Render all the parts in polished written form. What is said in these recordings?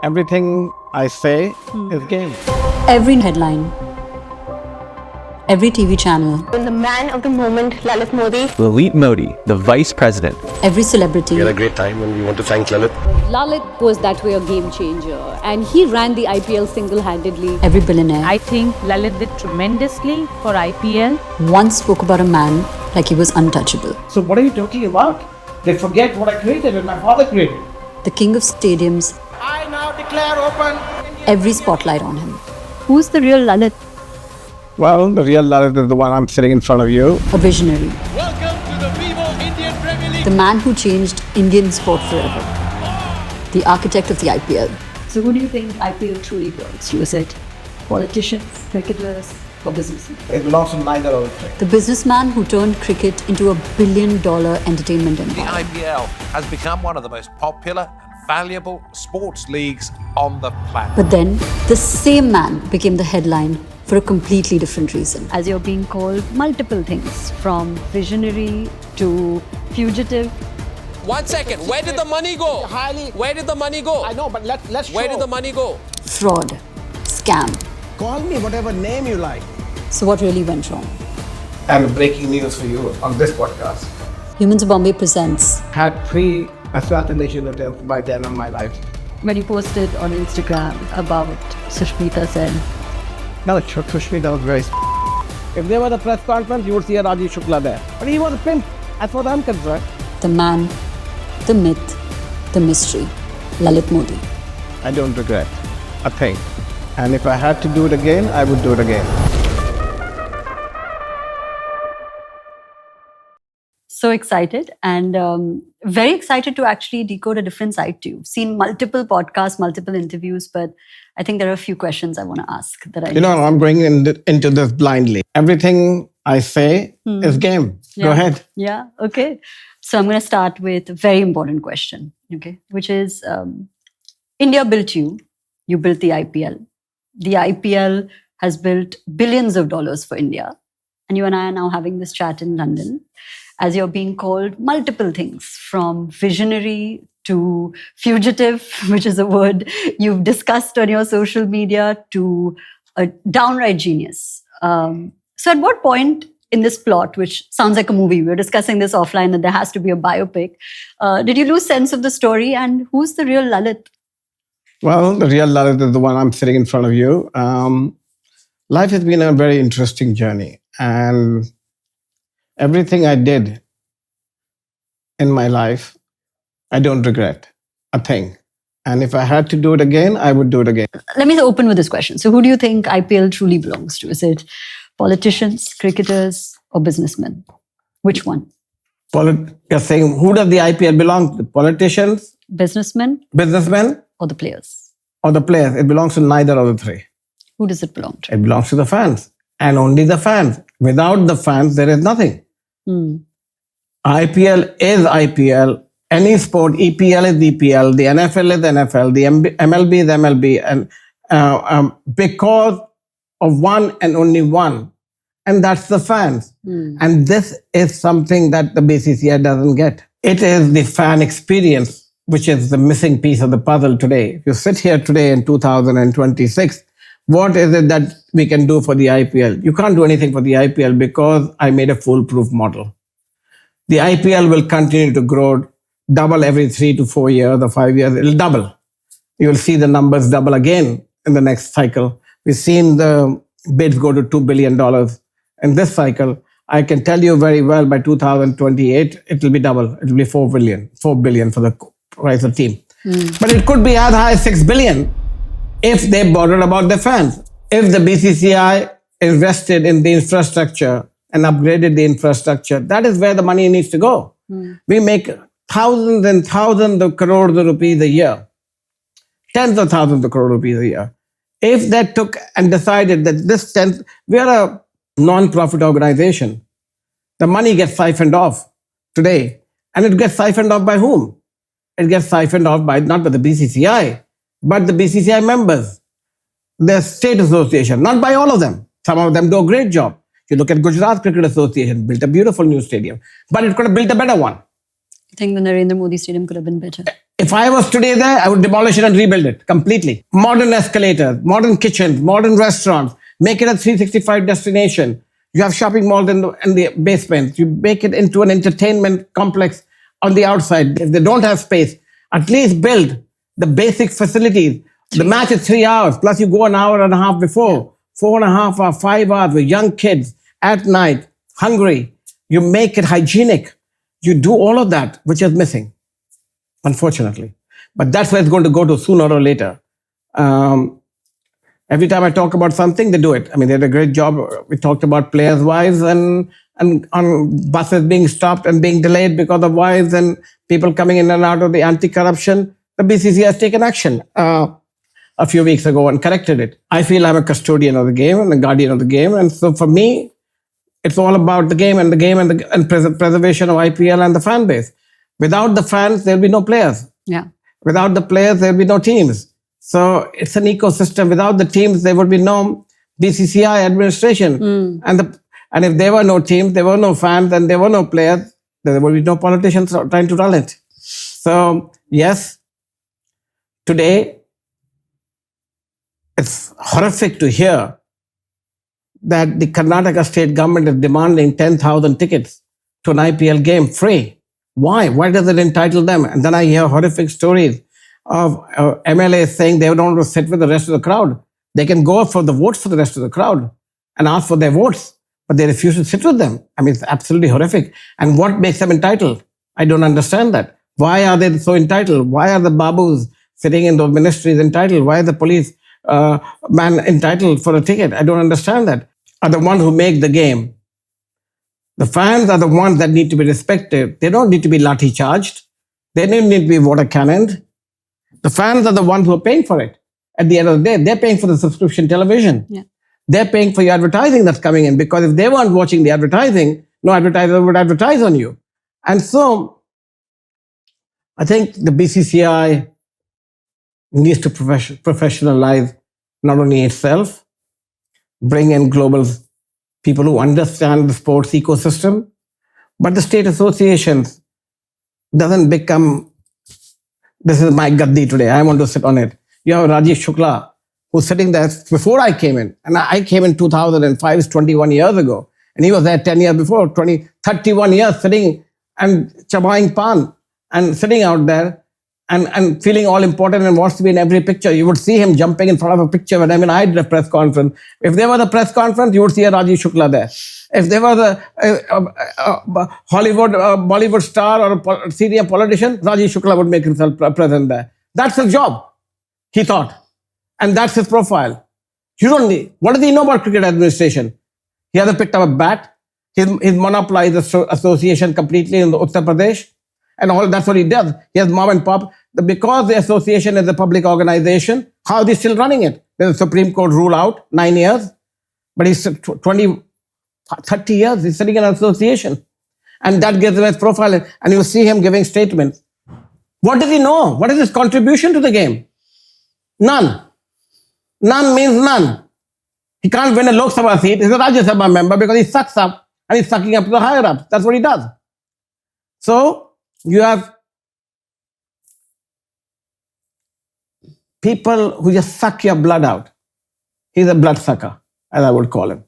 Everything I say is game. Every headline, every TV channel, The man of the moment, Lalit Modi. Lalit Modi, the vice president. every celebrity, We had a great time and we want to thank Lalit. Lalit was that way a game changer, and he ran the IPL single-handedly. every billionaire. I think Lalit did tremendously for IPL. Once spoke about a man like he was untouchable. So what are you talking about? They forget what I created and my father created. The king of stadiums, I now declare open. every spotlight on him. Who's the real Lalit? Well, the real Lalit is the one I'm sitting in front of you. A visionary. Welcome to the Vivo Indian Premier League. The man who changed Indian sport forever. The architect of the IPL. So who do you think IPL truly belongs to? Is it politicians, cricketers, or businessmen? It belongs to neither of the three. The businessman who turned cricket into a billion-dollar entertainment The empire. IPL has become one of the most popular and valuable sports leagues on the planet. But then, the same man became the headline for a completely different reason. As you're being called multiple things, from visionary to fugitive. 1 second. Where did the money go? Where did the money go? I know, but let's Where did the money go? Fraud. Scam. Call me whatever name you like. So what really went wrong? And breaking news for you on this podcast. Humans of Bombay presents Had 3 assassination attempts by then on my life. When you posted on Instagram about Sushmita Sen. No, Sushmita was very If there was a press conference, you would see a Rajiv Shukla there. But he was a pimp, as far as I'm concerned. the man, the myth, the mystery, Lalit Modi. I don't regret a thing. And if I had to do it again, I would do it again. So excited and very excited to actually decode a different side to you. Seen multiple podcasts, multiple interviews, but I think there are a few questions I want to ask that I I'm going into this blindly. Everything I say is game. Go ahead. Yeah, okay. So I'm going to start with a very important question, okay, which is India built you. You built the IPL. The IPL has built billions of dollars for India. And you and I are now having this chat in London as you're being called multiple things, from visionary to fugitive, which is a word you've discussed on your social media, to a downright genius. So at what point in this plot, which sounds like a movie, we were discussing this offline that there has to be a biopic, did you lose sense of the story, and who's the real Lalit? Well, the real Lalit is the one I'm sitting in front of you. Life has been a very interesting journey. And everything I did in my life, I don't regret a thing. And if I had to do it again, I would do it again. Let me open with this question. So who do you think IPL truly belongs to? Is it politicians, cricketers, or businessmen? Which one? You're saying, who does the IPL belong to? Politicians, Businessmen businessmen, or the players? or the players? It belongs to neither of the three. Who does it belong to? It belongs to the fans, and only the fans. Without the fans, there is nothing. IPL is IPL. Any sport, EPL is EPL. The NFL is NFL. The MLB is MLB. And because of one and only one, and that's the fans. And this is something that the BCCI doesn't get. It is the fan experience, which is the missing piece of the puzzle today. If you sit here today in 2026, what is it that we can do for the IPL? You can't do anything for the IPL because I made a foolproof model. The IPL will continue to grow, double every 3 to 4 years or 5 years. It'll double. You'll see the numbers double again in the next cycle. We've seen the bids go to $2 billion in this cycle. I can tell you very well by 2028, it will be double. It will be $4 billion for the price of team. But it could be as high as $6 billion if they bothered about the fans. If the BCCI invested in the infrastructure and upgraded the infrastructure, that is where the money needs to go. We make thousands and thousands of crores of rupees a year, tens of thousands of crores of rupees a year. If they took and decided that we are a non-profit organization, the money gets siphoned off today. And it gets siphoned off by whom? It gets siphoned off by not by the BCCI, but the BCCI members, the state association, not by all of them. Some of them do a great job. You look at Gujarat Cricket Association, built a beautiful new stadium, but it could have built a better one. You think the Narendra Modi Stadium could have been better? If I was today there, I would demolish it and rebuild it completely. Modern escalators, modern kitchens, modern restaurants, make it a 365 destination. You have shopping malls in the basement. You make it into an entertainment complex on the outside. If they don't have space, at least build the basic facilities. The match is 3 hours, plus you go an hour and a half before, 4.5 or 5 hours with young kids at night, hungry. You make it hygienic. You do all of that, which is missing, unfortunately. But that's where it's going to go to sooner or later. Every time I talk about something, they do it. I mean, they did a great job. We talked about players' wives and on buses being stopped and being delayed because of wives and people coming in and out of the anti-corruption. The BCCI has taken action a few weeks ago and corrected it. I feel I'm a custodian of the game and a guardian of the game. And so for me, it's all about the game and preservation of IPL and the fan base. Without the fans, there'll be no players. Yeah. Without the players, there'll be no teams. So it's an ecosystem. Without the teams, there would be no BCCI administration. And if there were no teams, there were no fans, and there were no players, there would be no politicians trying to run it. So yes, today, it's horrific to hear that the Karnataka state government is demanding 10,000 tickets to an IPL game free. Why? Why does it entitle them? And then I hear horrific stories of MLAs saying they don't want to sit with the rest of the crowd. They can go for the votes for the rest of the crowd and ask for their votes, but they refuse to sit with them. I mean, it's absolutely horrific. And what makes them entitled? I don't understand that. Why are they so entitled? Why are the babus sitting in those ministries entitled? Why is the police man entitled for a ticket? I don't understand that. Are the ones who make the game. The fans are the ones that need to be respected. They don't need to be lathi charged. They don't need to be water cannoned. The fans are the ones who are paying for it. At the end of the day, they're paying for the subscription television. Yeah. They're paying for your advertising that's coming in, because if they weren't watching the advertising, no advertiser would advertise on you. And so I think the BCCI needs to professionalize not only itself, bring in global people who understand the sports ecosystem, but the state associations doesn't become, this is my gaddi today, I want to sit on it. You have Rajiv Shukla, who's sitting there before I came in. And I came in 2005, 21 years ago. And he was there 10 years before, 31 years sitting and chawing pan and sitting out there and feeling all important and wants to be in every picture. You would see him jumping in front of a picture when I did a press conference. If there was a press conference, you would see a Rajiv Shukla there. If there was a Hollywood, Bollywood star or a senior politician, Rajiv Shukla would make himself present there. That's his job, he thought. And that's his profile. You don't need, what does he know about cricket administration? He hasn't picked up a bat. He's monopolized the association completely in the Uttar Pradesh. And all that's what he does. He has mom and pop. Because the association is a public organization, how are they still running it? There's a Supreme Court rule out, 9 years. But he's 30 years, he's sitting in an association. And that gives him his profile. And you see him giving statements. What does he know? What is his contribution to the game? None. None means none. He can't win a Lok Sabha seat. He's a Rajya Sabha member because he sucks up and he's sucking up to the higher ups. That's what he does. So you have people who just suck your blood out. He's a blood sucker, as I would call him.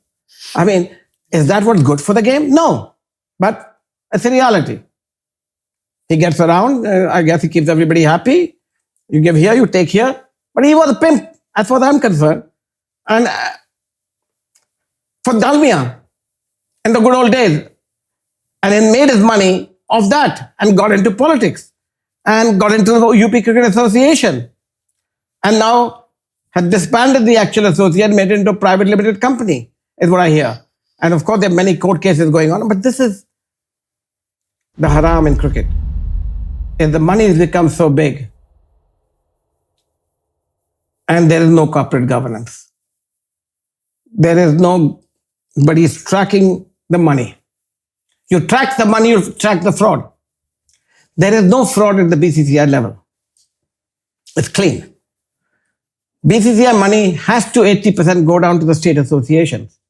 I mean, is that what's good for the game? No. But it's a reality. He gets around. I guess he keeps everybody happy. You give here, you take here. But he was a pimp, as far as I'm concerned. And for Dalmia, in the good old days. And he made his money off that and got into politics and got into the UP Cricket Association. And now has disbanded the actual association, made it into a private limited company, is what I hear. And of course, there are many court cases going on. But this is the haram in cricket. If the money has become so big and there is no corporate governance, there is nobody is tracking the money. You track the money, you track the fraud. There is no fraud at the BCCI level. It's clean. BCCI money has to 80% go down to the state associations.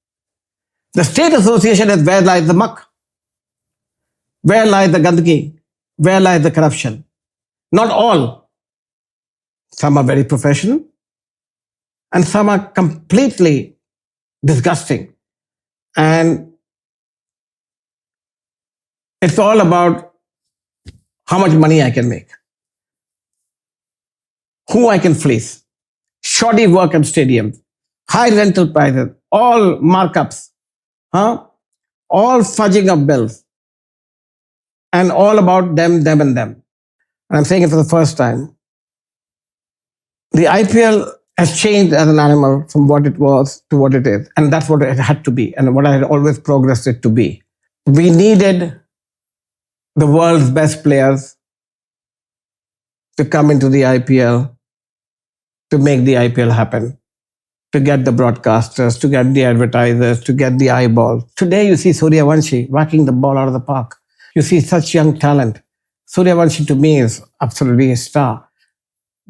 The state association is where lies the muck. Where lies the gandagi? Where lies the corruption? Not all. Some are very professional and some are completely disgusting. And it's all about how much money I can make, who I can fleece, shoddy work at stadiums, high rental prices, all markups, all fudging of bills, and all about them, and them. And I'm saying it for the first time. The IPL has changed as an animal from what it was to what it is. And that's what it had to be and what I had always progressed it to be. We needed the world's best players to come into the IPL, to make the IPL happen, to get the broadcasters, to get the advertisers, to get the eyeballs. Today you see Suryavanshi whacking the ball out of the park. You see such young talent. Suryavanshi to me is absolutely a star.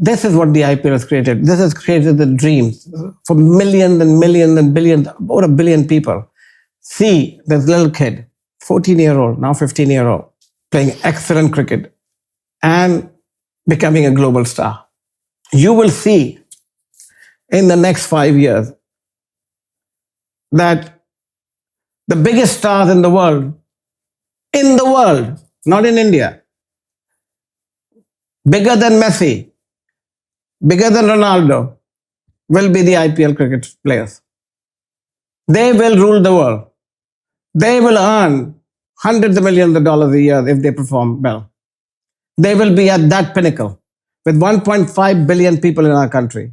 This is what the IPL has created. This has created the dreams for millions and millions and billions, over 1 billion people. See this little kid, 14-year-old, now 15-year-old, playing excellent cricket and becoming a global star. You will see in the next 5 years that the biggest stars in the world, not in India, bigger than Messi, bigger than Ronaldo, will be the IPL cricket players. They will rule the world. They will earn hundreds of millions of dollars a year if they perform well. They will be at that pinnacle with 1.5 billion people in our country,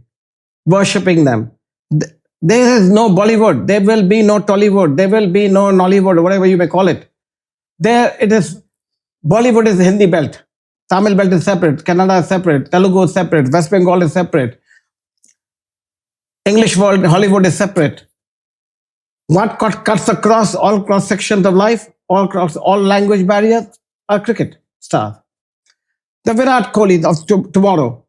worshipping them. There is no Bollywood. There will be no Tollywood. There will be no Nollywood, whatever you may call it. There it is. Bollywood is the Hindi belt. Tamil belt is separate. Kannada is separate. Telugu is separate. West Bengal is separate. English world, Hollywood is separate. What cuts across all cross sections of life, all across all language barriers, are cricket stars. The Virat Kohli of tomorrow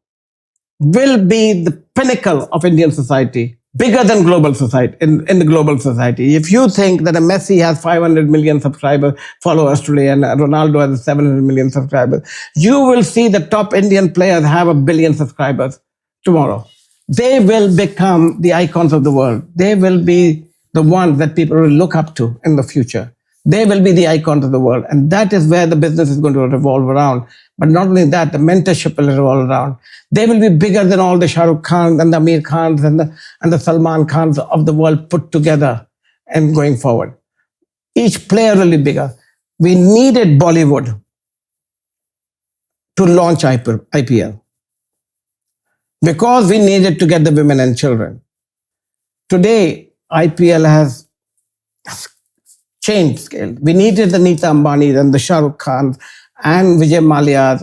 will be the pinnacle of Indian society, bigger than global society, in the global society. If you think that a Messi has 500 million followers today and Ronaldo has 700 million subscribers, you will see the top Indian players have 1 billion subscribers tomorrow. They will become the icons of the world. They will be the ones that people will look up to in the future. They will be the icons of the world. And that is where the business is going to revolve around. But not only that, the mentorship will revolve around. They will be bigger than all the Shah Rukh Khans and the Amir Khans and the Salman Khans of the world put together and going forward. Each player will be bigger. We needed Bollywood to launch IPL because we needed to get the women and children. Today, IPL has changed scale. We needed the Nita Ambanis and the Shah Rukh Khans and Vijay Mallya's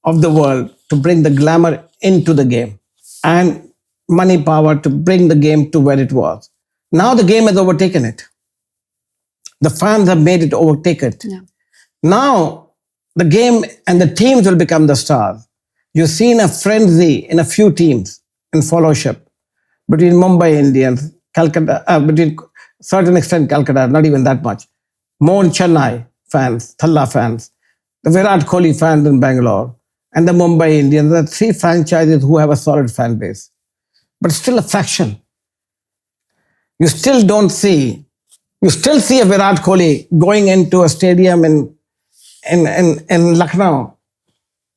of the world to bring the glamour into the game and money power to bring the game to where it was. Now the game has overtaken it. The fans have made it overtake it. Yeah. Now the game and the teams will become the stars. You've seen a frenzy in a few teams in followship between Mumbai Indians, Calcutta, between certain extent Calcutta, not even that much. More Chennai fans, Thalla fans, the Virat Kohli fans in Bangalore, and the Mumbai Indians. There are 3 franchises who have a solid fan base, but still a fraction. You still see a Virat Kohli going into a stadium in Lucknow,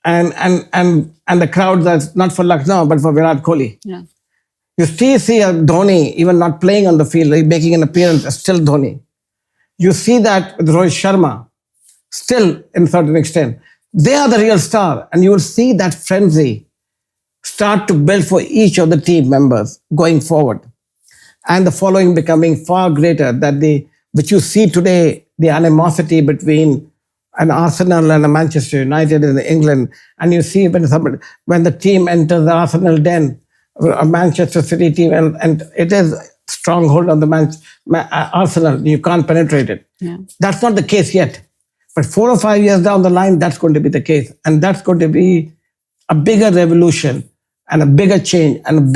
and the crowd that's not for Lucknow but for Virat Kohli. Yeah. You still see a Dhoni even not playing on the field, like making an appearance, still Dhoni. You see that with Rohit Sharma, still in a certain extent. They are the real star, and you will see that frenzy start to build for each of the team members going forward. And the following becoming far greater, which you see today, the animosity between an Arsenal and a Manchester United in England, and you see when the team enters the Arsenal den, a Manchester City team, and it is stronghold on the Arsenal, you can't penetrate it. Yeah. That's not the case yet. But 4 or 5 years down the line, that's going to be the case. And that's going to be a bigger revolution and a bigger change and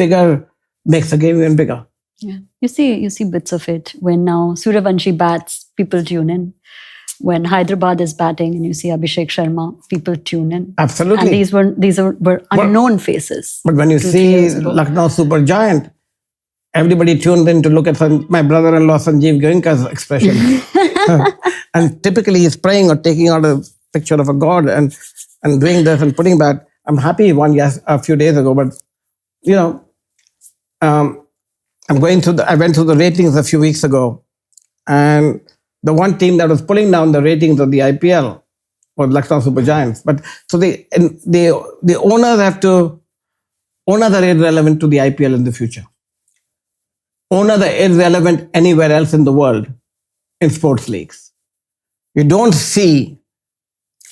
makes the game even bigger. Yeah. You see bits of it when now Suryavanshi bats, people tune in. when Hyderabad is batting and you see Abhishek Sharma, people tune in. Absolutely. And these were unknown faces. But when you 2-3 see years ago. Lucknow Super Giant, everybody tuned in to look at my brother-in-law Sanjiv Goenka's expression. And typically he's praying or taking out a picture of a god and doing this and putting back. I'm happy he won a few days ago, but I went through the ratings a few weeks ago, and the one team that was pulling down the ratings of the IPL was Lucknow Super Giants. But so the owners are irrelevant to the IPL in the future. Owners are irrelevant anywhere else in the world in sports leagues. You don't see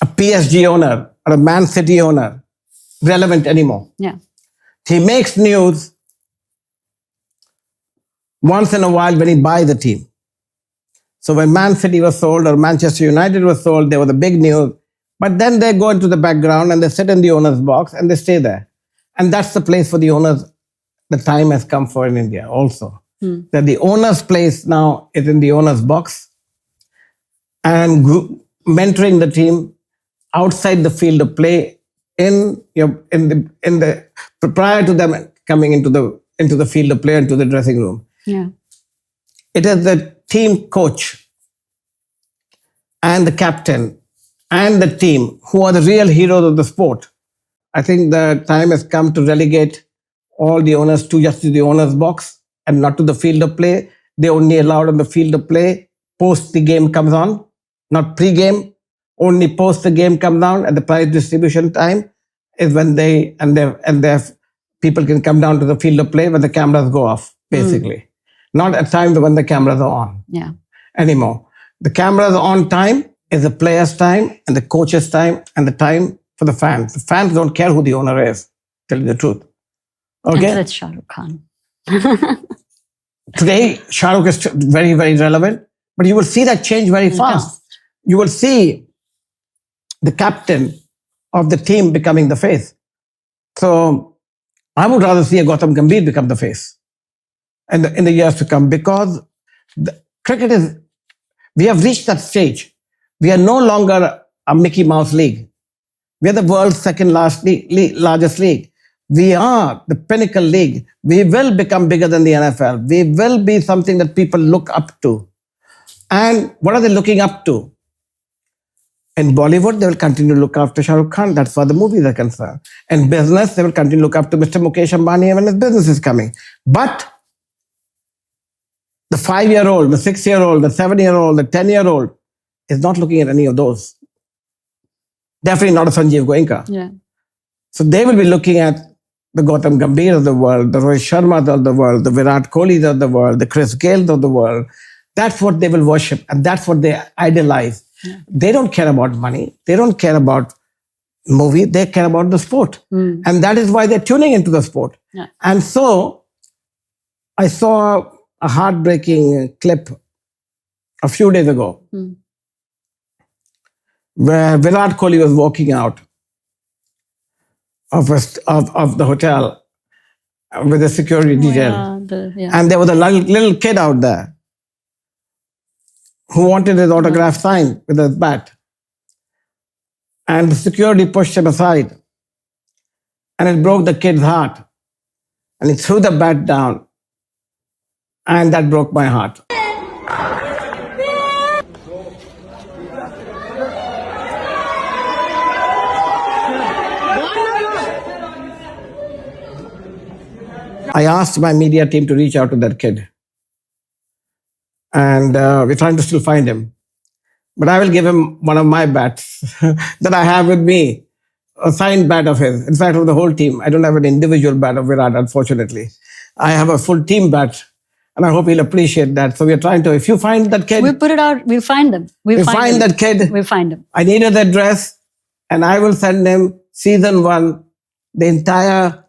a PSG owner or a Man City owner relevant anymore. Yeah. He makes news once in a while when he buys a team. So when Man City was sold or Manchester United was sold, there was a big news. But then they go into the background and they sit in the owner's box and they stay there. And that's the place for the owners. The time has come for in India also. That the owner's place now is in the owner's box and mentoring the team outside the field of play prior to them coming into the field of play, into the dressing room. Yeah. It is the team coach and the captain and the team who are the real heroes of the sport. I think the time has come to relegate all the owners to just the owner's box and not to the field of play. They're only allowed on the field of play post the game comes on, not pre-game. Only post the game comes down at the prize distribution time is when their people can come down to the field of play when the cameras go off, basically. Not at times when the cameras are on anymore. The cameras on time is the player's time and the coach's time and the time for the fans. The fans don't care who the owner is, tell you the truth. Okay? Until it's Shah Rukh Khan. Today, Shah Rukh is very, very relevant, but you will see that change very fast. You will see the captain of the team becoming the face. So I would rather see a Gautam Gambhir become the face in the years to come, because cricket is, we have reached that stage. We are no longer a Mickey Mouse league. We are the world's second largest league. We are the pinnacle league. We will become bigger than the NFL. We will be something that people look up to. And what are they looking up to? In Bollywood, they will continue to look after Shah Rukh Khan. That's why the movies are concerned. In business, they will continue to look up to Mr. Mukesh Ambani when his business is coming. But the 5-year-old, the 6-year-old, the 7-year-old, the 10-year-old is not looking at any of those. Definitely not a Sanjiv Goenka. Yeah. So they will be looking at the Gautam Gambhir of the world, the Rohit Sharmas of the world, the Virat Kohlis of the world, the Chris Gales of the world. That's what they will worship and that's what they idolize. Yeah. They don't care about money. They don't care about movie. They care about the sport. And that is why they're tuning into the sport. Yeah. And so I saw a heartbreaking clip a few days ago where Virat Kohli was walking out of the hotel with a security detail. And there was a little kid out there who wanted his autograph signed with his bat. And the security pushed him aside. And it broke the kid's heart. And he threw the bat down. And that broke my heart. I asked my media team to reach out to that kid. And we're trying to still find him. But I will give him one of my bats that I have with me, a signed bat of his. In fact, of the whole team. I don't have an individual bat of Virat, unfortunately. I have a full team bat. And I hope he'll appreciate that. So we're trying to, if you find that kid... We'll put it out, we'll find them. We'll find that kid. We'll find him. I need his address and I will send him season 1, the entire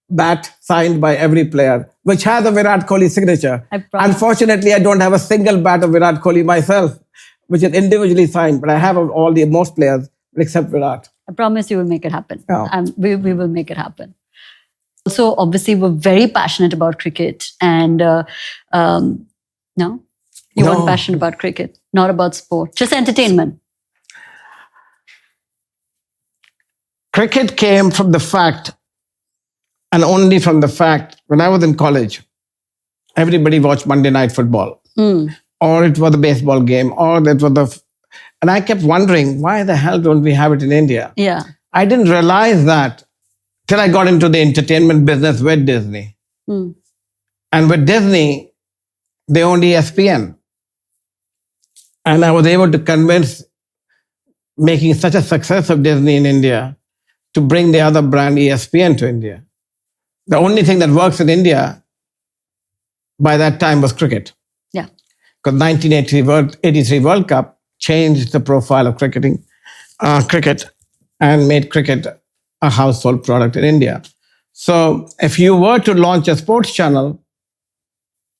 bat signed by every player, which has a Virat Kohli signature. Unfortunately, I don't have a single bat of Virat Kohli myself, which is individually signed, but I have of most players except Virat. I promise you will make it happen. Yeah. We will make it happen. So obviously, we're very passionate about cricket, and You No. weren't passionate about cricket, not about sport, just entertainment. Cricket came from the fact, and only from the fact, when I was in college, everybody watched Monday Night Football, or it was a baseball game, or it was and I kept wondering, why the hell don't we have it in India? Yeah. I didn't realize that till I got into the entertainment business with Disney. And with Disney, they owned ESPN. And I was able to convince, making such a success of Disney in India, to bring the other brand ESPN to India. The only thing that works in India by that time was cricket. Yeah. Because 1983 World Cup changed the profile of cricket and made cricket a household product in India. So if you were to launch a sports channel,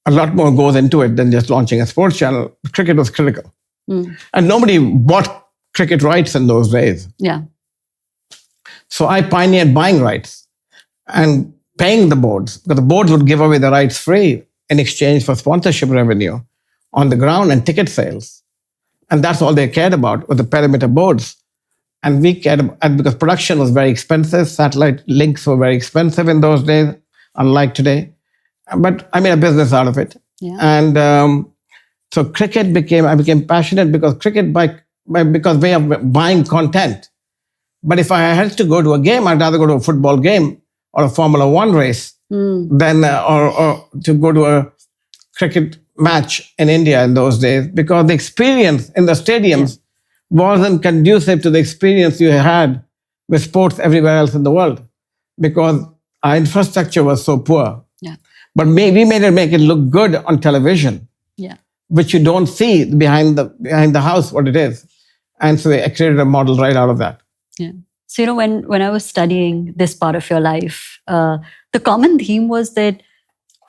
a lot more goes into it than just launching a sports channel. Cricket was critical. And nobody bought cricket rights in those days. Yeah. So I pioneered buying rights and paying the boards, because the boards would give away the rights free in exchange for sponsorship revenue on the ground and ticket sales. And that's all they cared about, was the perimeter boards. And we cared about, and because production was very expensive, satellite links were very expensive in those days, unlike today. But I made a business out of it. Yeah. And so I became passionate because cricket, because way of buying content. But if I had to go to a game, I'd rather go to a football game or a Formula One race than or to go to a cricket match in India in those days, because the experience in the stadiums wasn't conducive to the experience you had with sports everywhere else in the world, because our infrastructure was so poor. Yeah. But we made it look good on television, which you don't see behind the house what it is. And so I created a model right out of that. Yeah. So, when I was studying this part of your life, the common theme was that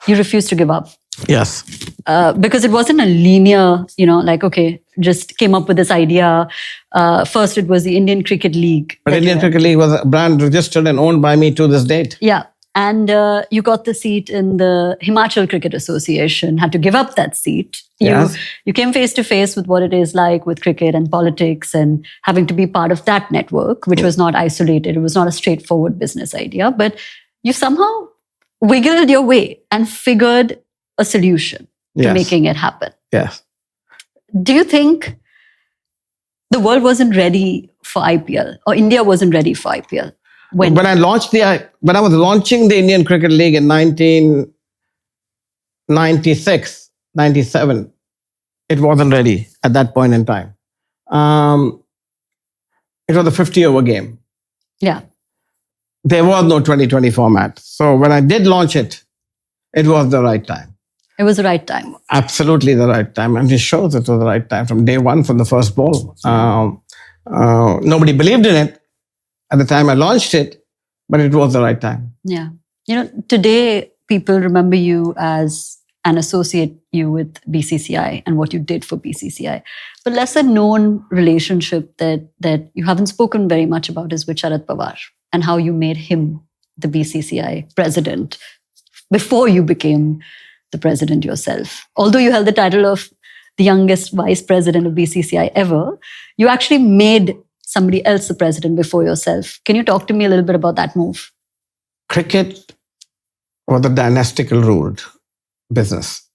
you refused to give up. Yes. Because it wasn't a linear, like, okay, just came up with this idea. First, it was the Indian Cricket League. But Indian Cricket League was a brand registered and owned by me to this date. Yeah. And you got the seat in the Himachal Cricket Association, had to give up that seat. You came face to face with what it is like with cricket and politics, and having to be part of that network, which was not isolated. It was not a straightforward business idea, but you somehow wiggled your way and figured a solution to making it happen. Yes. Do you think the world wasn't ready for IPL, or India wasn't ready for IPL? When I was launching the Indian Cricket League in 1996, 97, it wasn't ready at that point in time. It was a 50-over game. Yeah. There was no 2020 format. So when I did launch it, it was the right time. It was the right time. Absolutely the right time. And it shows it was the right time from day one, from the first ball. Nobody believed in it at the time I launched it, but it was the right time. Yeah. Today people remember you as and associate you with BCCI and what you did for BCCI. But lesser known relationship that you haven't spoken very much about is with Sharad Pawar, and how you made him the BCCI president before you became the president yourself. Although you held the title of the youngest vice president of BCCI ever, you actually made somebody else the president before yourself. Can you talk to me a little bit about that move? Cricket was a dynastical ruled business.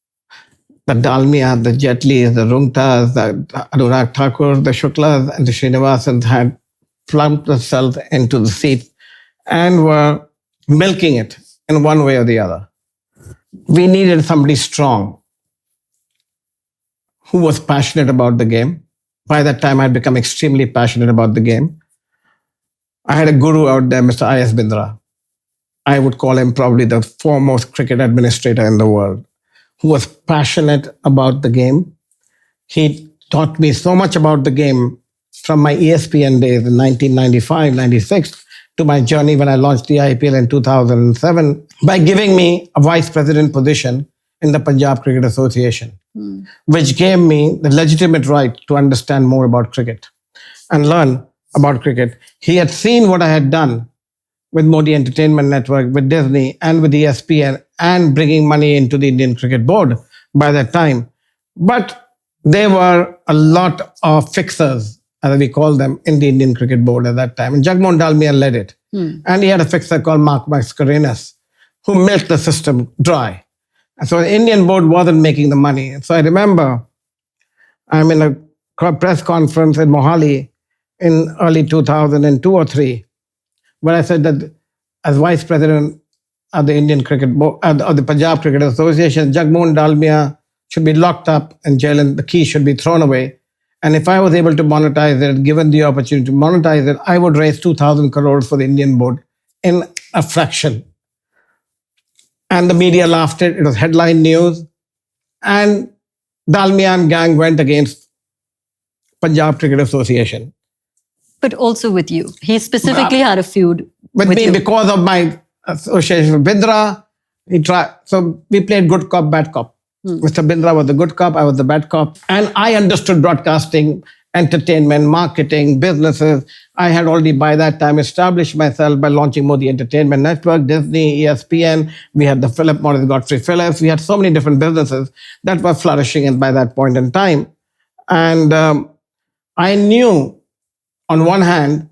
The Dalmias, the Jetlis, the Rungtas, the Anurag Thakur, the Shuklas, and the Srinivasans had plumped themselves into the seat and were milking it in one way or the other. We needed somebody strong who was passionate about the game. By that time, I'd become extremely passionate about the game. I had a guru out there, Mr. I.S. Bindra. I would call him probably the foremost cricket administrator in the world, who was passionate about the game. He taught me so much about the game from my ESPN days in 1995, 96, to my journey when I launched the IPL in 2007, by giving me a vice president position in the Punjab Cricket Association, which gave me the legitimate right to understand more about cricket and learn about cricket. He had seen what I had done with Modi Entertainment Network, with Disney, and with ESPN, and bringing money into the Indian Cricket Board by that time, But there were a lot of fixers, as we call them, in the Indian Cricket Board at that time. And Jagmohan Dalmia led it. And he had a fixer called Mark Mascarenas, who milked the system dry. And so the Indian board wasn't making the money. And so I remember I'm in a press conference in Mohali in early 2002 or 3, where I said that as vice president of the Indian Cricket Board, of the Punjab Cricket Association, Jagmohan Dalmia should be locked up in jail and the key should be thrown away. And if I was able to monetize it, given the opportunity to monetize it, I would raise 2,000 crores for the Indian board in a fraction. And the media laughed it. It was headline news. And Dalmia and gang went against Punjab Cricket Association. But also with you. He specifically had a feud With me you. because of my association with Bindra. So we played good cop, bad cop. Mr. Bindra was the good cop, I was the bad cop. And I understood broadcasting, entertainment, marketing, businesses. I had already by that time established myself by launching Modi Entertainment Network, Disney, ESPN. We had the Philip Morris Godfrey Phillips. We had so many different businesses that were flourishing by that point in time. And I knew, on one hand,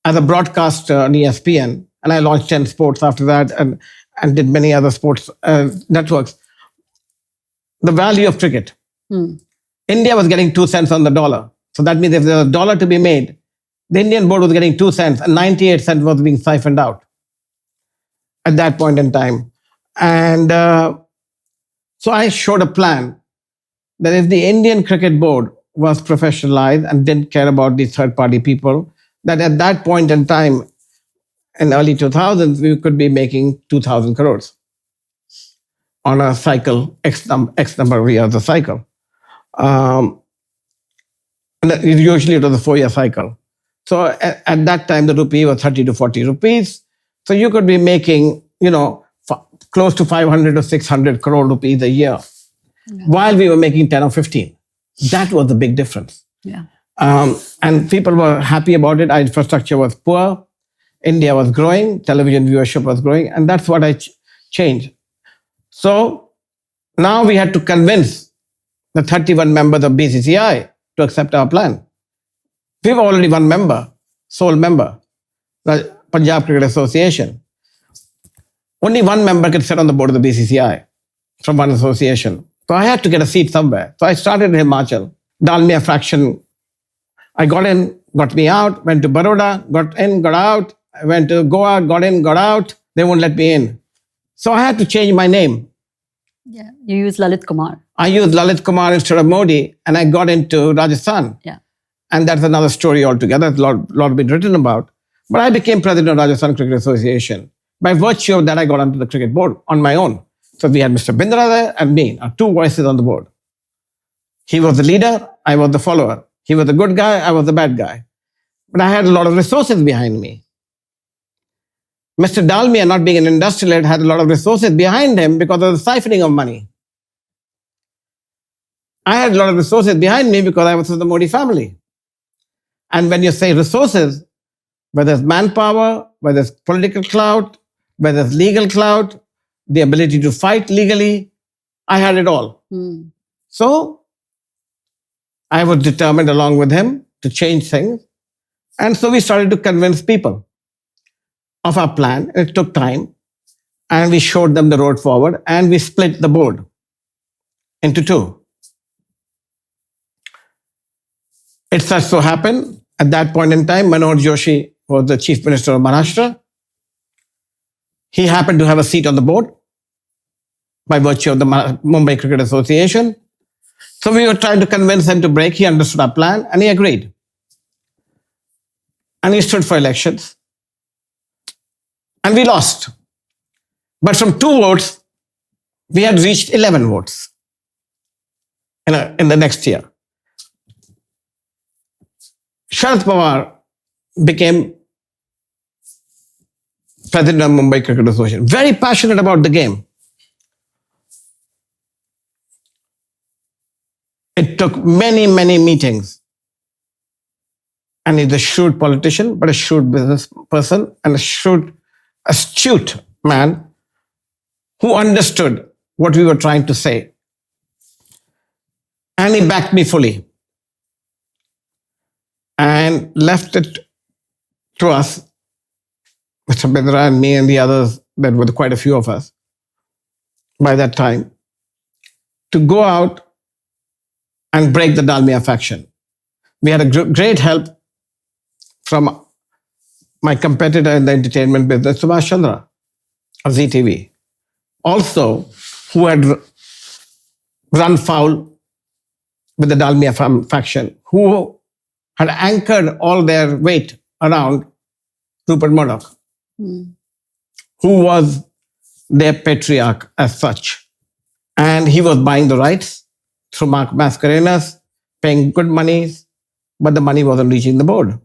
as a broadcaster on ESPN, and I launched 10 sports after that and did many other sports networks, the value of cricket. India was getting 2 cents on the dollar. So that means if there was a dollar to be made, the Indian board was getting 2 cents and 98 cents was being siphoned out at that point in time. And so I showed a plan that if the Indian Cricket Board was professionalized and didn't care about these third-party people, that at that point in time, in early 2000s, we could be making 2,000 crores on a cycle, X number of years a cycle. And usually it was a 4-year cycle. So at that time, the rupee was 30 to 40 rupees. So you could be making, close to 500 or 600 crore rupees a year, while we were making 10 or 15. That was the big difference. Yeah. And people were happy about it. Our infrastructure was poor. India was growing. Television viewership was growing. And that's what I changed. So now we had to convince the 31 members of BCCI to accept our plan. We were already one member, sole member, the Punjab Cricket Association. Only one member could sit on the board of the BCCI from one association. So I had to get a seat somewhere. So I started in Himachal, Dalmia fraction. I got in, got me out, went to Baroda, got in, got out. I went to Goa, got in, got out. They won't let me in. So I had to change my name. Yeah. You use Lalit Kumar. I used Lalit Kumar instead of Modi, and I got into Rajasthan. Yeah. And that's another story altogether. A lot been written about. But I became president of Rajasthan Cricket Association. By virtue of that, I got onto the cricket board on my own. So we had Mr. Bindra there and me, our 2 voices on the board. He was the leader, I was the follower. He was the good guy, I was the bad guy. But I had a lot of resources behind me. Mr. Dalmia, not being an industrialist, had a lot of resources behind him because of the siphoning of money. I had a lot of resources behind me because I was from the Modi family. And when you say resources, whether it's manpower, whether it's political clout, whether it's legal clout, the ability to fight legally, I had it all. So I was determined along with him to change things. And so we started to convince people of our plan. It took time. And we showed them the road forward. And we split the board into 2. It such so happened, at that point in time, Manoj Joshi was the Chief Minister of Maharashtra. He happened to have a seat on the board by virtue of the Mumbai Cricket Association. So we were trying to convince him to break. He understood our plan and he agreed. And he stood for elections. And we lost. But from 2 votes, we had reached 11 votes in the next year. Sharad Pawar became president of Mumbai Cricket Association. Very passionate about the game. It took many, many meetings. And he's a shrewd politician, but a shrewd business person and a shrewd, astute man who understood what we were trying to say. And he backed me fully and left it to us, Mr. Bindra and me and the others, there were quite a few of us by that time, to go out and break the Dalmia faction. We had a great help from my competitor in the entertainment business, Subhash Chandra of ZTV, also who had run foul with the Dalmia faction, who had anchored all their weight around Rupert Murdoch, who was their patriarch as such. And he was buying the rights through Mascarenas, paying good monies, but the money wasn't reaching the board.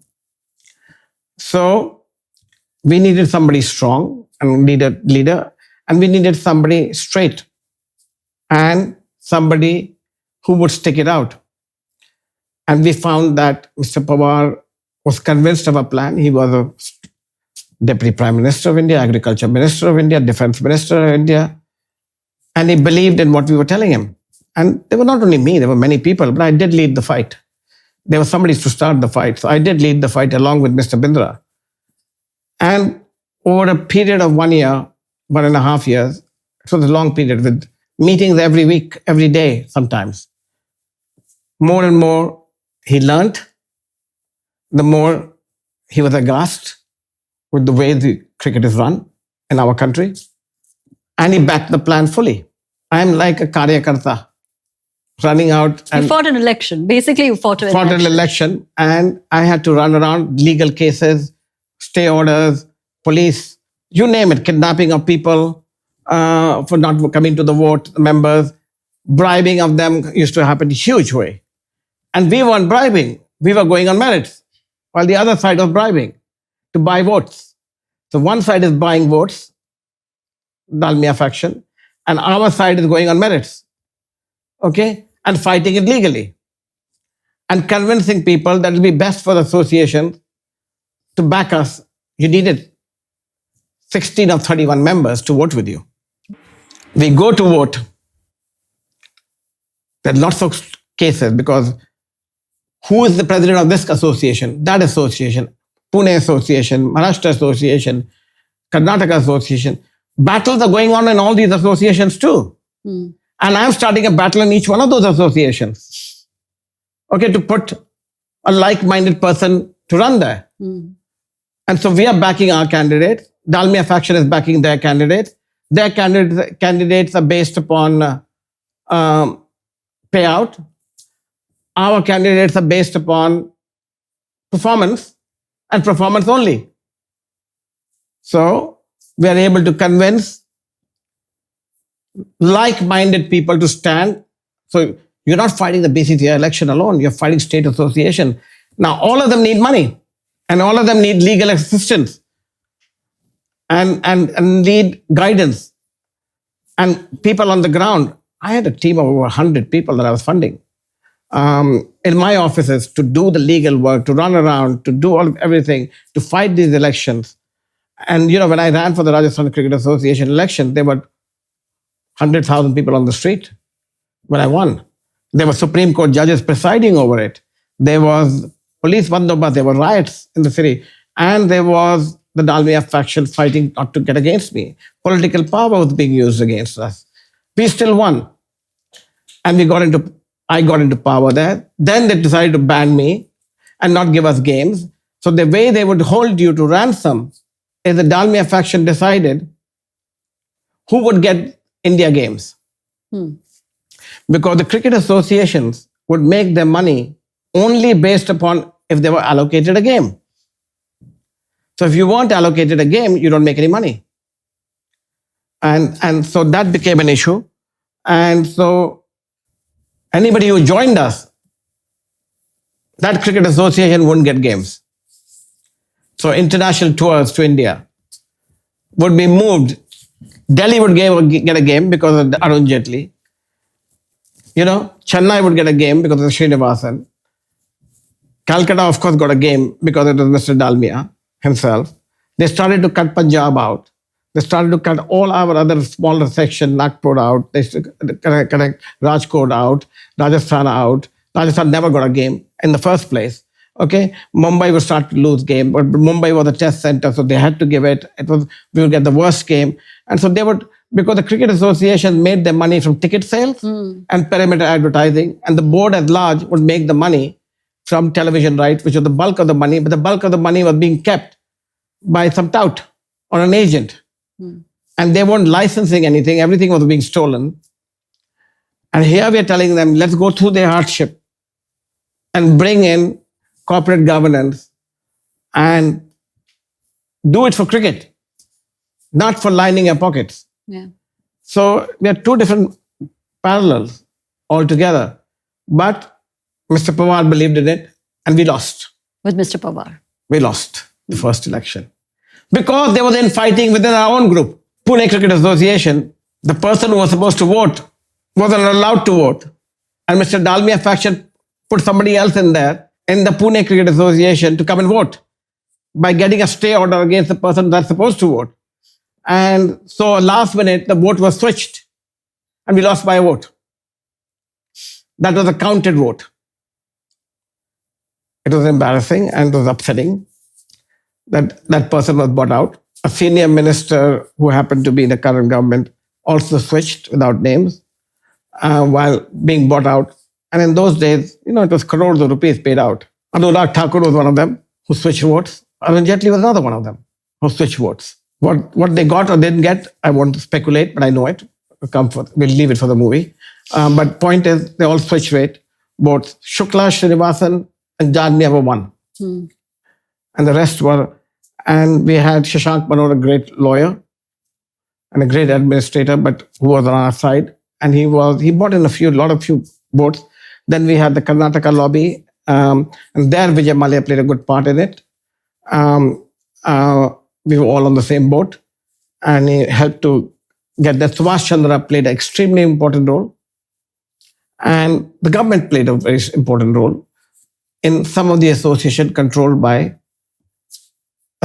So we needed somebody strong and leader, and we needed somebody straight and somebody who would stick it out. And we found that Mr. Pawar was convinced of our plan. He was a Deputy Prime Minister of India, Agriculture Minister of India, Defense Minister of India, and he believed in what we were telling him. And there were not only me, there were many people, but I did lead the fight. There was somebody to start the fight. So I did lead the fight along with Mr. Bindra. And over a period of 1 year, 1.5 years, it was a long period with meetings every week, every day sometimes. More and more he learned, the more he was aghast with the way the cricket is run in our country. And he backed the plan fully. I'm like a karyakarta, running out. And you fought an election. Basically, you fought an election. And I had to run around legal cases, stay orders, police, you name it, kidnapping of people for not coming to the vote, members, bribing of them used to happen in a huge way. And we weren't bribing. We were going on merits, while the other side was bribing to buy votes. So one side is buying votes, Dalmia faction, and our side is going on merits, okay, and fighting it legally and convincing people that it will be best for the association to back us. You needed 16 of 31 members to vote with you. We go to vote. There are lots of cases because who is the president of this association, that association, Pune Association, Maharashtra Association, Karnataka Association. Battles are going on in all these associations too. And I'm starting a battle in each one of those associations. Okay, to put a like-minded person to run there. And so we are backing our candidate. Dalmia faction is backing their candidate. Their candidates are based upon payout. Our candidates are based upon performance and performance only. So we are able to convince like-minded people to stand. So you're not fighting the BCCI election alone. You're fighting state association. Now, all of them need money and all of them need legal assistance and need guidance and people on the ground. I had a team of over 100 people that I was funding in my offices to do the legal work, to run around, to do everything, to fight these elections. And, you know, when I ran for the Rajasthan Cricket Association election, there were 100,000 people on the street when I won. There were Supreme Court judges presiding over it. There was police bandobast, there were riots in the city. And there was the Dalmia faction fighting not to get against me. Political power was being used against us. We still won. And I got into power there. Then they decided to ban me and not give us games. So the way they would hold you to ransom is the Dalmia faction decided who would get India games. Because the cricket associations would make their money only based upon if they were allocated a game. So if you weren't allocated a game, you don't make any money. And so that became an issue. And so anybody who joined us, that cricket association wouldn't get games. So international tours to India would be moved. Delhi would get a game because of Arun Jaitley. You know, Chennai would get a game because of Srinivasan. Calcutta, of course, got a game because it was Mr. Dalmia himself. They started to cut Punjab out. They started to cut all our other smaller section, Nagpur out. They connect Rajkot out, Rajasthan out. Rajasthan never got a game in the first place. Okay, Mumbai would start to lose game, but Mumbai was a test center, so they had to give it. We would get the worst game, and so they would, because the Cricket Association made their money from ticket sales and perimeter advertising, and the board at large would make the money from television rights, which was the bulk of the money, but the bulk of the money was being kept by some tout or an agent. And they weren't licensing anything, everything was being stolen. And here we are telling them, let's go through their hardship and bring in corporate governance and do it for cricket, not for lining your pockets. Yeah. So we are two different parallels altogether. But Mr. Pawar believed in it and we lost. With Mr. Pawar. We lost the first election. Because there was infighting within our own group. Pune Cricket Association, the person who was supposed to vote wasn't allowed to vote. And Mr. Dalmia faction put somebody else in there, in the Pune Cricket Association, to come and vote by getting a stay order against the person that's supposed to vote. And so last minute, the vote was switched and we lost by a vote. That was a counted vote. It was embarrassing and it was upsetting that that person was bought out. A senior minister who happened to be in the current government also switched without names while being bought out. And in those days, it was crores of rupees paid out. Anurag Thakur was one of them who switched votes. Arun Jaitley was another one of them who switched votes. What they got or didn't get, I won't speculate, but I know it. We'll leave it for the movie. But point is, they all switched rate. Both Shukla, Srinivasan, and Jadnia were one. And the rest were, and we had Shashank Manor, a great lawyer and a great administrator, but who was on our side. And he bought in a lot of few votes. Then we had the Karnataka lobby, and there Vijay Mallya played a good part in it. We were all on the same boat, and he helped to get that. Subhash Chandra played an extremely important role, and the government played a very important role in some of the association controlled by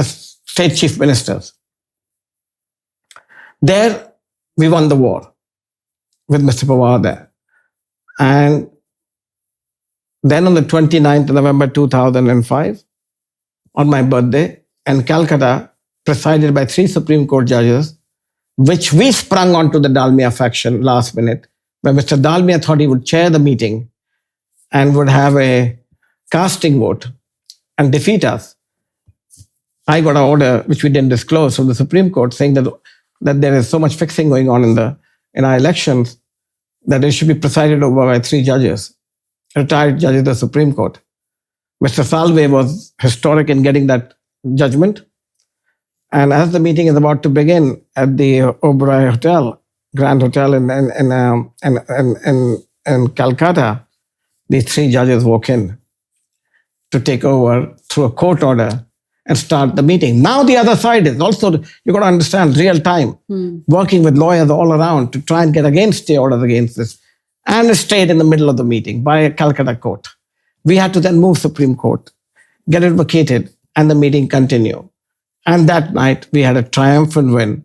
state chief ministers. There, we won the war with Mr. Pawar there. And then on the 29th of November 2005, on my birthday, in Calcutta, presided by 3 Supreme Court judges, which we sprung onto the Dalmia faction last minute, where Mr. Dalmia thought he would chair the meeting and would have a casting vote and defeat us. I got an order, which we didn't disclose, from the Supreme Court saying that there is so much fixing going on in our elections that it should be presided over by 3 judges, retired judges of the Supreme Court. Mr. Salve was historic in getting that judgment. And as the meeting is about to begin at the Oberoi Hotel, Grand Hotel in Calcutta, these 3 judges walk in to take over through a court order and start the meeting. Now the other side is also, you've got to understand, real time, working with lawyers all around to try and get stay orders against this, and stayed in the middle of the meeting by a Calcutta court. We had to then move Supreme Court, get it vacated, and the meeting continue. And that night, we had a triumphant win,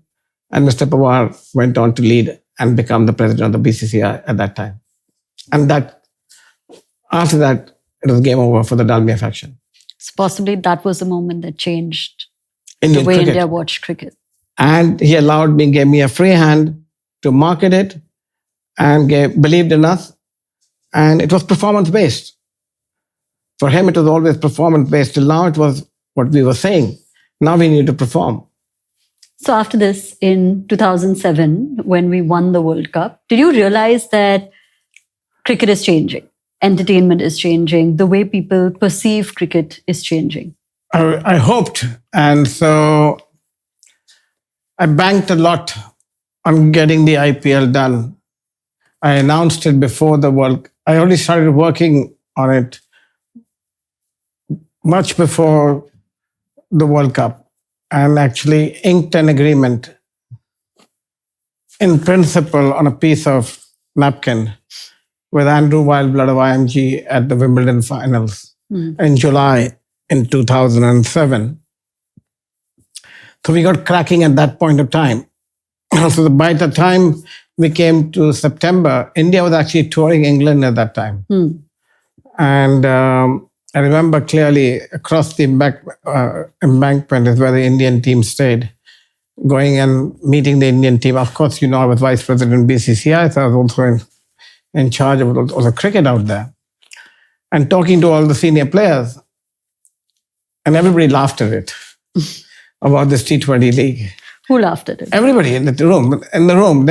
and Mr. Pawar went on to lead and become the president of the BCCI at that time. And after that, it was game over for the Dalmia faction. So possibly that was the moment that changed Indian the way cricket. India watched cricket. And he gave me a free hand to market it, and believed in us. And it was performance-based. For him, it was always performance-based. Till now, it was what we were saying. Now we need to perform. So after this, in 2007, when we won the World Cup, did you realize that cricket is changing? Entertainment is changing. The way people perceive cricket is changing. I hoped. And so I banked a lot on getting the IPL done. I announced it before the World Cup. I only started working on it much before the World Cup, and actually inked an agreement in principle on a piece of napkin with Andrew Wildblood of IMG at the Wimbledon finals in July in 2007. So we got cracking at that point of time. So by the time we came to September, India was actually touring England at that time. And I remember clearly across the embankment is where the Indian team stayed, going and meeting the Indian team. Of course, I was vice president BCCI, so I was also in charge of all the cricket out there. And talking to all the senior players. And everybody laughed at it, about this T20 league. Who laughed at it? Everybody in the room. In the room,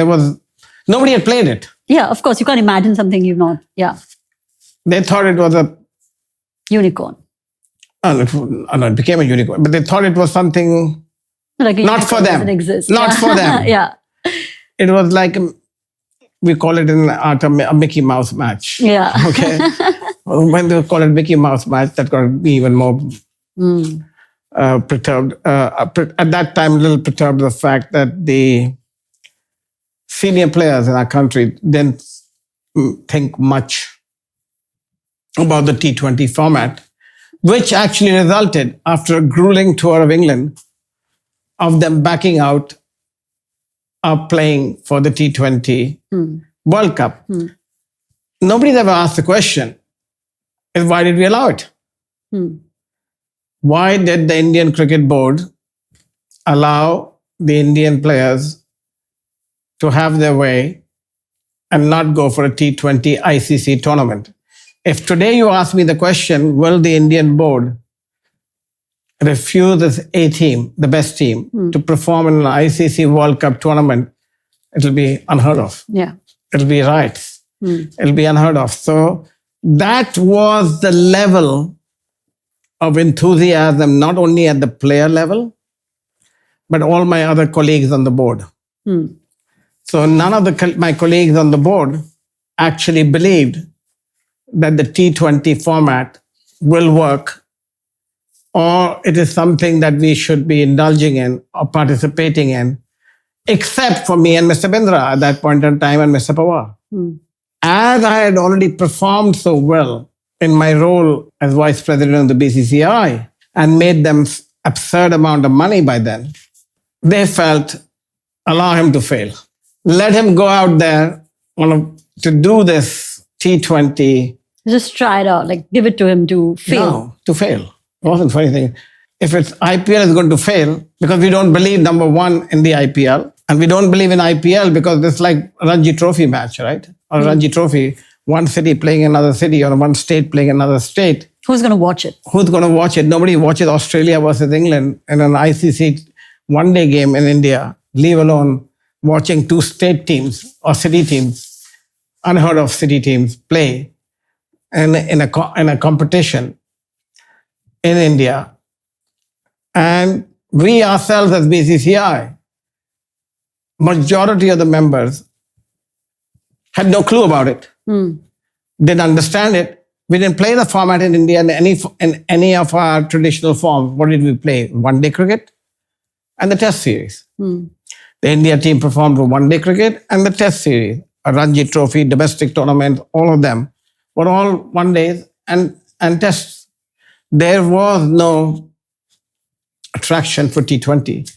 nobody had played it. Yeah, of course. You can't imagine something you've not. Yeah. They thought it was a unicorn. It became a unicorn. But they thought it was something like not for them. Doesn't exist. Not for them. Yeah. It was like, we call it in art a Mickey Mouse match. Yeah. Okay. When they call it Mickey Mouse match, that got me even more perturbed. At that time, a little perturbed the fact that the senior players in our country didn't think much about the T20 format, which actually resulted, after a grueling tour of England, of them backing out of playing for the T20 World Cup. Nobody's ever asked the question, why did we allow it? Why did the Indian Cricket Board allow the Indian players to have their way and not go for a T20 ICC tournament? If today you ask me the question, will the Indian board refuse this A team, the best team, to perform in an ICC World Cup tournament, it'll be unheard of. Yeah. It'll be riots. It'll be unheard of. So that was the level of enthusiasm, not only at the player level, but all my other colleagues on the board. So none of my colleagues on the board actually believed that the T20 format will work, or it is something that we should be indulging in or participating in, except for me and Mr. Bindra at that point in time and Mr. Pawar. As I had already performed so well in my role as vice president of the BCCI and made them absurd amount of money by then, they felt, allow him to fail. Let him go out there to do this T20. Just try it out, like give it to him to fail. No, to fail. It wasn't for anything. If it's IPL is going to fail, because we don't believe, number one, in the IPL, and we don't believe in IPL because it's like a Ranji Trophy match, right? Or Ranji Trophy, one city playing another city or one state playing another state. Who's going to watch it? Who's going to watch it? Nobody watches Australia versus England in an ICC one-day game in India, leave alone watching two state teams or city teams, unheard of city teams, play in a competition in India. And we ourselves as BCCI, majority of the members had no clue about it. Didn't understand it. We didn't play the format in India in any of our traditional forms. What did we play? One-day cricket and the test series. The India team performed for one-day cricket and the test series. A Ranji Trophy, domestic tournament, all of them were all one-days and tests. There was no attraction for T20.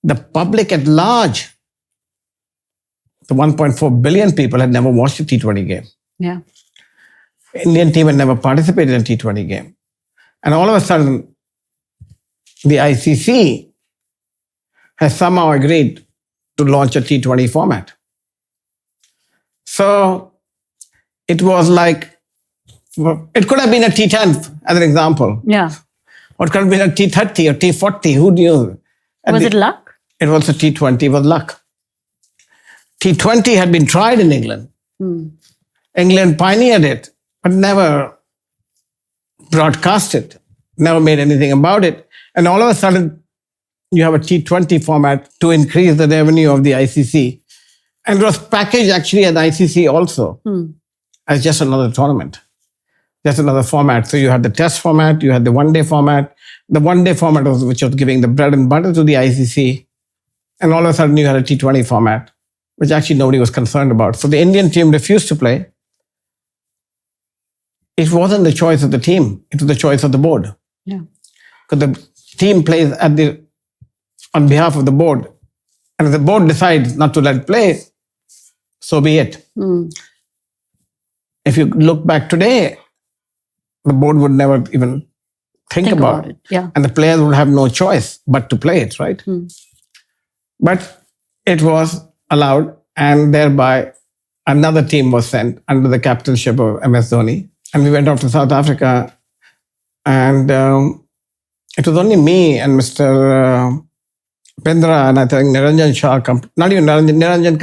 The public at large, the 1.4 billion people, had never watched a T20 game. Yeah. Indian team had never participated in a T20 game. And all of a sudden, the ICC has somehow agreed to launch a T20 format. So it was like, it could have been a T10 as an example. Yeah. Or it could have been a T30 or T40, who knew? Was it luck? It was a T20, it was luck. T20 had been tried in England. England pioneered it, but never broadcast it, never made anything about it. And all of a sudden, you have a T20 format to increase the revenue of the ICC. And it was packaged actually at ICC also as just another tournament, just another format. So you had the test format, you had the one-day format. The one-day format was which was giving the bread and butter to the ICC. And all of a sudden, you had a T20 format, which actually nobody was concerned about. So the Indian team refused to play. It wasn't the choice of the team. It was the choice of the board. Yeah. Because the team plays at the on behalf of the board. And if the board decides not to let it play, so be it. If you look back today, the board would never even think about it. Yeah. And the players would have no choice but to play it, right? But it was allowed, and thereby another team was sent under the captainship of MS Dhoni. And we went off to South Africa, and it was only me and Mr. Pendra and I think Niranjan Shah, not even Niranjan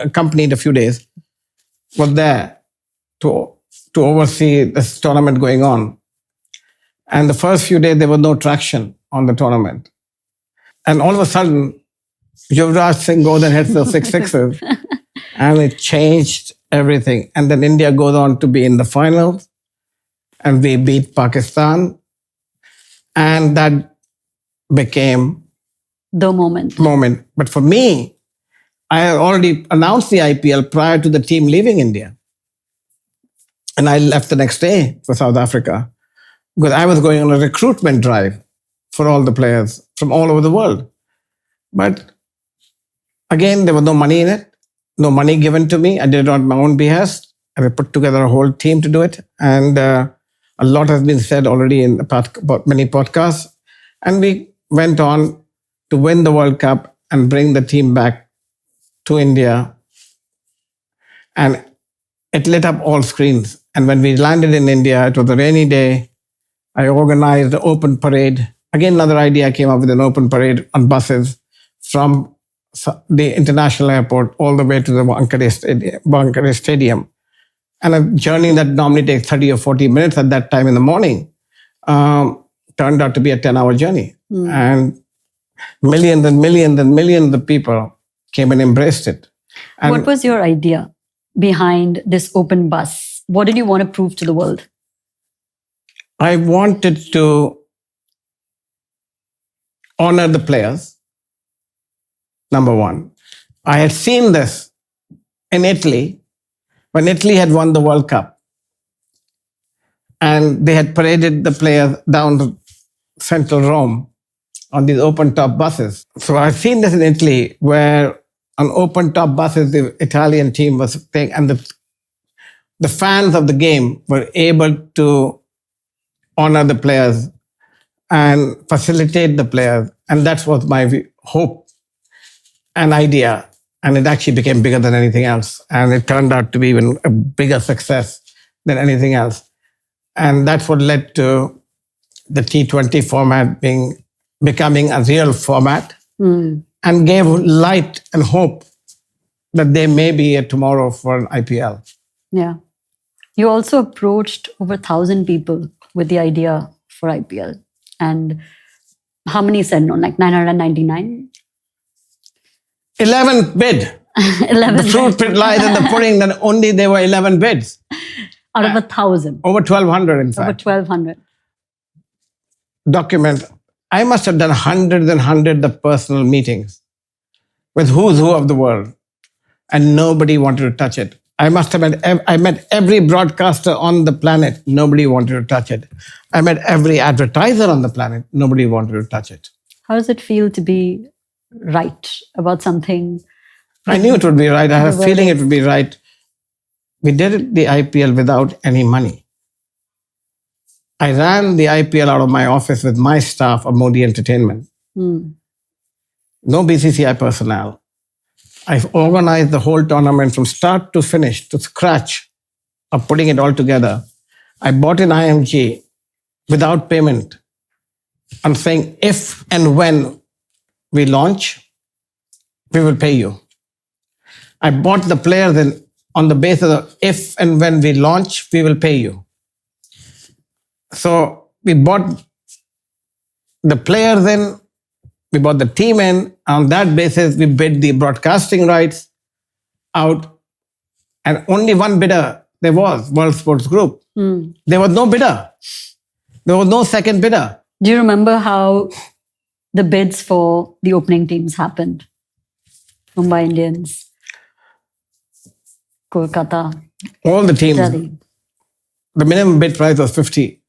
accompanied a few days, was there to oversee this tournament going on. And the first few days, there was no traction on the tournament. And all of a sudden, Yuvraj Singh goes and hits those 6 sixes. And it changed everything. And then India goes on to be in the finals. And we beat Pakistan. And that became the moment. But for me, I had already announced the IPL prior to the team leaving India. And I left the next day for South Africa because I was going on a recruitment drive for all the players from all over the world. But again, there was no money in it, no money given to me. I did it on my own behest. I put together a whole team to do it. And a lot has been said already in about many podcasts. And we went on to win the World Cup and bring the team back to India. And it lit up all screens. And when we landed in India, it was a rainy day. I organized an open parade. Again, another idea came up with an open parade on buses from the international airport all the way to the Wankhede Stadium. And a journey that normally takes 30 or 40 minutes at that time in the morning turned out to be a 10-hour journey. And millions and millions and millions of people came and embraced it. And what was your idea behind this open bus? What did you want to prove to the world? I wanted to honor the players, number one. I had seen this in Italy, when Italy had won the World Cup. And they had paraded the players down to central Rome on these open-top buses. So I've seen this in Italy, where on open-top buses, the Italian team was playing, and the fans of the game were able to honor the players and facilitate the players. And that was my hope and idea. And it actually became bigger than anything else. And it turned out to be even a bigger success than anything else. And that's what led to the T20 format becoming a real format and gave light and hope that there may be a tomorrow for an IPL. Yeah. You also approached over 1,000 people with the idea for IPL. And how many said no? Like 999? 11 bid. 11 The fruit lies in the pudding that only there were 11 bids. out of 1,000. Over 1,200, in fact. Over 1,200. Documents. I must have done hundreds and hundreds of personal meetings with who's who of the world, and nobody wanted to touch it. I met every broadcaster on the planet. Nobody wanted to touch it. I met every advertiser on the planet. Nobody wanted to touch it. How does it feel to be right about something? I knew it would be right. I had a feeling it would be right. We did the IPL without any money. I ran the IPL out of my office with my staff of Modi Entertainment. No BCCI personnel. I've organized the whole tournament from start to finish, to scratch, of putting it all together. I bought an IMG without payment. I'm saying if and when we launch, we will pay you. I bought the players on the basis of if and when we launch, we will pay you. So we bought the players in, we bought the team in. On that basis, we bid the broadcasting rights out. And only one bidder there was, World Sports Group. There was no bidder. There was no second bidder. Do you remember how the bids for the opening teams happened? Mumbai Indians, Kolkata, All the teams. Delhi. The minimum bid price was 50.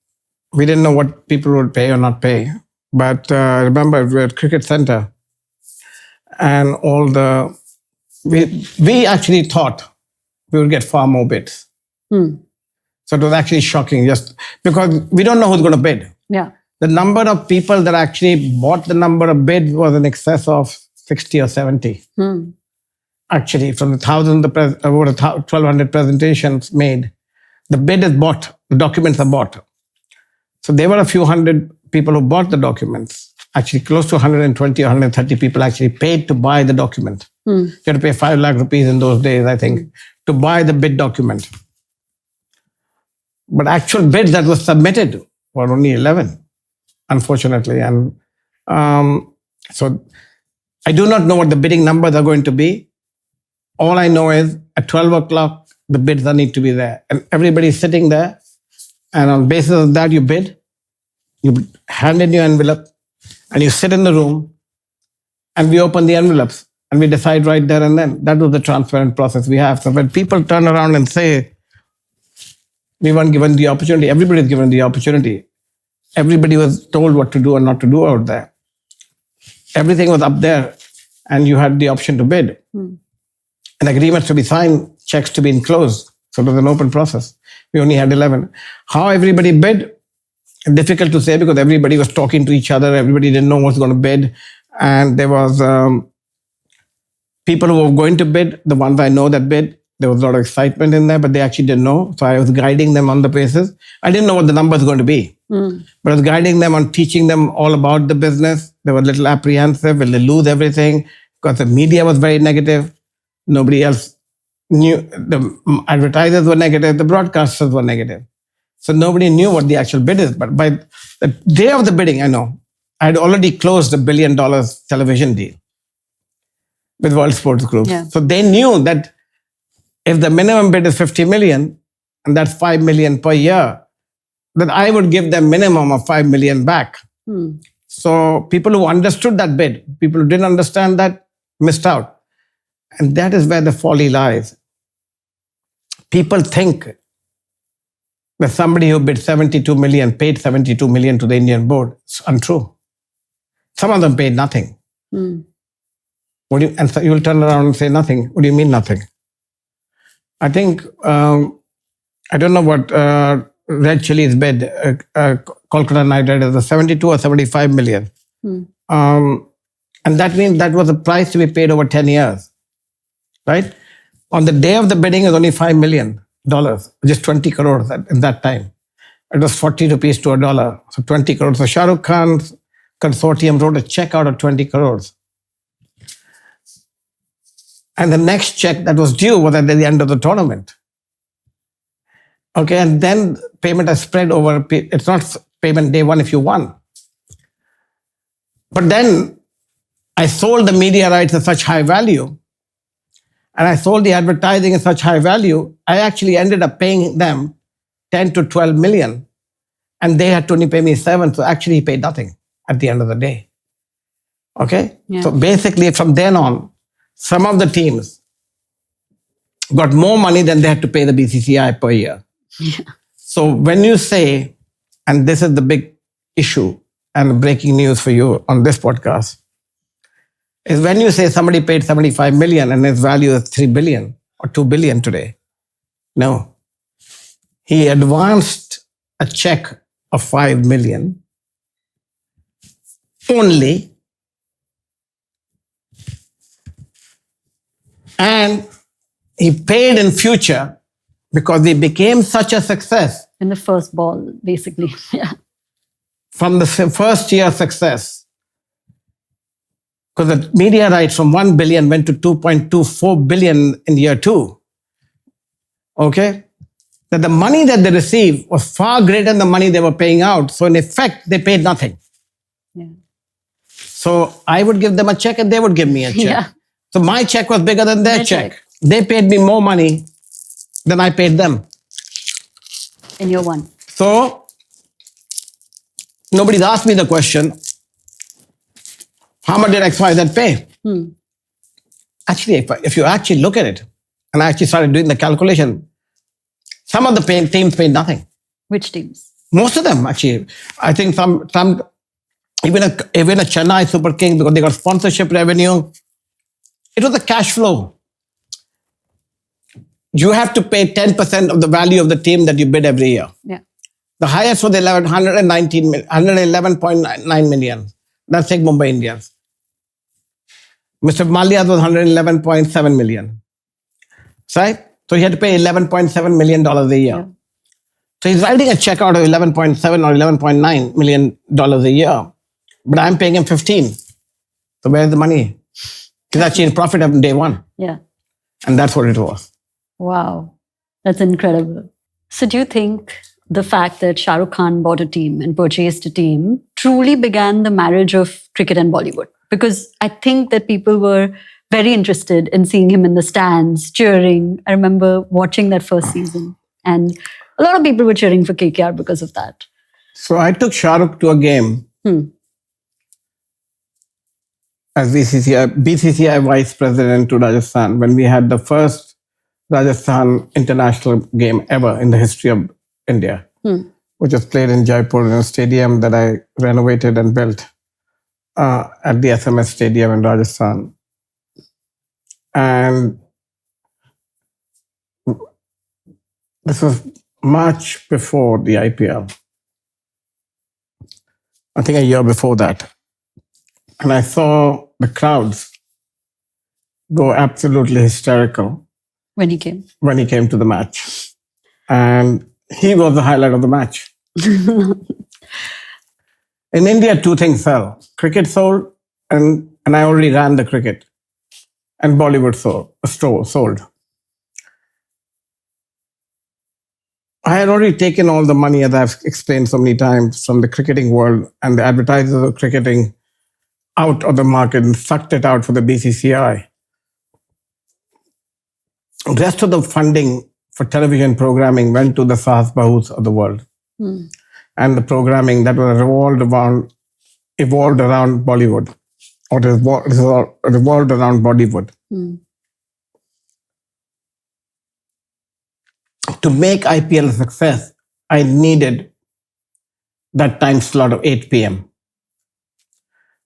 We didn't know what people would pay or not pay. But remember, we were at Cricket Centre, and we actually thought we would get far more bids. So it was actually shocking, just because we don't know who's going to bid. Yeah. The number of people that actually bought the number of bids was in excess of 60 or 70. Actually, from the over 1,200 presentations made, the bid is bought, the documents are bought. So there were a few hundred people who bought the documents. Actually, close to 120 or 130 people actually paid to buy the document. You had to pay 5 lakh rupees in those days, I think, to buy the bid document. But actual bids that were submitted were only 11, unfortunately. And so I do not know what the bidding numbers are going to be. All I know is at 12 o'clock, the bids need to be there. And everybody's sitting there. And on basis of that, you bid. You hand in your envelope. And you sit in the room. And we open the envelopes. And we decide right there and then. That was the transparent process we have. So when people turn around and say, we weren't given the opportunity, everybody is given the opportunity. Everybody was told what to do and not to do out there. Everything was up there. And you had the option to bid. And agreements to be signed, checks to be enclosed. So it was an open process. We only had 11. How everybody bid? Difficult to say because everybody was talking to each other. Everybody didn't know what's going to bid. And there was people who were going to bid, the ones I know that bid. There was a lot of excitement in there, but they actually didn't know. So I was guiding them on the basis. I didn't know what the number was going to be. But I was guiding them on teaching them all about the business. They were a little apprehensive. Will they lose everything? Because the media was very negative. Nobody else knew. The advertisers were negative. The broadcasters were negative. So nobody knew what the actual bid is. But by the day of the bidding, I know, I had already closed $1 billion television deal with World Sports Group. Yeah. So they knew that if the minimum bid is 50 million, and that's 5 million per year, that I would give them minimum of 5 million back. So people who understood that bid, people who didn't understand that, missed out. And that is where the folly lies. People think that somebody who bid 72 million paid 72 million to the Indian board. It's untrue. Some of them paid nothing. And so you will turn around and say nothing. What do you mean nothing? I think, I don't know what Red Chili's bid, Kolkata Knight Riders, was 72 or 75 million. And that means that was a price to be paid over 10 years. Right? On the day of the bidding, it was only $5 million, just 20 crores in that time. It was 40 rupees to $1, so 20 crores. So Shah Rukh Khan's consortium wrote a check out of 20 crores. And the next check that was due was at the end of the tournament. Okay, and then payment has spread over, it's not payment day one if you won. But then I sold the media rights at such high value, and I sold the advertising at such high value, I actually ended up paying them 10 to 12 million. And they had to only pay me 7, so actually he paid nothing at the end of the day. Okay? Yeah. So basically from then on, some of the teams got more money than they had to pay the BCCI per year. So when you say, and this is the big issue and breaking news for you on this podcast, is when you say somebody paid 75 million and his value is 3 billion or 2 billion today. No. He advanced a check of 5 million only, and he paid in future because he became such a success. In the first ball, basically. Yeah. From the first year success, because the media rights from 1 billion went to 2.24 billion in year 2. Okay? That the money that they received was far greater than the money they were paying out. So in effect, they paid nothing. Yeah. So I would give them a check and they would give me a check. Yeah. So my check was bigger than their Their check. check. They paid me more money than I paid them. In year 1. So nobody's asked me the question, how much did XYZ pay? Actually, if you actually look at it, and I actually started doing the calculation, some of the teams paid nothing. Which teams? Most of them, actually. I think some even a Chennai Super King, because they got sponsorship revenue. It was a cash flow. You have to pay 10% of the value of the team that you bid every year. Yeah. The highest was 111.9 million. That's like Mumbai Indians. Mr. Malia's was 111.7 million. Right? So he had to pay $11.7 million a year. Yeah. So he's writing a check out of 11.7 or 11.9 million dollars a year. But I'm paying him 15. So where's the money? He's actually in profit on day one. Yeah. And that's what it was. Wow. That's incredible. So do you think the fact that Shah Rukh Khan bought a team and purchased a team truly began the marriage of cricket and Bollywood? Because I think that people were very interested in seeing him in the stands, cheering. I remember watching that first season. And a lot of people were cheering for KKR because of that. So I took Shah Rukh to a game as BCCI Vice President to Rajasthan when we had the first Rajasthan international game ever in the history of India, which was played in Jaipur in a stadium that I renovated and built at the SMS Stadium in Rajasthan. And this was much before the IPL. I think a year before that. And I saw the crowds go absolutely hysterical When he came. to the match. And he was the highlight of the match. In India, two things fell. Cricket sold, and I already ran the cricket. And Bollywood sold. I had already taken all the money, as I've explained so many times, from the cricketing world and the advertisers of cricketing out of the market and sucked it out for the BCCI. The rest of the funding for television programming went to the Sahas Bahus of the world. And the programming that was evolved around Bollywood, or revolved around Bollywood. To make IPL a success, I needed that time slot of 8 p.m.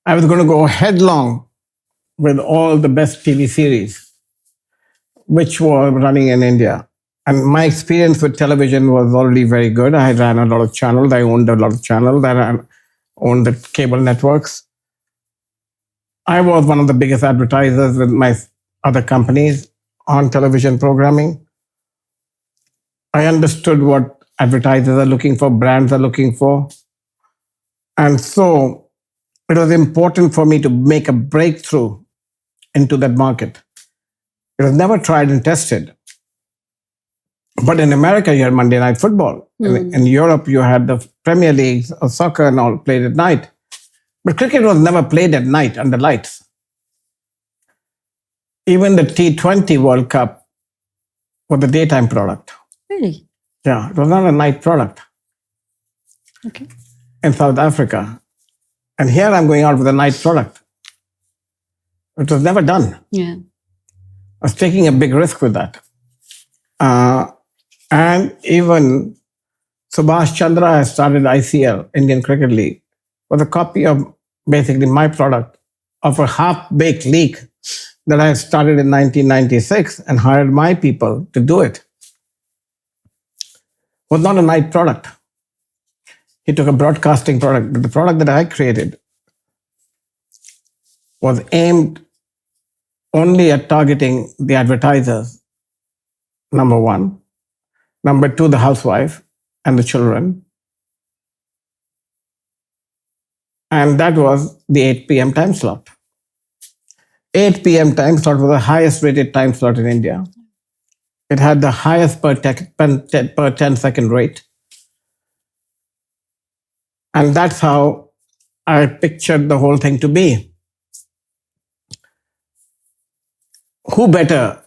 I was going to go headlong with all the best TV series, which were running in India. And my experience with television was already very good. I ran a lot of channels. I owned a lot of channels. I owned the cable networks. I was one of the biggest advertisers with my other companies on television programming. I understood what advertisers are looking for, brands are looking for. And so it was important for me to make a breakthrough into that market. It was never tried and tested. But in America, you had Monday Night Football. In Europe, you had the Premier Leagues of soccer and all played at night. But cricket was never played at night under lights. Even the T20 World Cup was a daytime product. Really? Yeah, it was not a night product. Okay. In South Africa. And here I'm going out with a night product. It was never done. Yeah. I was taking a big risk with that. And even Subhash Chandra has started ICL, Indian Cricket League, was a copy of basically my product of a half-baked league that I started in 1996 and hired my people to do it. It was not a night product. He took a broadcasting product, but the product that I created was aimed only at targeting the advertisers, number one. Number two, the housewife and the children. And that was the 8 p.m. time slot. 8 p.m. time slot was the highest rated time slot in India. It had the highest per 10-second rate. And that's how I pictured the whole thing to be. Who better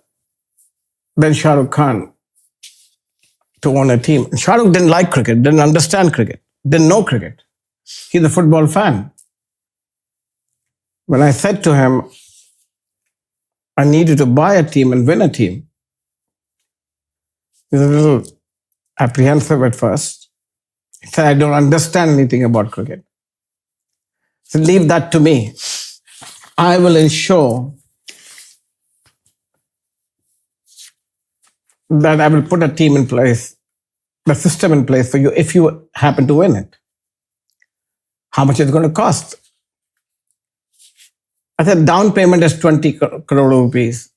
than Shah Rukh Khan to own a team? Shah Rukh didn't like cricket, didn't understand cricket, didn't know cricket. He's a football fan. When I said to him, I need you to buy a team and win a team, he was a little apprehensive at first. He said, I don't understand anything about cricket. So leave that to me. I will ensure that I will put a team in place, the system in place for you if you happen to win it. How much is it going to cost? I said down payment is 20 crore rupees,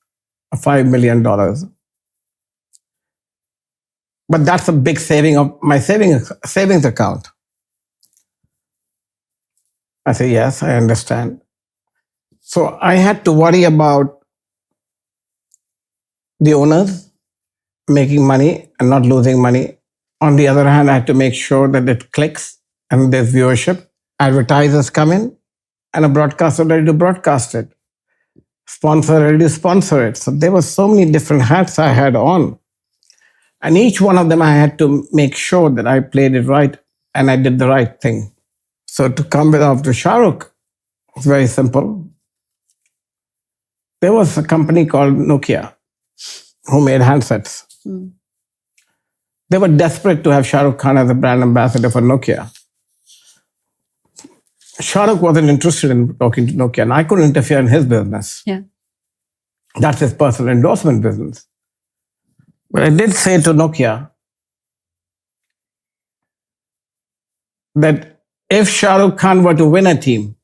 $5 million. But that's a big saving of my savings account. I say, yes, I understand. So I had to worry about the owners making money and not losing money. On the other hand, I had to make sure that it clicks and there's viewership. Advertisers come in and a broadcaster ready to broadcast it. Sponsor ready to sponsor it. So there were so many different hats I had on. And each one of them, I had to make sure that I played it right and I did the right thing. So to come with after Shah Rukh, it's very simple. There was a company called Nokia who made handsets. They were desperate to have Shah Rukh Khan as a brand ambassador for Nokia. Shah Rukh wasn't interested in talking to Nokia, and I couldn't interfere in his business. Yeah. That's his personal endorsement business. But I did say to Nokia that if Shah Rukh Khan were to win a team,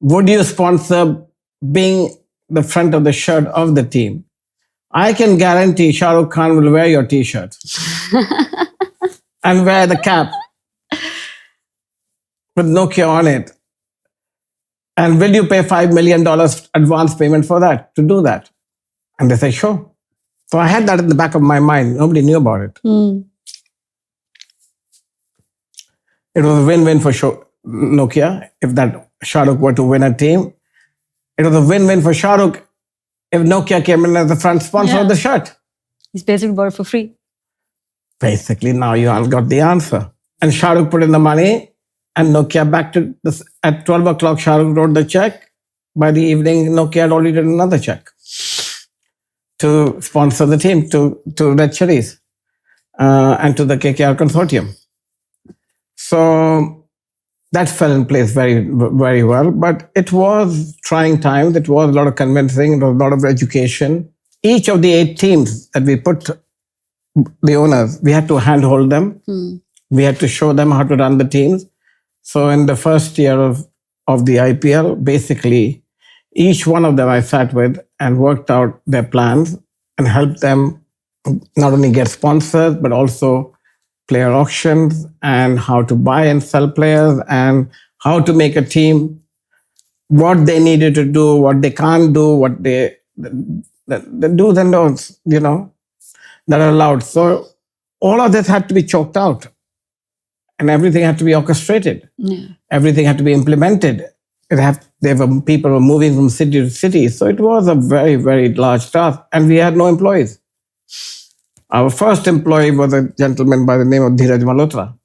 would you sponsor being the front of the shirt of the team? I can guarantee Shah Rukh Khan will wear your t-shirt and wear the cap with Nokia on it. And will you pay $5 million advance payment for that, to do that? And they say, sure. So I had that in the back of my mind. Nobody knew about it. It was a win-win for Nokia if that Shah Rukh were to win a team. It was a win-win for Shah Rukh if Nokia came in as the front sponsor of the shirt. He's basically bought it for free. Basically, now you all got the answer. And Shah Rukh put in the money, and Nokia back to this. At 12 o'clock, Shah Rukh wrote the check. By the evening, Nokia had already written another check to sponsor the team, to Red Chillies and to the KKR consortium. So that fell in place very, very well. But it was trying times. It was a lot of convincing. It was a lot of education. Each of the 8 teams that we put, the owners, we had to handhold them. We had to show them how to run the teams. So in the first year of the IPL, basically, each one of them I sat with and worked out their plans and helped them not only get sponsors, but also player auctions and how to buy and sell players and how to make a team, what they needed to do, what they can't do, what the do's and don'ts, that are allowed. So all of this had to be chalked out and everything had to be orchestrated. Yeah. Everything had to be implemented. People were moving from city to city. So it was a very, very large task and we had no employees. Our first employee was a gentleman by the name of Dheeraj Malhotra.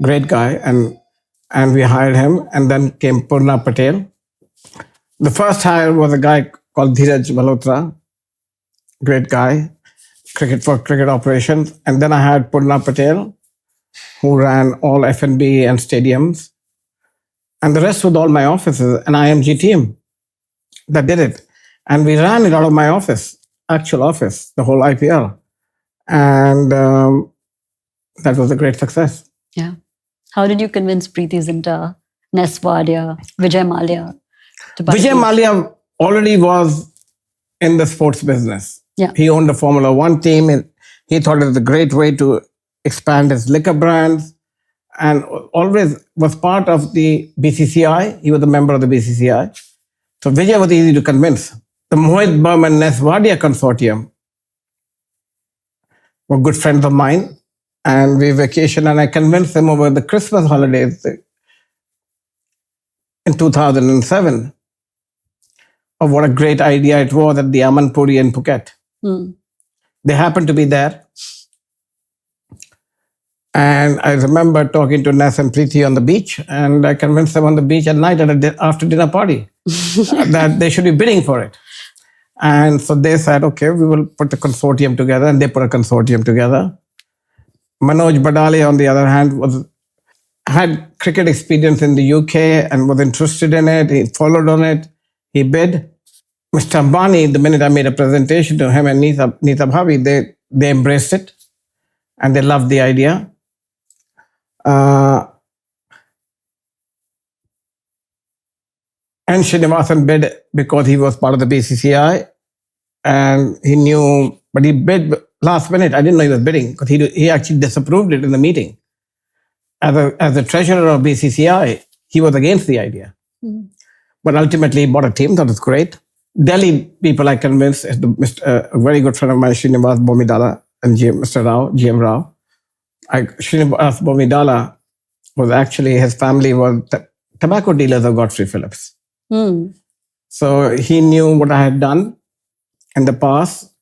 Great guy. And we hired him. And then came Purna Patel. The first hire was a guy called Dheeraj Malhotra. Great guy. Cricket operations. And then I hired Purna Patel, who ran all F&B and stadiums. And the rest was all my offices, an IMG team that did it. And we ran it out of my office. Actual office, the whole IPL. And that was a great success. Yeah. How did you convince Preeti Zinta, Nes Wadia, Vijay Mallya to buy Vijay Mallya already was in the sports business. Yeah. He owned a Formula One team. And he thought it was a great way to expand his liquor brands and always was part of the BCCI. He was a member of the BCCI. So Vijay was easy to convince. The Mohit Burman Nes Wadia consortium were good friends of mine, and we vacationed, and I convinced them over the Christmas holidays in 2007 of what a great idea it was at the Amanpuri in Phuket. They happened to be there. And I remember talking to Nes and Preeti on the beach, and I convinced them on the beach at night at an after dinner party that they should be bidding for it. And so they said, okay, we will put a consortium together, and they put a consortium together. Manoj Badale, on the other hand, was had cricket experience in the UK and was interested in it. He followed on it. He bid. Mr. Ambani, the minute I made a presentation to him and Nita Bhavi, they embraced it and they loved the idea. And Srinivasan bid because he was part of the BCCI and he knew, but he bid last minute. I didn't know he was bidding because he actually disapproved it in the meeting. As the treasurer of BCCI, he was against the idea. But ultimately, he bought a team. That was great. Delhi people I convinced, a very good friend of mine, Srinivas Bomidala and Mr. Rao, GM Rao. Srinivas Bomidala was actually, his family was tobacco dealers of Godfrey Phillips. So he knew what I had done in the past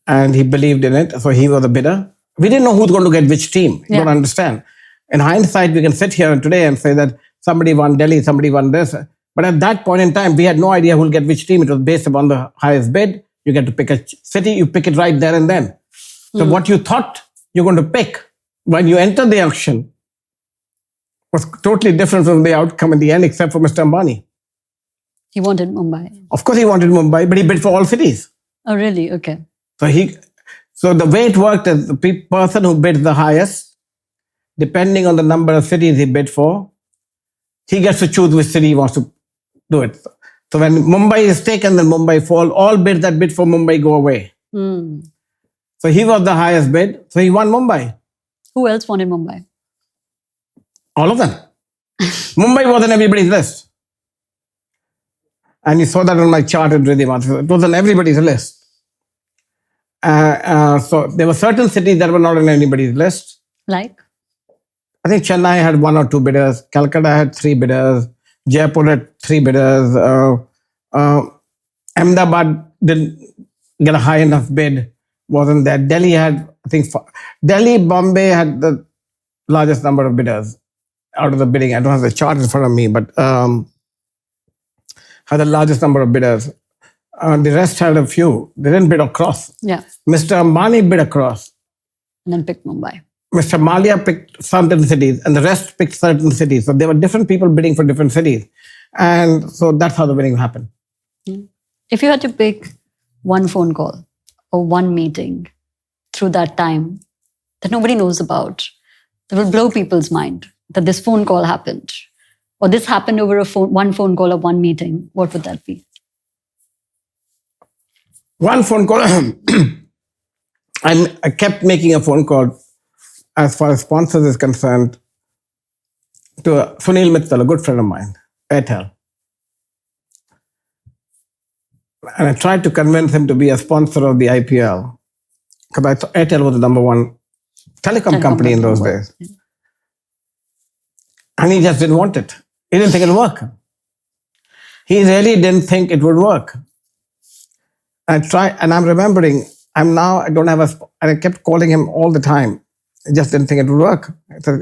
and he believed in it. So he was a bidder. We didn't know who's going to get which team. You don't understand. In hindsight, we can sit here today and say that somebody won Delhi, somebody won this. But at that point in time, we had no idea who'll get which team. It was based upon the highest bid. You get to pick a city, you pick it right there and then. So what you thought you're going to pick when you entered the auction was totally different from the outcome in the end, except for Mr. Ambani. He wanted Mumbai. Of course he wanted Mumbai, but he bid for all cities. Oh, really? Okay. So the way it worked is the person who bids the highest, depending on the number of cities he bid for, he gets to choose which city he wants to do it. So when Mumbai is taken, then Mumbai fall. All bids that bid for Mumbai go away. So he was the highest bid. So he won Mumbai. Who else wanted Mumbai? All of them. Mumbai was on everybody's list. And you saw that on my chart in Rima. It was on everybody's list. So there were certain cities that were not on anybody's list. Like? I think Chennai had 1 or 2 bidders. Calcutta had 3 bidders. Jaipur had 3 bidders. Ahmedabad didn't get a high enough bid. Wasn't there. Delhi had, I think, Bombay had the largest number of bidders out of the bidding. I don't have the chart in front of me, but had the largest number of bidders. The rest had a few. They didn't bid across. Yeah. Mr. Ambani bid across. And then picked Mumbai. Mr. Malia picked certain cities and the rest picked certain cities. So there were different people bidding for different cities. And so that's how the winning happened. If you had to pick one phone call or one meeting through that time that nobody knows about, that will blow people's mind, that this phone call happened, or this happened over one phone call or one meeting, what would that be? One phone call. I kept making a phone call as far as sponsors is concerned to Sunil Mittal, a good friend of mine, Airtel. And I tried to convince him to be a sponsor of the IPL because I thought Airtel was the number one telecom company in those days. And he just didn't want it. He didn't think it would work. He really didn't think it would work. I tried, and I'm remembering, I don't have and I kept calling him all the time. I just didn't think it would work.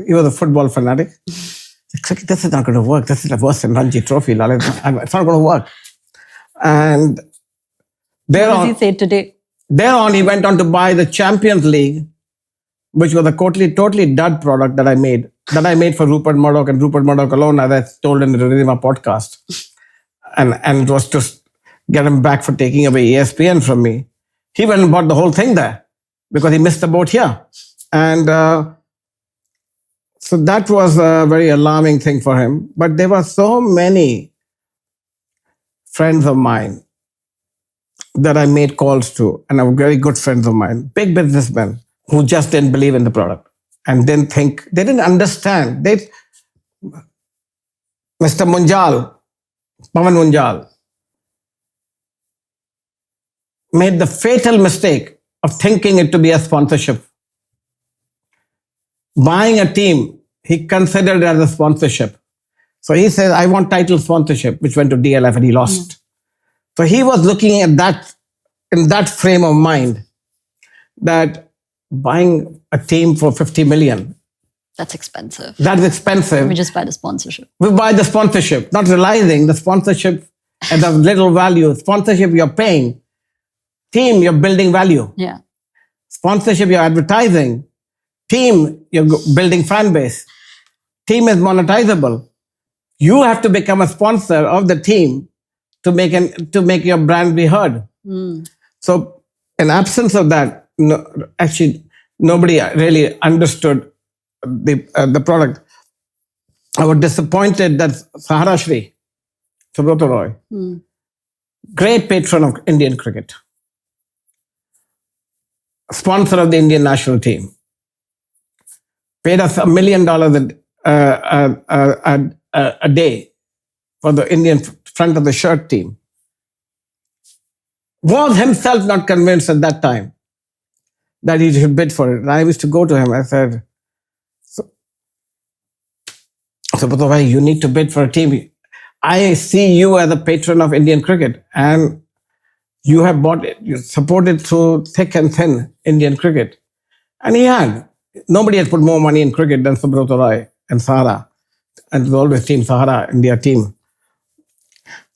He was a football fanatic. It's like, this is not going to work. This is worse than Ranji Trophy, Lalit. It's not going to work. And What does he say today? Thereon, he went on to buy the Champions League, which was a totally dud product that I made for Rupert Murdoch and Rupert Murdoch alone, as I told in the Rima podcast. And it was to get him back for taking away ESPN from me. He went and bought the whole thing there because he missed the boat here. And so that was a very alarming thing for him. But there were so many friends of mine that I made calls to, and are very good friends of mine, big businessmen who just didn't believe in the product and they didn't understand. Mr. Munjal, Pawan Munjal, made the fatal mistake of thinking it to be a sponsorship. Buying a team, he considered it as a sponsorship. So he said, I want title sponsorship, which went to DLF and he lost. So he was looking at that in that frame of mind, that buying a team for 50 million. That's expensive. That's expensive. We just buy the sponsorship. We buy the sponsorship, not realizing the sponsorship has of little value. Sponsorship, you're paying. Team, you're building value. Yeah. Sponsorship, you're advertising. Team, you're building fan base. team is monetizable. You have to become a sponsor of the team to make your brand be heard. So in absence of that, actually nobody really understood the product. I was disappointed that Sahara Shri, Subrata Roy, great patron of Indian cricket, sponsor of the Indian national team, paid us $1 million a day for the Indian front of the shirt team, was himself not convinced at that time that he should bid for it. And I used to go to him. I said, so you need to bid for a team. I see you as a patron of Indian cricket, and you have bought it. You supported through thick and thin Indian cricket. And he had. Nobody had put more money in cricket than Subrata Roy and Sahara. And it was always Team Sahara, India team.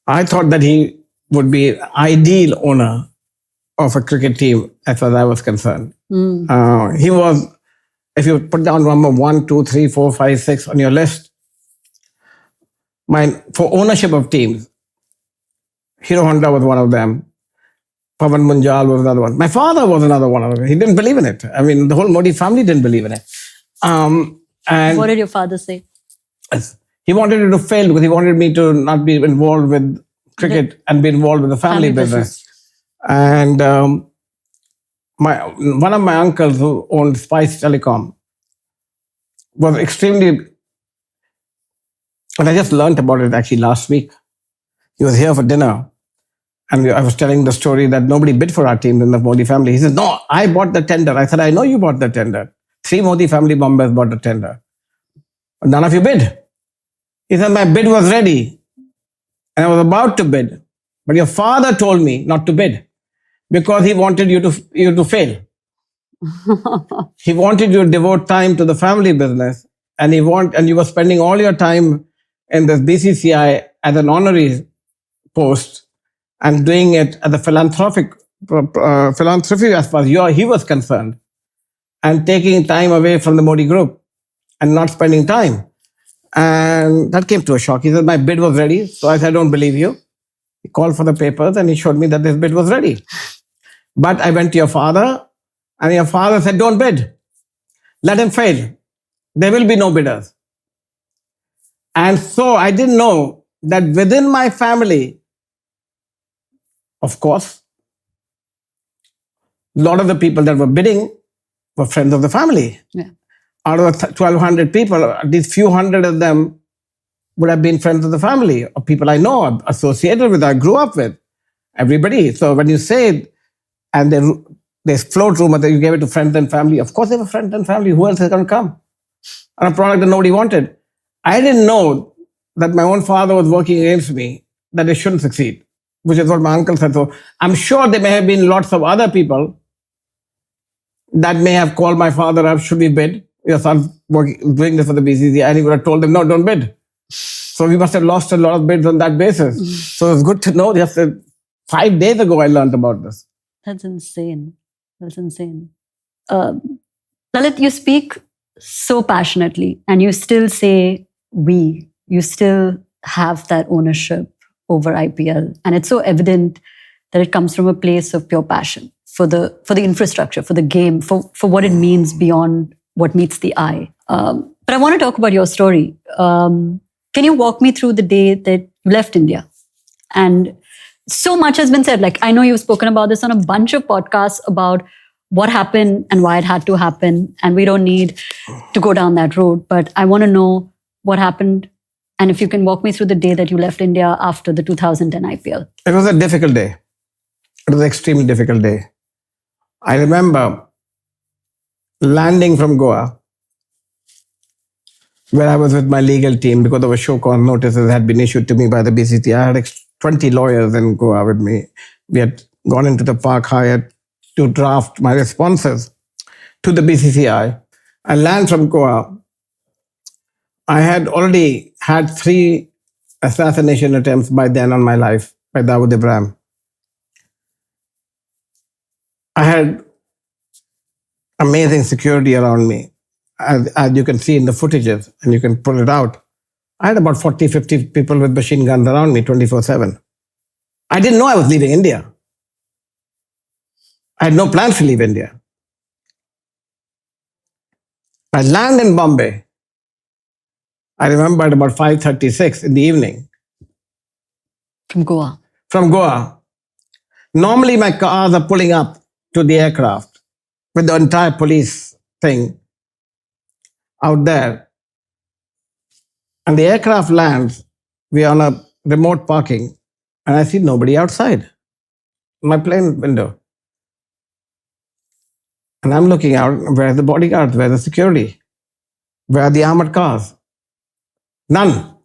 I thought that he would be an ideal owner of a cricket team as far as I was concerned. He was, if you put down number 1, 2, 3, 4, 5, 6 on your list, for ownership of teams, Hero Honda was one of them. Pawan Munjal was another one. My father was another one of them. He didn't believe in it. I mean, the whole Modi family didn't believe in it. And What did your father say? he wanted it to fail because he wanted me to not be involved with cricket and be involved with the family business. And one of my uncles who owned Spice Telecom was extremely, and I just learned about it actually last week. He was here for dinner, and I was telling the story that nobody bid for our team in the Modi family. He said, no, I bought the tender. I said, I know you bought the tender. 3 Modi family Bombays bought the tender. But none of you bid. He said, my bid was ready, and I was about to bid. But your father told me not to bid because he wanted you to fail. He wanted you to devote time to the family business, and you were spending all your time in this BCCI as an honorary post and doing it as a philanthropy as far as he was concerned, and taking time away from the Modi group and not spending time. And that came to a shock. He said, my bid was ready. So I said, I don't believe you. He called for the papers and he showed me that this bid was ready. But I went to your father, and your father said, don't bid. Let him fail. There will be no bidders. And so I didn't know that within my family, of course, a lot of the people that were bidding were friends of the family. Yeah. Out of 1,200 people, at least few hundred of them would have been friends of the family, or people I know, associated with, I grew up with, everybody. So when you say, and they float rumor that you gave it to friends and family, of course they were friends and family. Who else is going to come? On a product that nobody wanted. I didn't know that my own father was working against me, that they shouldn't succeed, which is what my uncle said. So I'm sure there may have been lots of other people that may have called my father up, should we bid? Your son's doing this for the BCCI, and he would have told them, no, don't bid. So we must have lost a lot of bids on that basis. So it's good to know. Just 5 days ago, I learned about this. That's insane. That's insane. Lalit, you speak so passionately, and you still say we. You still have that ownership over IPL, and it's so evident that it comes from a place of pure passion for the infrastructure, for the game, for what it means beyond what meets the eye. But I want to talk about your story. Can you walk me through the day that you left India? And so much has been said. Like, I know you've spoken about this on a bunch of podcasts about what happened and why it had to happen. And we don't need to go down that road. But I want to know what happened. And if you can walk me through the day that you left India after the 2010 IPL. It was a difficult day. It was an extremely difficult day. I remember landing from Goa, where I was with my legal team because of a show cause notices had been issued to me by the BCCI. I had 20 lawyers in Goa with me. We had gone into the Park Hyatt to draft my responses to the BCCI. I land from Goa. I had already had 3 assassination attempts by then on my life by Dawood Ibrahim. I had amazing security around me. as you can see in the footages, and you can pull it out, I had about 40, 50 people with machine guns around me 24/7. I didn't know I was leaving India. I had no plans to leave India. I land in Bombay. I remember at about 5:36 in the evening. From Goa. From Goa. Normally my cars are pulling up to the aircraft with the entire police thing out there. And the aircraft lands, we are on a remote parking, and I see nobody outside my plane window. And I'm looking out, where are the bodyguards? Where are the security? Where are the armored cars? None.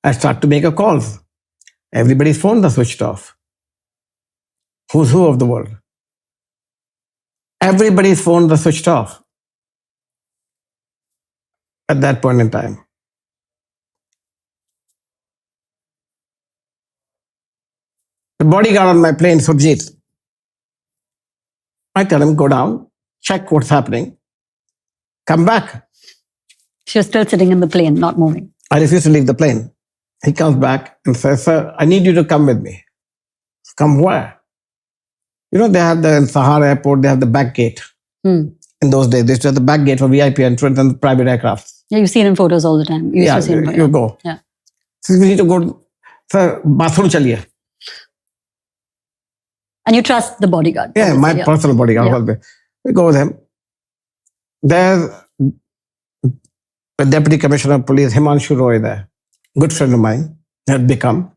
I start to make a calls. Everybody's phones are switched off. Who's who of the world? Everybody's phones are switched off at that point in time. The bodyguard on my plane, Surjit, I tell him, go down, check what's happening, come back. She was still sitting in the plane, not moving. I refuse to leave the plane. He comes back and says, sir, I need you to come with me. Come where? You know, they have in Sahara Airport, they have the back gate. In those days, they used to have the back gate for VIP entrance and private aircraft. Yeah, you see it in photos all the time. You used to see it, you go. Yeah. So we need to go, sir, bathroom chaliye. And you trust the bodyguard. Yeah, my personal bodyguard. Yeah. We go with him. There's the Deputy Commissioner of Police, Himanshu Roy there. Good friend of mine, had become.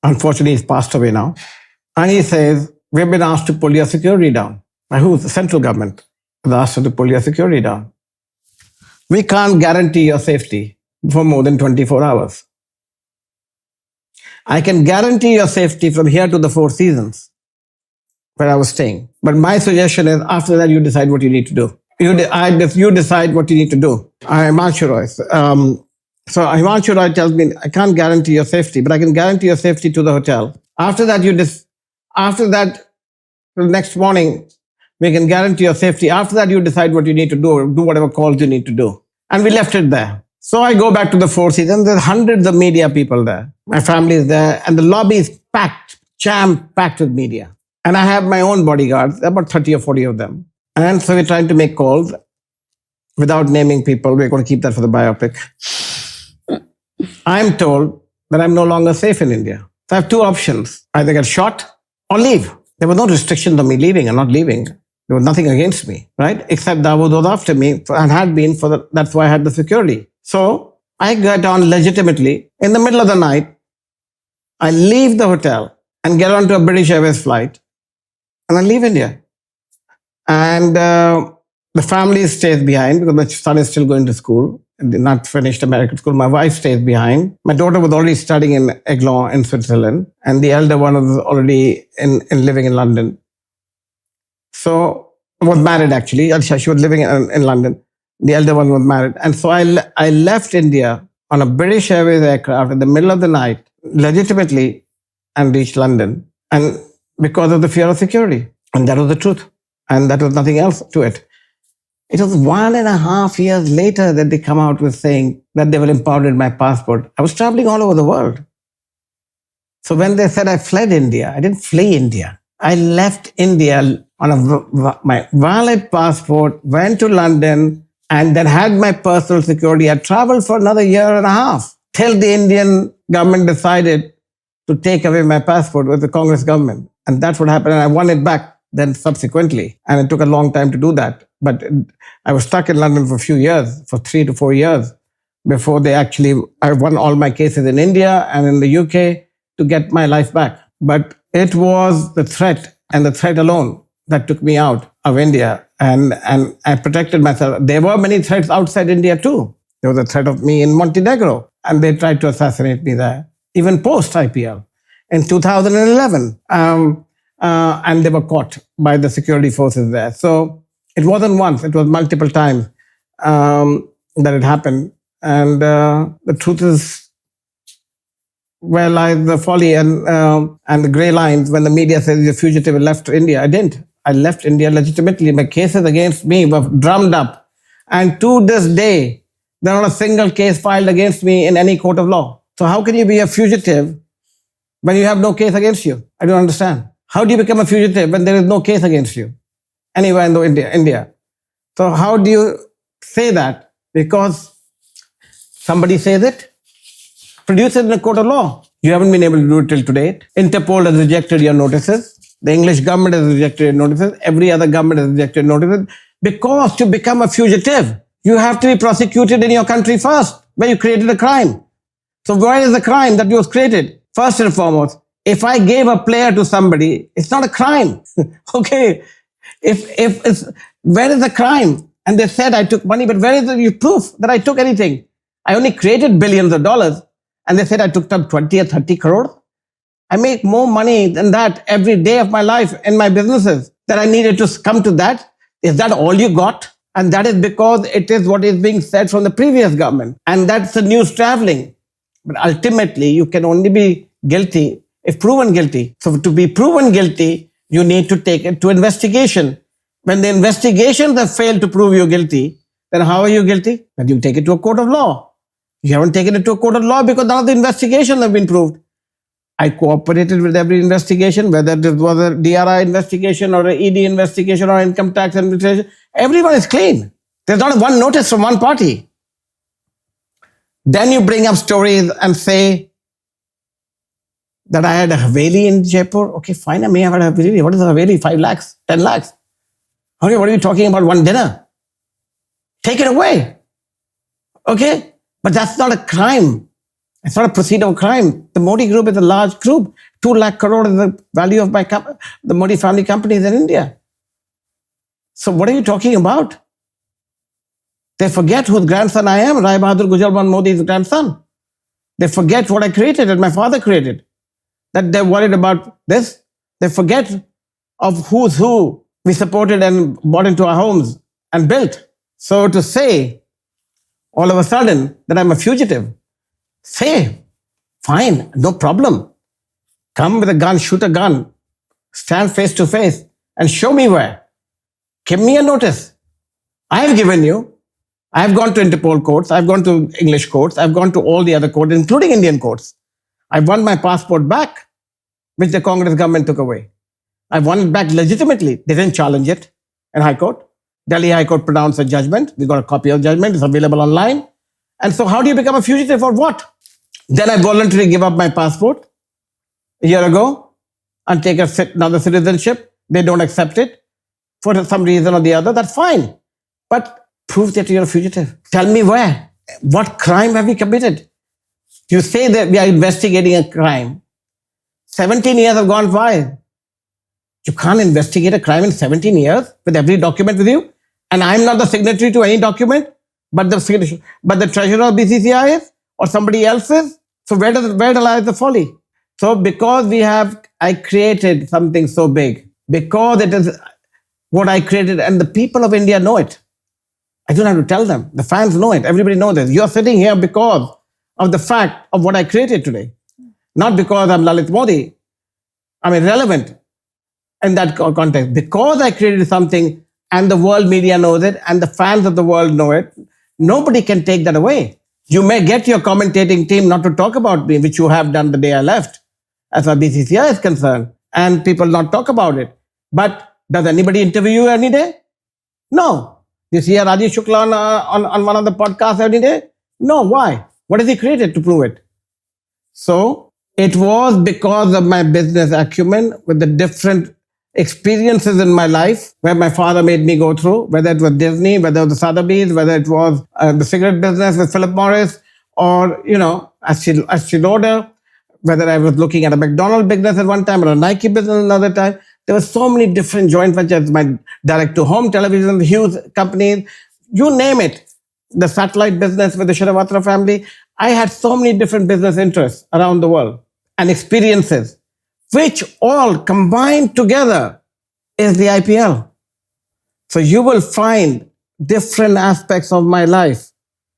Unfortunately, he's passed away now. And he says, we've been asked to pull your security down. By who? The central government has asked us to pull your security down. We can't guarantee your safety for more than 24 hours. I can guarantee your safety from here to the Four Seasons, where I was staying. But my suggestion is, after that, you decide what you need to do. You decide what you need to do. Himanshu Roy. So Himanshu Roy tells me, I can't guarantee your safety, but I can guarantee your safety to the hotel. After that, the next morning, we can guarantee your safety. After that, you decide what you need to do whatever calls you need to do. And we left it there. So I go back to the Four Seasons. There's hundreds of media people there. My family is there, and the lobby is packed, jam-packed with media. And I have my own bodyguards, about 30 or 40 of them. And so we're trying to make calls without naming people. We're going to keep that for the biopic. I'm told that I'm no longer safe in India. So I have two options. Either get shot or leave. There was no restriction on me leaving or not leaving. There was nothing against me, right? Except Dawood was after me and had been that's why I had the security. So I got on legitimately in the middle of the night. I leave the hotel and get onto a British Airways flight and I leave India. And the family stays behind because my son is still going to school, not finished American school. My wife stays behind. My daughter was already studying in Aiglon in Switzerland, and the elder one was already living in London. So, was married actually. She was living in London. The elder one was married. And so I left India on a British Airways aircraft in the middle of the night, legitimately, and reached London. And because of the fear of security. And that was the truth. And that was nothing else to it. It was 1.5 years later that they come out with saying that they will impound my passport. I was traveling all over the world. So when they said I fled India, I didn't flee India. I left India on my valid passport, went to London, and then had my personal security. I traveled for another 1.5 years till the Indian government decided to take away my passport with the Congress government. And that's what happened. And I won it back then subsequently. And it took a long time to do that. But I was stuck in London for a few years, for 3 to 4 years, before I won all my cases in India and in the UK to get my life back. But it was the threat and the threat alone that took me out of India. And I protected myself. There were many threats outside India too. There was a threat of me in Montenegro, and they tried to assassinate me there, even post-IPL in 2011. And they were caught by the security forces there. So it wasn't once, it was multiple times that it happened. And the truth is, where lies the folly and the grey lines when the media says you're fugitive and left India? I didn't. I left India legitimately. My cases against me were drummed up. And to this day, there's not a single case filed against me in any court of law. So how can you be a fugitive when you have no case against you? I don't understand. How do you become a fugitive when there is no case against you anywhere in India? So how do you say that? Because somebody says it, produce it in a court of law. You haven't been able to do it till today. Interpol has rejected your notices. The English government has rejected your notices. Every other government has rejected notices. Because to become a fugitive, you have to be prosecuted in your country first, where you created a crime. So where is the crime that was created? First and foremost, if I gave a player to somebody, it's not a crime. Okay. If it's, where is the crime? And they said I took money, but where is the proof that I took anything? I only created billions of dollars. And they said I took up 20 or 30 crore. I make more money than that every day of my life in my businesses. That I needed to come to that. Is that all you got? And that is because it is what is being said from the previous government. And that's the news traveling. But ultimately, you can only be guilty if proven guilty. So to be proven guilty, you need to take it to investigation. When the investigations have failed to prove you guilty, then how are you guilty? Then you take it to a court of law. You haven't taken it to a court of law because none of the investigations have been proved. I cooperated with every investigation, whether it was a DRI investigation or an ED investigation or income tax investigation. Everyone is clean. There's not one notice from one party. Then you bring up stories and say that I had a Haveli in Jaipur. Okay, fine, I may have had a Haveli. What is a Haveli? 5 lakhs? 10 lakhs? Okay, what are you talking about? One dinner? Take it away. Okay? But that's not a crime. It's not a procedural crime. The Modi group is a large group. 2 lakh crore is the value of the Modi family companies in India. So what are you talking about? They forget whose grandson I am, Rai Bahadur Gujalban Modi's grandson. They forget what I created and my father created. That they're worried about this. They forget of who's who we supported and bought into our homes and built. So to say all of a sudden that I'm a fugitive, say, fine, no problem. Come with a gun, shoot a gun, stand face to face and show me where. Give me a notice. I have given you. I have gone to Interpol courts. I've gone to English courts. I've gone to all the other courts, including Indian courts. I won my passport back, which the Congress government took away. I won it back legitimately. They didn't challenge it in High Court. Delhi High Court pronounced a judgment. We got a copy of the judgment. It's available online. And so how do you become a fugitive or what? Then I voluntarily give up my passport a year ago and take another citizenship. They don't accept it for some reason or the other. That's fine. But prove that you're a fugitive. Tell me where. What crime have you committed? You say that we are investigating a crime. 17 years have gone by. You can't investigate a crime in 17 years with every document with you. And I'm not the signatory to any document, but the treasurer of BCCI is or somebody else is. So where lies the folly? So because I created something so big, because it is what I created and the people of India know it. I don't have to tell them. The fans know it. Everybody knows this. You're sitting here because of the fact of what I created today. Not because I'm Lalit Modi. I'm irrelevant in that context. Because I created something and the world media knows it and the fans of the world know it, nobody can take that away. You may get your commentating team not to talk about me, which you have done the day I left, as far as BCCI is concerned, and people not talk about it. But does anybody interview you any day? No. You see a Rajiv Shukla on one of the podcasts every day? No, why? What has he created to prove it? So it was because of my business acumen with the different experiences in my life where my father made me go through, whether it was Disney, whether it was the Sotheby's, whether it was the cigarette business with Philip Morris or, Estee Lauder, whether I was looking at a McDonald's business at one time or a Nike business another time. There were so many different joint ventures, my direct-to-home television, huge companies, you name it. The satellite business with the Srivatsa family. I had so many different business interests around the world and experiences, which all combined together is the IPL. So you will find different aspects of my life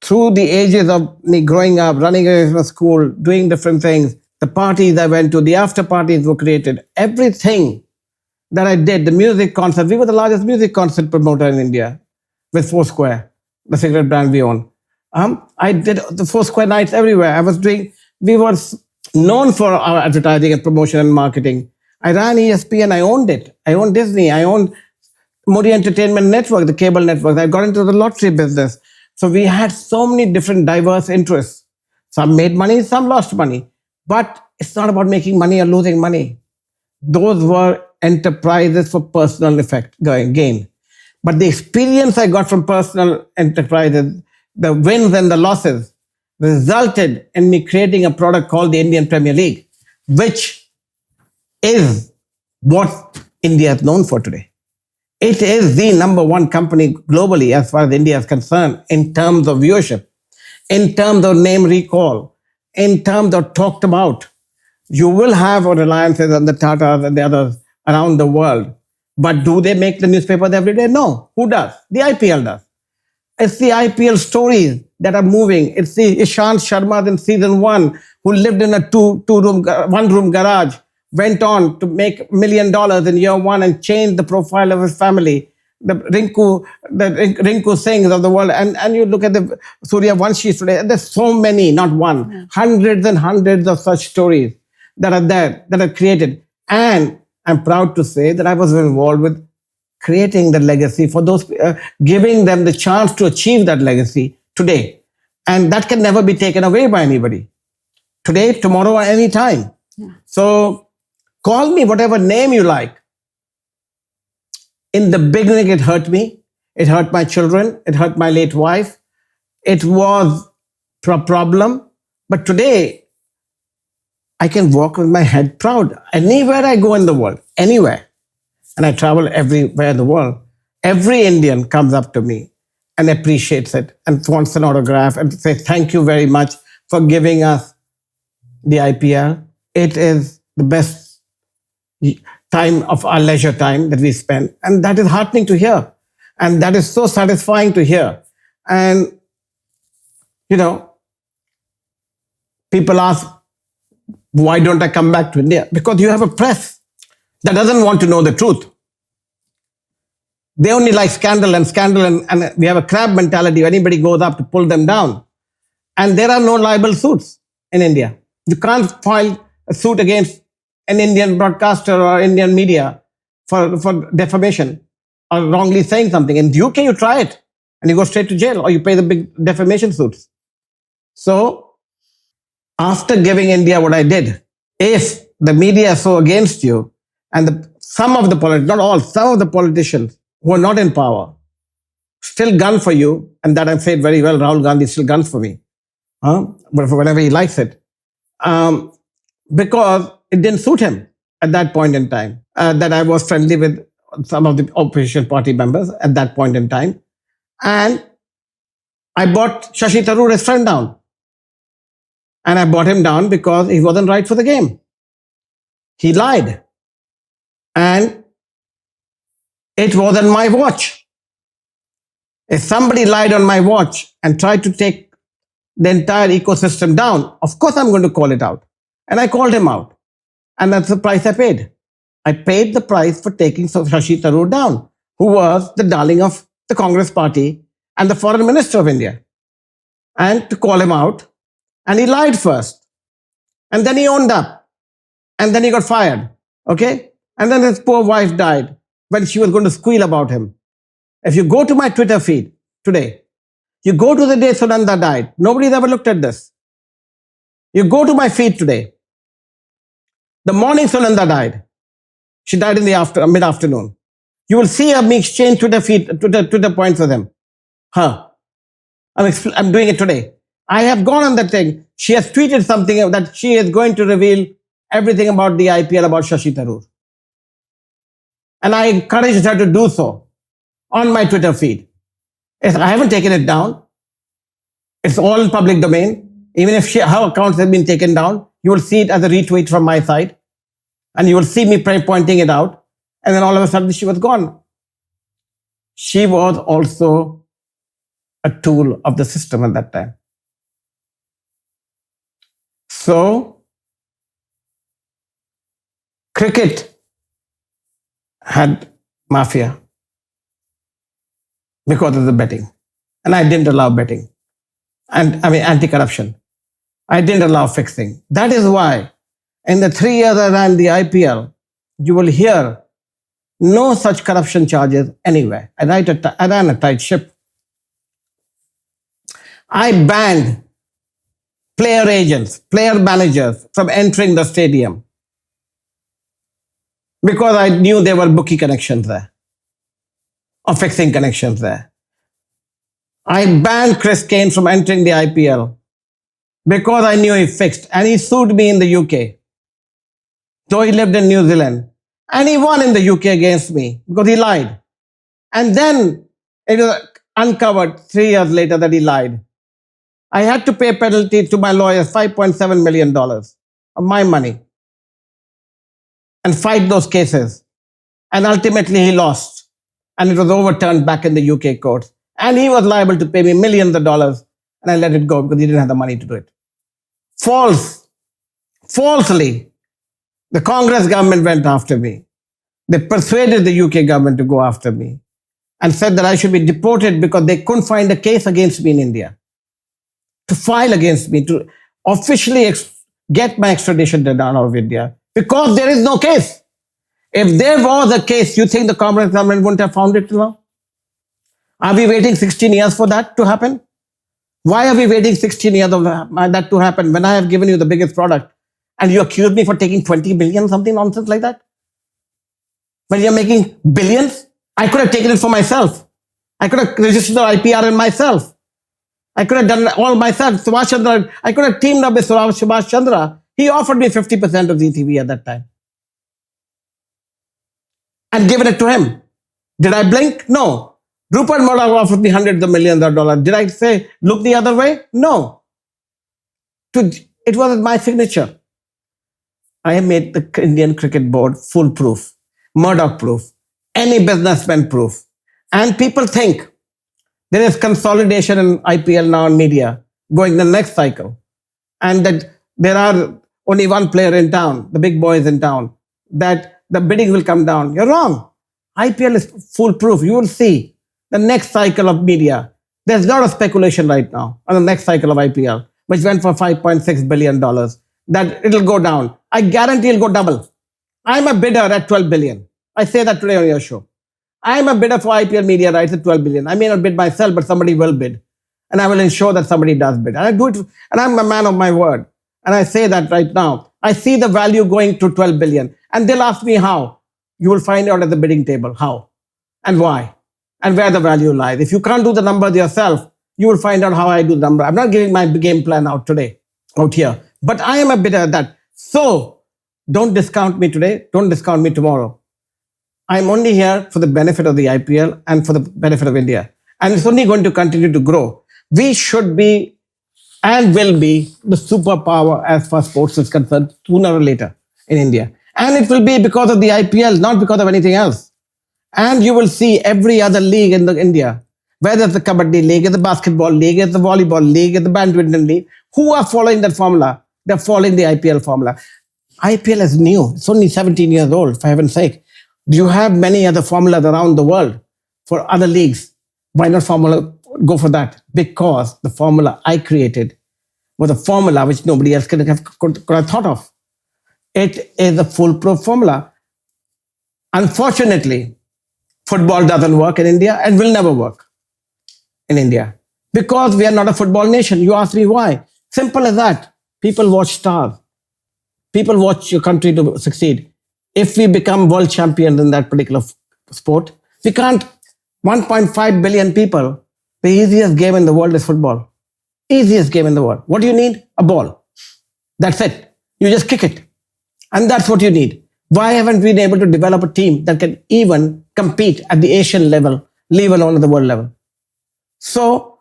through the ages of me growing up, running away from school, doing different things, the parties I went to, the after parties were created, everything that I did, the music concert. We were the largest music concert promoter in India with Foursquare. the cigarette brand we own. I did the Foursquare nights everywhere. We were known for our advertising and promotion and marketing. I ran ESPN, I owned it. I owned Disney, I owned Modi Entertainment Network, the cable network. I got into the lottery business. So we had so many different diverse interests. Some made money, some lost money. But it's not about making money or losing money. Those were enterprises for personal gain. But the experience I got from personal enterprises, the wins and the losses, resulted in me creating a product called the Indian Premier League, which is what India is known for today. It is the number one company globally as far as India is concerned in terms of viewership, in terms of name recall, in terms of talked about. You will have Reliances and the Tatas and the others around the world. But do they make the newspapers every day? No. Who does? The IPL does. It's the IPL stories that are moving. It's the Ishant Sharma in season 1 who lived in a one-room garage, went on to make $1 million in year 1 and changed the profile of his family. The Rinku Singhs of the world. And you look at the Surya Vanshis today, there's so many, not one, hundreds and hundreds of such stories that are there, that are created. And I'm proud to say that I was involved with creating the legacy for those, giving them the chance to achieve that legacy today. And that can never be taken away by anybody. Today, tomorrow, or any time. Yeah. So call me whatever name you like. In the beginning, it hurt me. It hurt my children. It hurt my late wife. It was a problem. But today, I can walk with my head proud. Anywhere I go in the world, anywhere. And I travel everywhere in the world. Every Indian comes up to me and appreciates it and wants an autograph and says, thank you very much for giving us the IPL. It is the best time of our leisure time that we spend. And that is heartening to hear. And that is so satisfying to hear. And, you know, people ask, why don't I come back to India? Because you have a press that doesn't want to know the truth. They only like scandal, and we have a crab mentality. Anybody goes up to pull them down. And there are no libel suits in India. You can't file a suit against an Indian broadcaster or Indian media for defamation or wrongly saying something. In the UK, you try it and you go straight to jail or you pay the big defamation suits. So after giving India what I did, if the media is so against you, and some of the politicians, not all, some of the politicians who are not in power still gun for you, and that I've said very well, Rahul Gandhi still guns for me, whenever he likes it, because it didn't suit him at that point in time, that I was friendly with some of the opposition party members at that point in time. And I brought Shashi Tharoor, his friend, down. And I brought him down because he wasn't right for the game. He lied. And it was on my watch. If somebody lied on my watch and tried to take the entire ecosystem down, of course I'm going to call it out. And I called him out. And that's the price I paid. I paid the price for taking Shashi Tharoor down, who was the darling of the Congress party and the foreign minister of India. And to call him out. And he lied first. And then he owned up. And then he got fired. Okay? And then his poor wife died when she was going to squeal about him. If you go to my Twitter feed today, you go to the day Sunanda died. Nobody's ever looked at this. You go to my feed today. The morning Sunanda died. She died in the mid-afternoon. You will see me exchange Twitter points with him. I'm doing it today. I have gone on that thing. She has tweeted something that she is going to reveal everything about the IPL, about Shashi Tharoor. And I encouraged her to do so on my Twitter feed. I haven't taken it down. It's all in public domain. Even if her accounts have been taken down, you will see it as a retweet from my side. And you will see me pointing it out. And then all of a sudden she was gone. She was also a tool of the system at that time. So, cricket had mafia because of the betting. And I didn't allow betting. And I mean, anti-corruption. I didn't allow fixing. That is why in the 3 years I ran the IPL, you will hear no such corruption charges anywhere. I ran a tight ship. I banned player agents, player managers from entering the stadium because I knew there were bookie connections there or fixing connections there. I banned Chris Kane from entering the IPL because I knew he fixed, and he sued me in the UK. Though he lived in New Zealand, and he won in the UK against me because he lied. And then it was uncovered 3 years later that he lied. I had to pay penalty to my lawyers, $5.7 million of my money, and fight those cases. And ultimately he lost, and it was overturned back in the UK courts. And he was liable to pay me millions of dollars, and I let it go because he didn't have the money to do it. Falsely, the Congress government went after me. They persuaded the UK government to go after me and said that I should be deported because they couldn't find a case against me in India, to file against me, to officially get my extradition done out of India, because there is no case. If there was a case, you think the Congress government wouldn't have found it till now? Are we waiting 16 years for that to happen? Why are we waiting 16 years of that to happen when I have given you the biggest product and you accuse me for taking 20 billion, something nonsense like that? When you're making billions, I could have taken it for myself. I could have registered the IPR in myself. I could have done it all myself. Subhash Chandra, I could have teamed up with Subhash Chandra. He offered me 50% of ZTV at that time and given it to him. Did I blink? No. Rupert Murdoch offered me hundreds of millions of dollars. Did I say, look the other way? No. It was my signature. I made the Indian Cricket Board foolproof, Murdoch proof, any businessman proof. And people think there is consolidation in IPL now in media going the next cycle, and that there are only one player in town, the big boys in town, that the bidding will come down. You're wrong. IPL is foolproof. You will see the next cycle of media. There's a lot of speculation right now on the next cycle of IPL, which went for $5.6 billion, that it'll go down. I guarantee it'll go double. I'm a bidder at 12 billion. I say that today on your show. I'm a bidder for IPL media rights at 12 billion. I may not bid myself, but somebody will bid. And I will ensure that somebody does bid. And I do it, and I'm a man of my word. And I say that right now. I see the value going to 12 billion. And they'll ask me how. You will find out at the bidding table how and why and where the value lies. If you can't do the numbers yourself, you will find out how I do the number. I'm not giving my game plan out today, out here. But I am a bidder at that. So don't discount me today. Don't discount me tomorrow. I'm only here for the benefit of the IPL and for the benefit of India. And it's only going to continue to grow. We should be and will be the superpower as far as sports is concerned sooner or later in India. And it will be because of the IPL, not because of anything else. And you will see every other league in India, whether it's the Kabaddi League, it's the Basketball League, it's the Volleyball League, it's the Badminton League, who are following that formula. They're following the IPL formula. IPL is new. It's only 17 years old, for heaven's sake. You have many other formulas around the world for other leagues. Why not go for that? Because the formula I created was a formula which nobody else could have thought of. It is a foolproof formula. Unfortunately, football doesn't work in India and will never work in India because we are not a football nation. You ask me why? Simple as that. People watch stars. People watch your country to succeed. If we become world champions in that particular sport, we can't. 1.5 billion people, the easiest game in the world is football. Easiest game in the world. What do you need? A ball. That's it. You just kick it. And that's what you need. Why haven't we been able to develop a team that can even compete at the Asian level, leave alone at the world level? So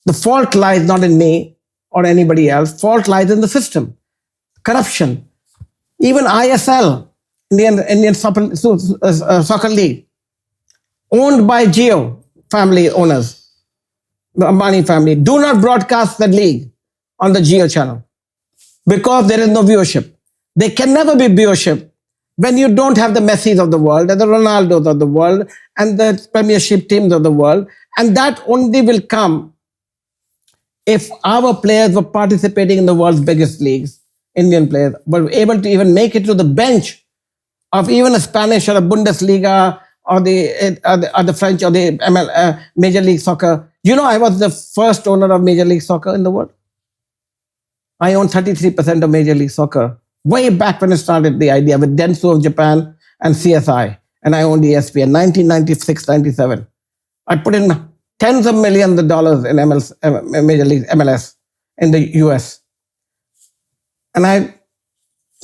the fault lies not in me or anybody else. Fault lies in the system. Corruption. Even ISL, Indian Soccer League, owned by Jio family owners, the Ambani family, do not broadcast the league on the Jio channel because there is no viewership. There can never be viewership when you don't have the Messis of the world and the Ronaldos of the world and the premiership teams of the world And that only will come if our players were participating in the world's biggest leagues, Indian players, were able to even make it to the bench of even a Spanish or a Bundesliga or the French or the Major League Soccer. You know, I was the first owner of Major League Soccer in the world. I own 33% of Major League Soccer. Way back when I started the idea with Dentsu of Japan and CSI. And I owned ESPN, 1996, 97. I put in tens of millions of dollars in Major League MLS in the US. And I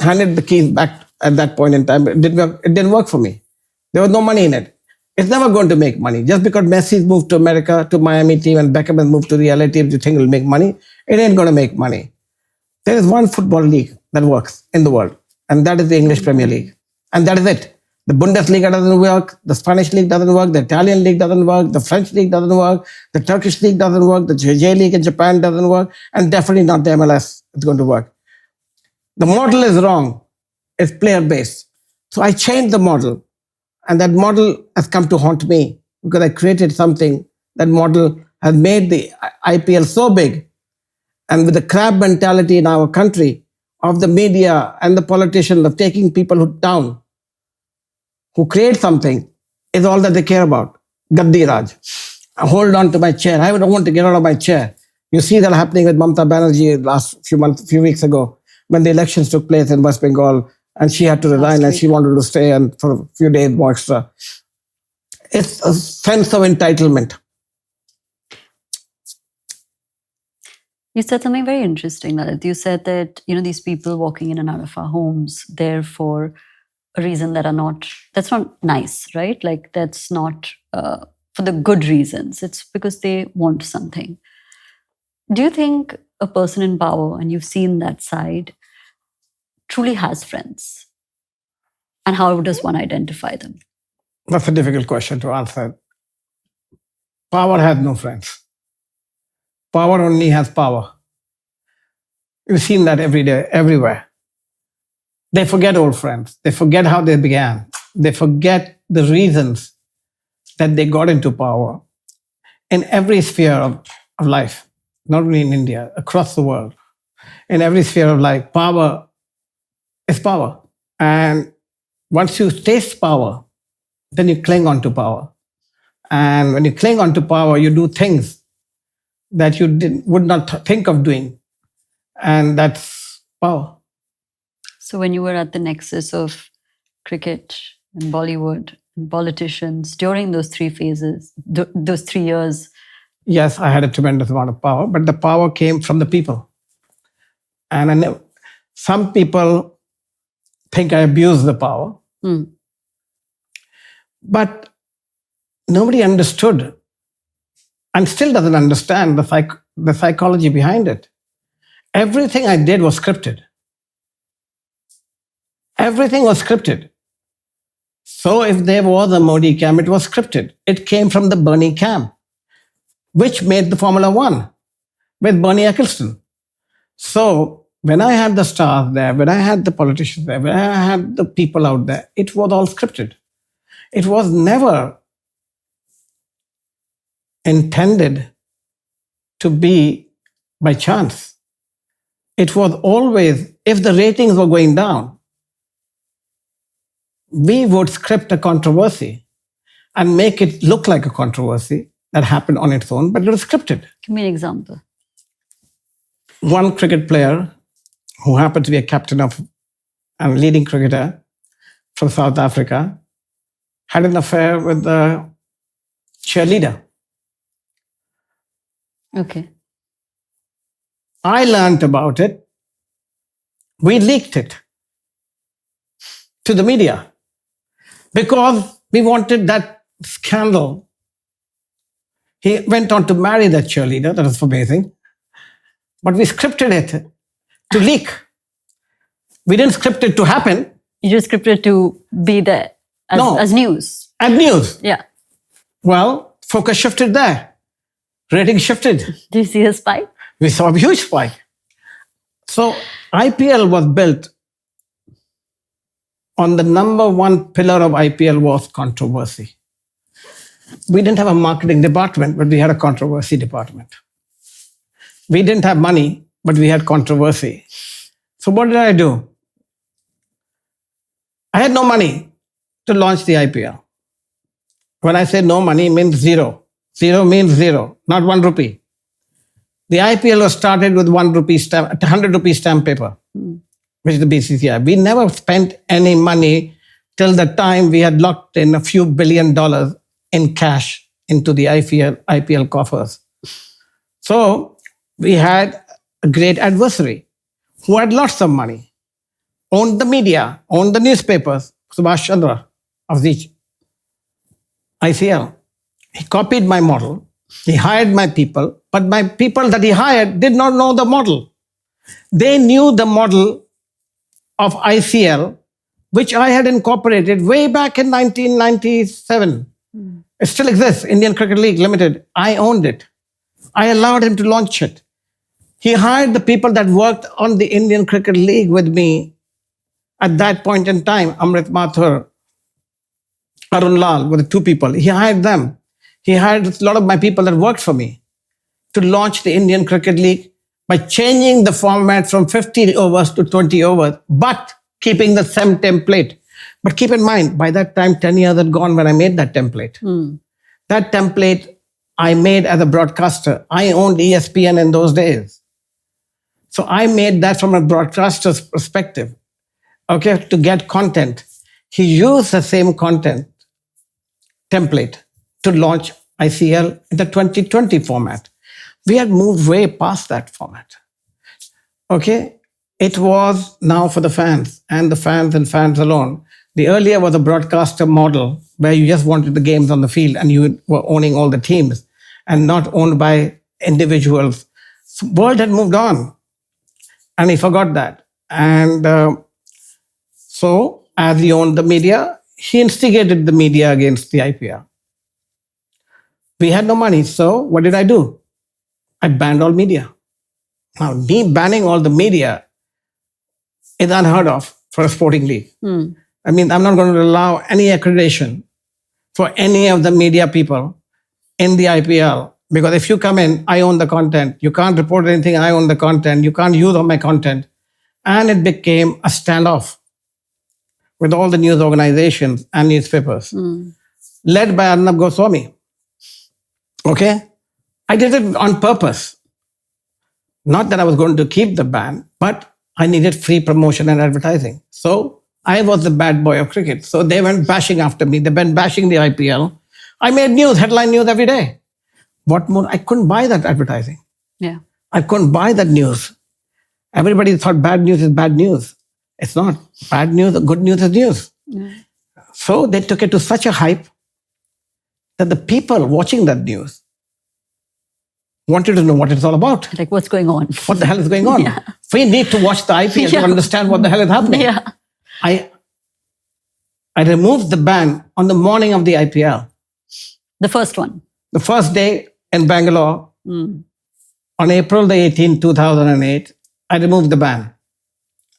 handed the keys back at that point in time. It didn't work for me. There was no money in it. It's never going to make money. Just because Messi's moved to America, to Miami team, and Beckham has moved to the LA team, you think it'll make money? It ain't going to make money. There is one football league that works in the world, and that is the English Premier League. And that is it. The Bundesliga doesn't work, the Spanish league doesn't work, the Italian league doesn't work, the French league doesn't work, the Turkish league doesn't work, the J League in Japan doesn't work, and definitely not the MLS is going to work. The model is wrong. It's player-based. So I changed the model, and that model has come to haunt me because I created something. That model has made the IPL so big, and with the crab mentality in our country of the media and the politicians of taking people down, who create something, is all that they care about. Gaddi Raj. I hold on to my chair. I don't want to get out of my chair. You see that happening with Mamata Banerjee last few weeks ago, when the elections took place in West Bengal, and she had to resign and she wanted to stay and for a few days more extra. It's a sense of entitlement. You said something very interesting, Lalit. You said that, these people walking in and out of our homes, they're for a reason that's not nice, right? Like, that's not for the good reasons. It's because they want something. Do you think a person in power, and you've seen that side, truly has friends? And how does one identify them? That's a difficult question to answer. Power has no friends. Power only has power. You've seen that every day, everywhere. They forget old friends. They forget how they began. They forget the reasons that they got into power in every sphere of life, not only in India, across the world. In every sphere of life, power is power. And once you taste power, then you cling on to power. And when you cling on to power, you do things that you would not think of doing. And that's power. So when you were at the nexus of cricket and Bollywood and politicians during those three phases, those 3 years? Yes, I had a tremendous amount of power, but the power came from the people. And some people think I abused the power. But nobody understood and still doesn't understand the psychology behind it. Everything I did was scripted. Everything was scripted. So if there was a Modi camp, it was scripted. It came from the Bernie camp, which made the Formula One with Bernie Ecclestone. So when I had the stars there, when I had the politicians there, when I had the people out there, it was all scripted. It was never intended to be by chance. It was always, if the ratings were going down, we would script a controversy and make it look like a controversy that happened on its own, but it was scripted. Give me an example. One cricket player who happened to be a captain of a leading cricketer from South Africa had an affair with the cheerleader. Okay. I learned about it. We leaked it to the media because we wanted that scandal. He went on to marry that cheerleader. That was amazing. But we scripted it to leak. We didn't script it to happen. You just scripted to be there as news. As news. Yeah. Well, focus shifted there. Rating shifted. Do you see a spike? We saw a huge spike. So IPL was built on the number one pillar of IPL was controversy. We didn't have a marketing department, but we had a controversy department. We didn't have money, but we had controversy. So what did I do? I had no money to launch the IPL. When I say no money, it means zero. Zero means zero, not 1 rupee. The IPL was started with 1 rupee stamp, 100 rupee stamp paper, which is the BCCI. We never spent any money till the time we had locked in a few $1 billion in cash into the IPL coffers. So we had a great adversary who had lots of money, owned the media, owned the newspapers, Subhash Chandra of the ICL. He copied my model. He hired my people, but my people that he hired did not know the model. They knew the model of ICL, which I had incorporated way back in 1997. It still exists, Indian Cricket League Limited. I owned it. I allowed him to launch it. He hired the people that worked on the Indian Cricket League with me at that point in time, Amrit Mathur, Arun Lal were the 2 people. He hired them. He hired a lot of my people that worked for me to launch the Indian Cricket League by changing the format from 50 overs to 20 overs, but keeping the same template. But keep in mind, by that time, 10 years had gone when I made that template. That template I made as a broadcaster. I owned ESPN in those days. So I made that from a broadcaster's perspective, okay, to get content. He used the same content template to launch ICL in the 2020 format. We had moved way past that format. Okay, it was now for the fans and fans alone. The earlier was a broadcaster model where you just wanted the games on the field and you were owning all the teams and not owned by individuals. So world had moved on and he forgot that. And so as he owned the media, he instigated the media against the IPL. We had no money, so what did I do? I banned all media. Now, me banning all the media is unheard of for a sporting league. I mean, I'm not going to allow any accreditation for any of the media people in the IPL, because if you come in, I own the content. You can't report anything, I own the content. You can't use all my content. And it became a standoff with all the news organizations and newspapers, led by Arnab Goswami. Okay? I did it on purpose. Not that I was going to keep the ban, but I needed free promotion and advertising. So I was the bad boy of cricket. So they went bashing after me. They went bashing the IPL. I made news, headline news every day. What more? I couldn't buy that advertising. Yeah. I couldn't buy that news. Everybody thought bad news is bad news. It's not. Bad news, good news is news. Yeah. So they took it to such a hype that the people watching that news wanted to know what it's all about. Like, what's going on? What the hell is going on? Yeah. We need to watch the IPL Yeah. to understand what the hell is happening. Yeah. I removed the ban on the morning of the IPL. The first one. The first day in Bangalore, on April the 18th, 2008, I removed the ban.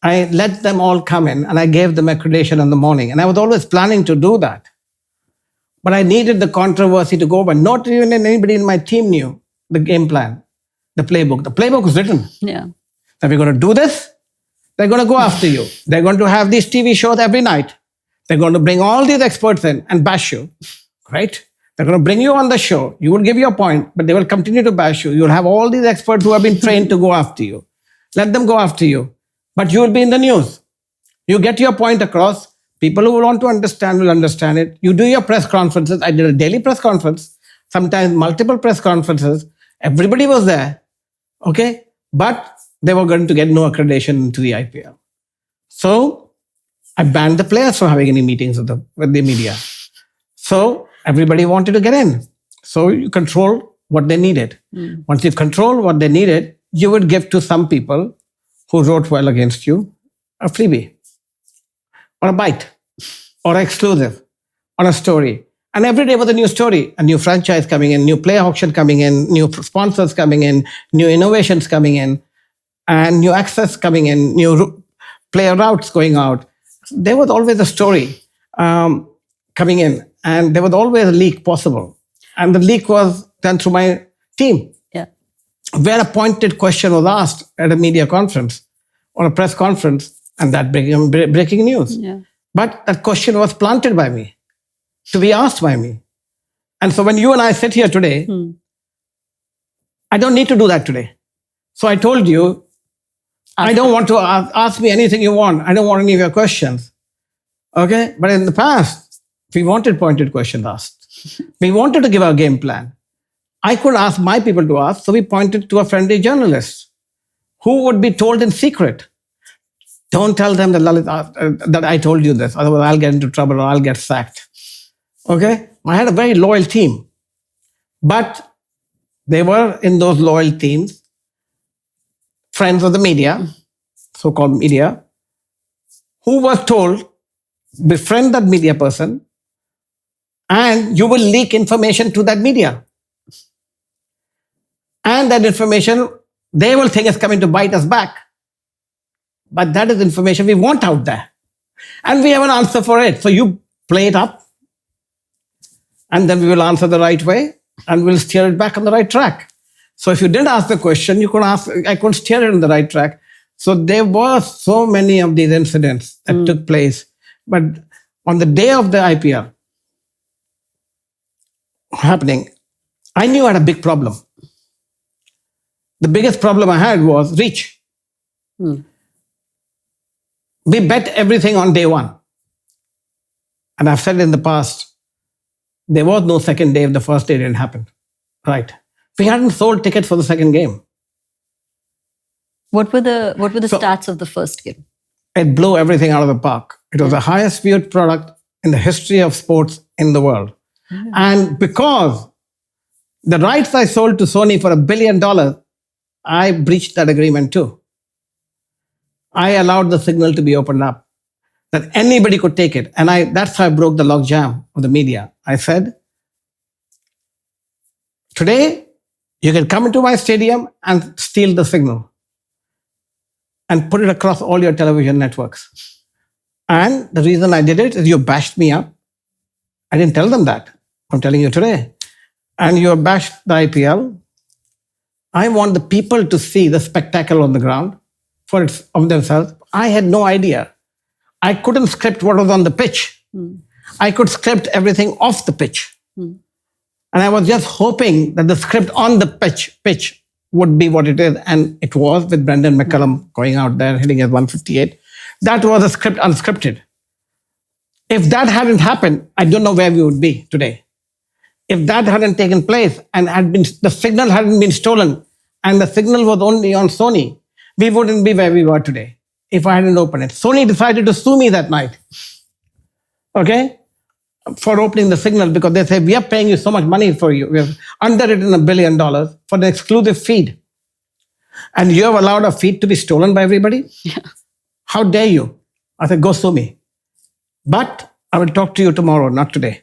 I let them all come in and I gave them accreditation in the morning. And I was always planning to do that. But I needed the controversy to go, but not even anybody in my team knew the game plan, the playbook. The playbook was written. Yeah. That we're going to do this. They're going to go after you. They're going to have these TV shows every night. They're going to bring all these experts in and bash you, right? They're going to bring you on the show. You will give your point, but they will continue to bash you. You'll have all these experts who have been trained to go after you. Let them go after you. But you will be in the news. You get your point across. People who want to understand will understand it. You do your press conferences. I did a daily press conference, sometimes multiple press conferences. Everybody was there, okay? But they were going to get no accreditation into the IPL. So I banned the players from having any meetings with the media. So everybody wanted to get in. So you control what they needed. Once you control what they needed, you would give to some people who wrote well against you a freebie or a bite or an exclusive or a story. And every day was a new story, a new franchise coming in, new player auction coming in, new sponsors coming in, new innovations coming in, and new access coming in, new player routes going out. There was always a story coming in, and there was always a leak possible. And the leak was done through my team. Yeah. Where a pointed question was asked at a media conference or a press conference, and that breaking news. Yeah. But that question was planted by me, to be asked by me. And so when you and I sit here today, I don't need to do that today. So I told you, I don't want to ask me anything you want. I don't want any of your questions. Okay? But in the past, we wanted pointed questions asked. We wanted to give our game plan. I could ask my people to ask, so we pointed to a friendly journalist who would be told in secret. Don't tell them that, Lalit, that I told you this, otherwise I'll get into trouble or I'll get sacked. Okay? I had a very loyal team. But they were in those loyal teams, friends of the media, so-called media, who was told, befriend that media person and you will leak information to that media. And that information, they will think is coming to bite us back. But that is information we want out there. And we have an answer for it. So you play it up, and then we will answer the right way, and we'll steer it back on the right track. So if you didn't ask the question, you could ask, I could steer it on the right track. So there were so many of these incidents that took place. But on the day of the IPL happening, I knew I had a big problem. The biggest problem I had was reach. We bet everything on day one. And I've said in the past, there was no second day if the first day didn't happen. Right. We hadn't sold tickets for the second game. What were the stats of the first game? It blew everything out of the park. It was the highest viewed product in the history of sports in the world. And because the rights I sold to Sony for $1 billion, I breached that agreement too. I allowed the signal to be opened up, that anybody could take it. And that's how I broke the logjam of the media. I said, today, you can come into my stadium and steal the signal and put it across all your television networks. And the reason I did it is you bashed me up. I didn't tell them that. I'm telling you today. And you bashed the IPL. I want the people to see the spectacle on the ground of themselves. I had no idea. I couldn't script what was on the pitch. I could script everything off the pitch. And I was just hoping that the script on the pitch would be what it is. And it was, with Brendan McCullum going out there, hitting at 158. That was a script unscripted. If that hadn't happened, I don't know where we would be today. If that hadn't taken place and the signal hadn't been stolen and the signal was only on Sony, we wouldn't be where we were today if I hadn't opened it. Sony decided to sue me that night, okay, for opening the signal, because they said, we are paying you so much money for you. We have underwritten $1 billion for the exclusive feed. And you have allowed a feed to be stolen by everybody? Yeah. How dare you? I said, go sue me. But I will talk to you tomorrow, not today.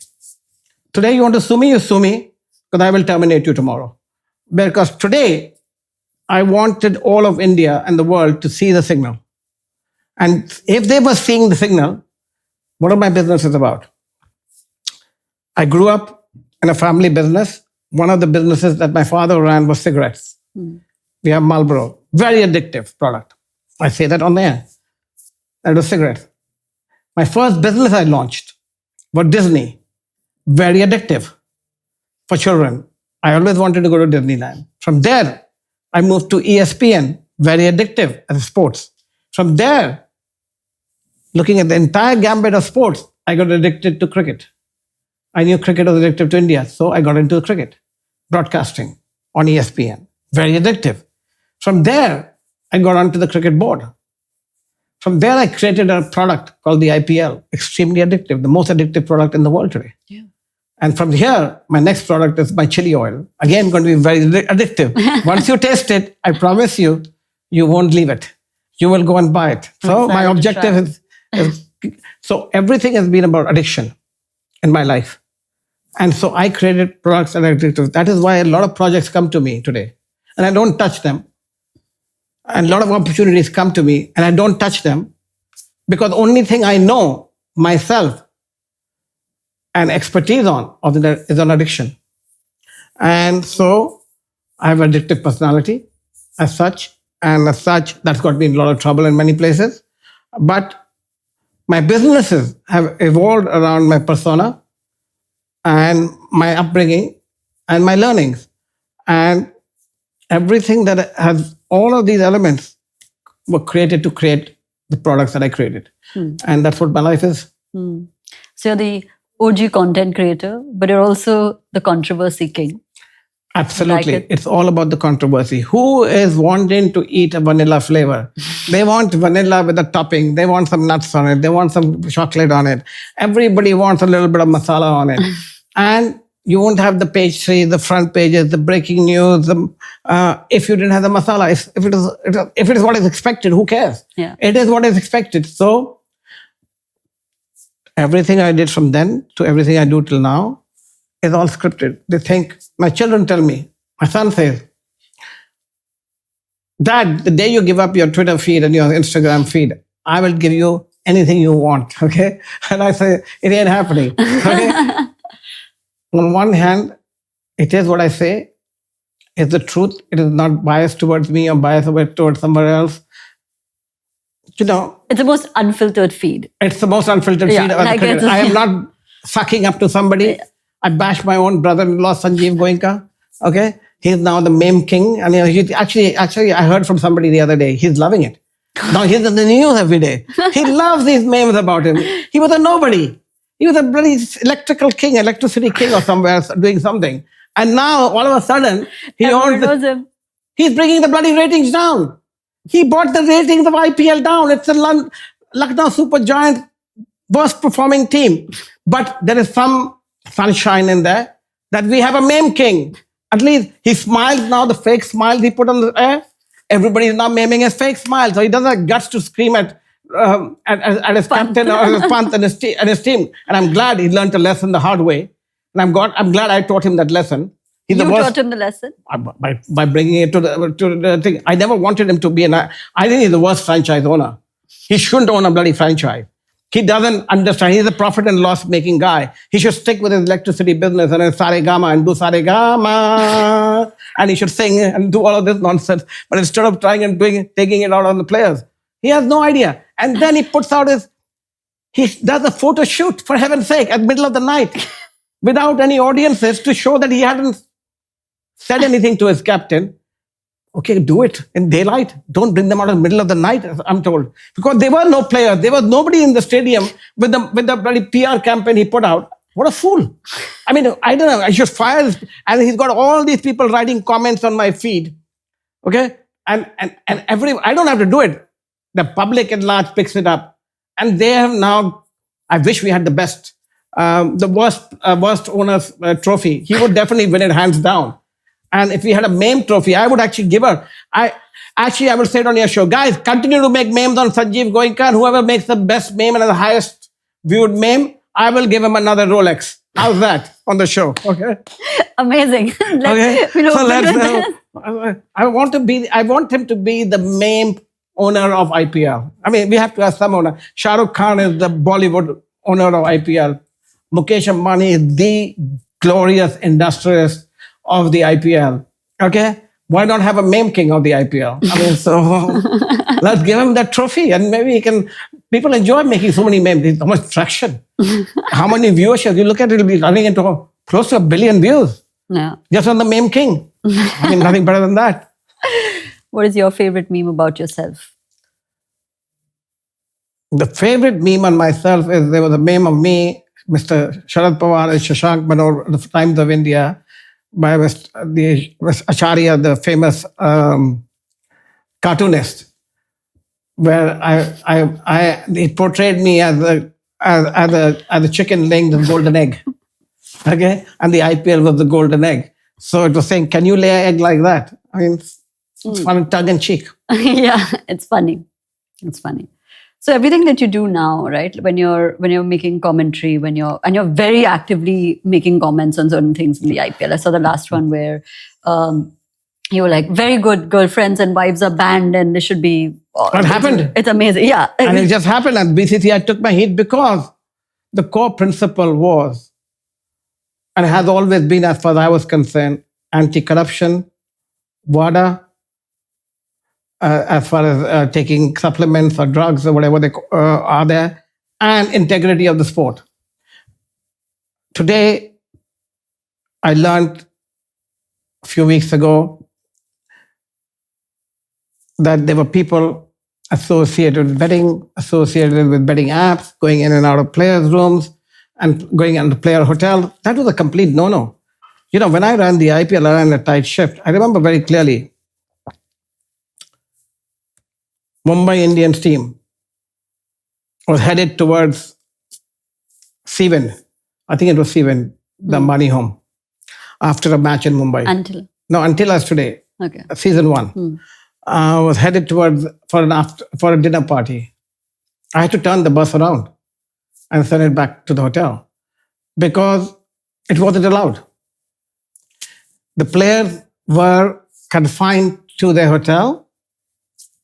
Today you want to sue me, you sue me, because I will terminate you tomorrow. Because today, I wanted all of India and the world to see the signal. And if they were seeing the signal, what are my businesses about? I grew up in a family business. One of the businesses that my father ran was cigarettes. We have Marlboro, very addictive product. I say that on the air. That was cigarettes. My first business I launched was Disney, very addictive for children. I always wanted to go to Disneyland. From there, I moved to ESPN, very addictive as sports. From there, looking at the entire gambit of sports, I got addicted to cricket. I knew cricket was addictive to India, so I got into cricket, broadcasting on ESPN, very addictive. From there, I got onto the cricket board. From there, I created a product called the IPL, extremely addictive, the most addictive product in the world today. Yeah. And from here, my next product is my chili oil. Again, going to be very addictive. Once you taste it, I promise you, you won't leave it. You will go and buy it. So my objective is so everything has been about addiction in my life. And so I created products that are addictive. That is why a lot of projects come to me today. And I don't touch them. And a lot of opportunities come to me and I don't touch them because the only thing I know myself and expertise on is on addiction. And so I have addictive personality as such. And as such, that's got me in a lot of trouble in many places. But my businesses have evolved around my persona and my upbringing and my learnings. And everything that has all of these elements were created to create the products that I created. And that's what my life is. So you're the OG content creator, but you're also the controversy king. Absolutely. Like it. It's all about the controversy. Who is wanting to eat a vanilla flavor? They want vanilla with a topping. They want some nuts on it. They want some chocolate on it. Everybody wants a little bit of masala on it. And you won't have the page 3, the front pages, the breaking news. If you didn't have the masala, if it is what is expected, who cares? Yeah. It is what is expected. So everything I did from then to everything I do till now is all scripted. They think, my children tell me, my son says, Dad, the day you give up your Twitter feed and your Instagram feed, I will give you anything you want, okay? And I say, it ain't happening, okay? On one hand, it is what I say, it's the truth. It is not biased towards me or biased towards somewhere else. You know, It's the most unfiltered feed. it's the most unfiltered Yeah, feed I've like created. it's- I am not sucking up to somebody. I bash my own brother-in-law, Sanjiv Goenka. Okay, he's now the meme king, and he actually, I heard from somebody the other day. He's loving it. Now he's in the news every day. He loves these memes about him. He was a nobody. He was a bloody electricity king, or somewhere doing something. And now all of a sudden he Everyone owns. knows him. He's bringing the bloody ratings down. He brought the ratings of IPL down. It's a Lucknow Super Giants worst performing team. But there is some sunshine in there that we have a meme king. At least he smiles now, the fake smile he put on the air. Everybody is now memeing his fake smile. So he doesn't have guts to scream at his captain or his Pant and his team. And I'm glad he learned a lesson the hard way. And I'm glad I taught him that lesson. He's You the worst. taught him the lesson. By bringing it to the thing. I never wanted him to be I think he's the worst franchise owner. He shouldn't own a bloody franchise. He doesn't understand. He's a profit and loss making guy. He should stick with his electricity business and his Saregama and do Saregama. And he should sing and do all of this nonsense. But instead of trying and taking it out on the players, he has no idea. And then he puts out he does a photo shoot, for heaven's sake, at the middle of the night without any audiences to show that he hadn't said anything to his captain. Okay, do it in daylight. Don't bring them out in the middle of the night, I'm told. Because there were no players. There was nobody in the stadium with the bloody PR campaign he put out. What a fool. I mean, I don't know. I should fire this. And he's got all these people writing comments on my feed. Okay? And I don't have to do it. The public at large picks it up. And they have now, I wish we had the best, the worst owner's trophy. He would definitely win it hands down. And if we had a meme trophy, I would actually give her. I would say it on your show, guys, continue to make memes on Sanjiv Goenka, and whoever makes the best meme and the highest viewed meme, I will give him another Rolex. How's that on the show? Okay. Amazing. Okay. I want him to be the meme owner of IPL. I mean, we have to have some owner. Shah Rukh Khan is the Bollywood owner of IPL. Mukesh Ambani is the glorious industrialist of the IPL. Okay? Why not have a meme king of the IPL? I mean, so let's give him that trophy, and maybe people enjoy making so many memes. There's so much traction. How many viewership? You look at it, it'll be running into close to 1 billion views. Yeah. Just on the meme king. I mean, nothing better than that. What is your favorite meme about yourself? The favorite meme on myself is there was a meme of me, Mr. Sharad Pawar and Shashank Manor, the Times of India, by Acharya, the famous cartoonist, where he portrayed me as a chicken laying the golden egg. Okay? And the IPL was the golden egg. So it was saying, can you lay an egg like that? I mean, it's fun, tongue in cheek. Yeah, it's funny. It's funny. So everything that you do now, right? When you're making commentary, and you're very actively making comments on certain things in the IPL. I saw the last one where you were like, very good girlfriends and wives are banned, and they should be. What happened? It's amazing. Yeah, And it just happened. And BCCI took my heat because the core principle was, and has always been, as far as I was concerned, anti-corruption, WADA, as far as taking supplements or drugs or whatever they are there, and integrity of the sport. Today, I learned a few weeks ago that there were people associated with betting, associated with betting apps, going in and out of players' rooms and going into player hotel. That was a complete no-no. You know, when I ran the IPL, I ran a tight shift. I remember very clearly, Mumbai Indians team was headed towards Seven. I think it was Seven, the money home, after a match in Mumbai. Until yesterday. Okay. Season 1. Was headed towards for a dinner party. I had to turn the bus around and send it back to the hotel because it wasn't allowed. The players were confined to their hotel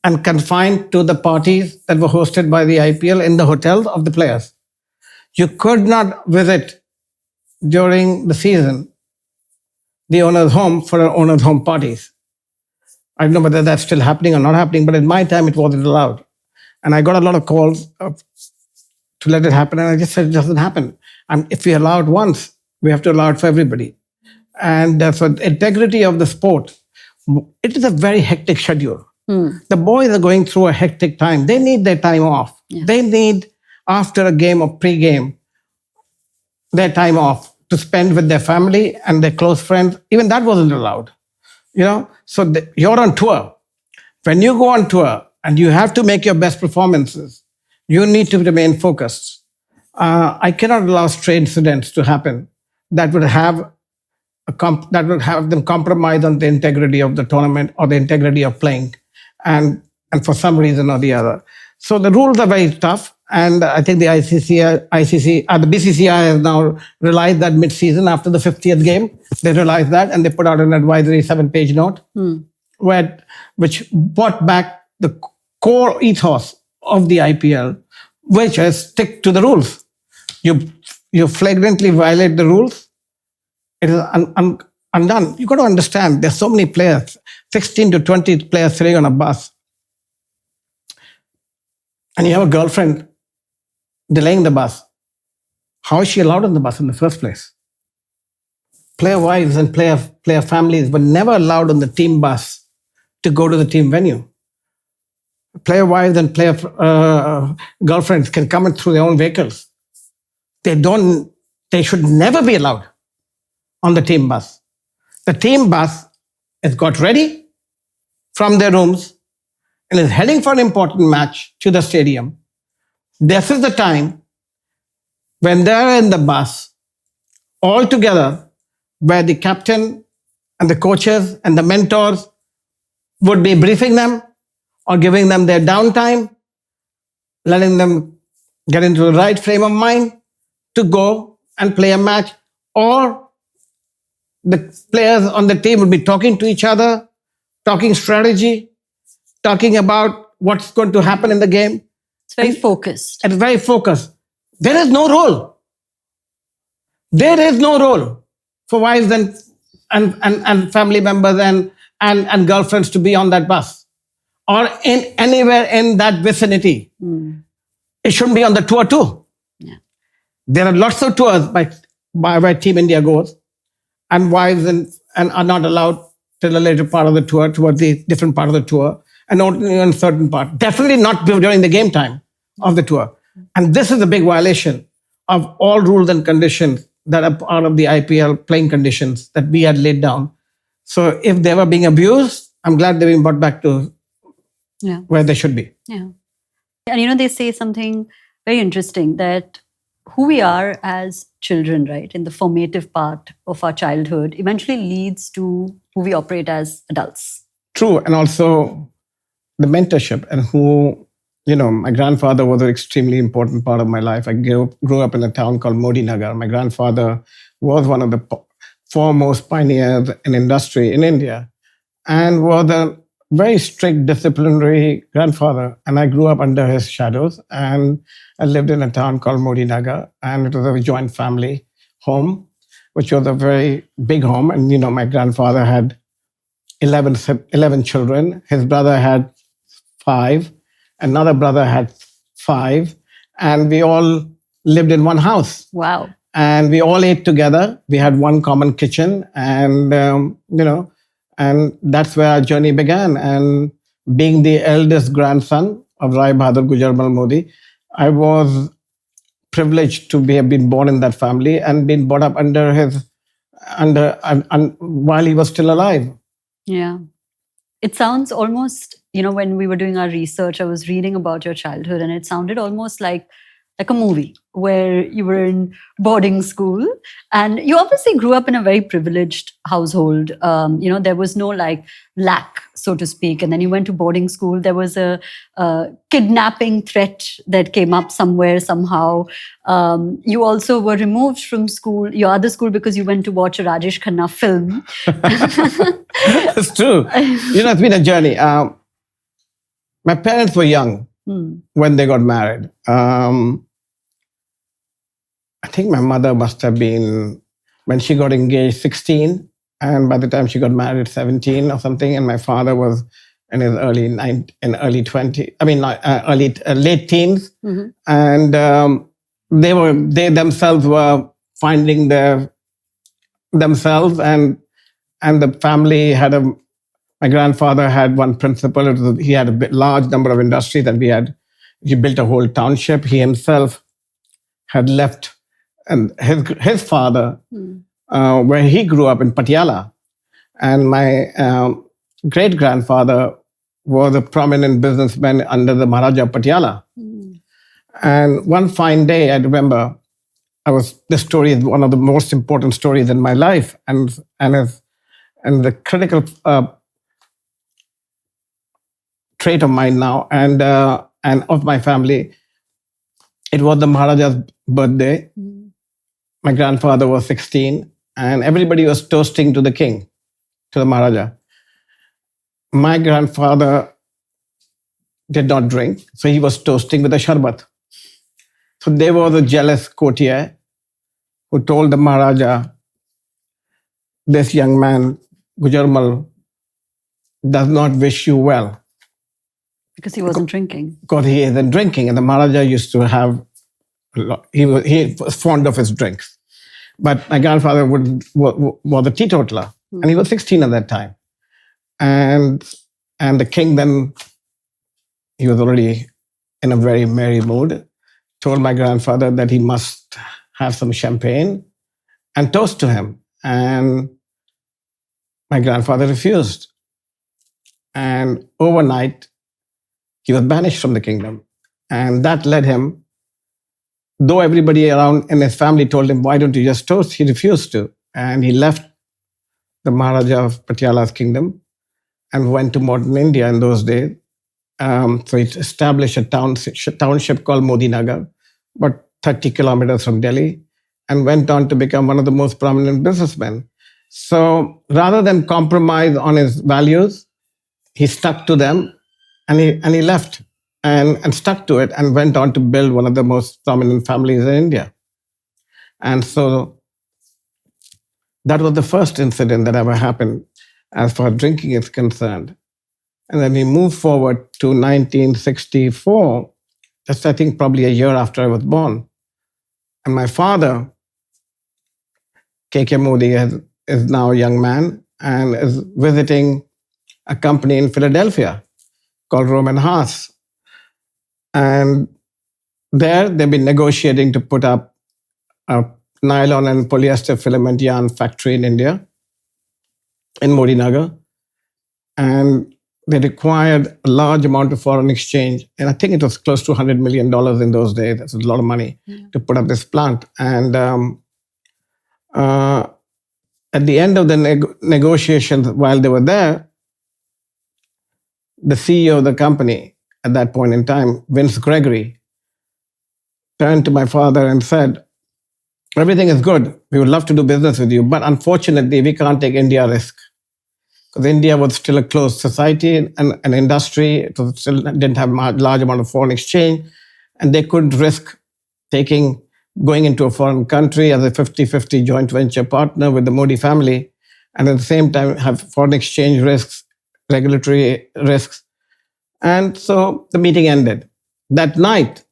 and confined to the parties that were hosted by the IPL in the hotels of the players. You could not visit during the season the owner's home for owner's home parties. I don't know whether that's still happening or not happening, but in my time, it wasn't allowed. And I got a lot of calls to let it happen, and I just said it doesn't happen. And if we allow it once, we have to allow it for everybody. And for the integrity of the sport, it is a very hectic schedule. The boys are going through a hectic time. They need their time off. Yeah. They need, after a game or pre-game, their time off to spend with their family and their close friends. Even that wasn't allowed. You know, so you're on tour. When you go on tour and you have to make your best performances, you need to remain focused. I cannot allow stray incidents to happen that would have them compromise on the integrity of the tournament or the integrity of playing, and for some reason or the other. So the rules are very tough. And I think the the BCCI has now realized that mid-season, after the 50th game, they realized that, and they put out an advisory 7-page note, which brought back the core ethos of the IPL, which is stick to the rules. You flagrantly violate the rules, it is undone. You got to understand, there's so many players, 16 to 20 players sitting on a bus, and you have a girlfriend delaying the bus. How is she allowed on the bus in the first place? Player wives and player families were never allowed on the team bus to go to the team venue. Player wives and player girlfriends can come in through their own vehicles. They should never be allowed on the team bus. The team bus is got ready from their rooms and is heading for an important match to the stadium. This is the time when they're in the bus all together, where the captain and the coaches and the mentors would be briefing them or giving them their downtime, letting them get into the right frame of mind to go and play a match. Or the players on the team would be talking to each other, talking strategy, talking about what's going to happen in the game. It's very focused. It's very focused. There is no role. There is no role for wives and family members and girlfriends to be on that bus or in anywhere in that vicinity. It shouldn't be on the tour too. Yeah. There are lots of tours by Team India goes, and wives and are not allowed till the later part of the tour, towards the different part of the tour, and only on certain part. Definitely not during the game time of the tour. And this is a big violation of all rules and conditions that are part of the IPL playing conditions that we had laid down. So if they were being abused, I'm glad they're being brought back to where they should be. Yeah. And you know, they say something very interesting, that who we are as children, right, in the formative part of our childhood, eventually leads to who we operate as adults. True. And also the mentorship, and who, you know, my grandfather was an extremely important part of my life. I grew up in a town called Modi Nagar. My grandfather was one of the foremost pioneers in industry in India and was a very strict disciplinary grandfather. And I grew up under his shadows, and I lived in a town called Modi Nagar, and it was a joint family home. which was a very big home. And, my grandfather had 11 children. His brother had 5. Another brother had 5. And we all lived in one house. Wow. And we all ate together. We had one common kitchen. And, and that's where our journey began. And being the eldest grandson of Rai Bahadur Gujarmal Modi, I was privileged to have been born in that family and been brought up while he was still alive. Yeah. It sounds almost, when we were doing our research, I was reading about your childhood, and it sounded almost like a movie where you were in boarding school, and you obviously grew up in a very privileged household. There was no lack, so to speak. And then you went to boarding school. There was a kidnapping threat that came up somewhere, somehow. You also were removed from school, your other school, because you went to watch a Rajesh Khanna film. It's true. It's been a journey. My parents were young when they got married. I think my mother must have been, when she got engaged, 16. And by the time she got married, 17 or something. And my father was in his late teens. Mm-hmm. And they themselves were finding themselves. And the family had my grandfather had one principle. He had a large number of industries, and he built a whole township. He himself had left, and his father, where he grew up in Patiala. And my great-grandfather was a prominent businessman under the Maharaja of Patiala. And one fine day, I remember, this story is one of the most important stories in my life, and the critical trait of mine now, and of my family. It was the Maharaja's birthday. My grandfather was 16, and everybody was toasting to the king, to the Maharaja. My grandfather did not drink, so he was toasting with a sharbat. So there was a jealous courtier who told the Maharaja, this young man, Gujarmal, does not wish you well. Because he wasn't drinking. Because he isn't drinking. And the Maharaja used to have, he was fond of his drinks. But my grandfather was a teetotaler, and he was 16 at that time. And the king then, he was already in a very merry mood, told my grandfather that he must have some champagne and toast to him. And my grandfather refused. And overnight, he was banished from the kingdom. And that led him, though everybody around in his family told him, why don't you just toast? He refused to. And he left the Maharaja of Patiala's kingdom and went to modern India in those days. So he established a township called Modi Nagar, about 30 kilometers from Delhi, and went on to become one of the most prominent businessmen. So rather than compromise on his values, he stuck to them, and he left and stuck to it, and went on to build one of the most prominent families in India. And so that was the first incident that ever happened as far as drinking is concerned. And then we moved forward to 1964, just I think probably a year after I was born. And my father, KK Modi, is now a young man and is visiting a company in Philadelphia called Roman Haas. And there they've been negotiating to put up a nylon and polyester filament yarn factory in India, in Modi Nagar. And they required a large amount of foreign exchange. And I think it was close to $100 million in those days. That's a lot of money to put up this plant. And at the end of the negotiations, while they were there, the CEO of the company at that point in time, Vince Gregory, turned to my father and said, everything is good. We would love to do business with you, but unfortunately, we can't take India risk. Because India was still a closed society and an industry. It still didn't have a large amount of foreign exchange, and they couldn't risk taking going into a foreign country as a 50-50 joint venture partner with the Modi family, and at the same time have foreign exchange risks, regulatory risks. And so the meeting ended. That night,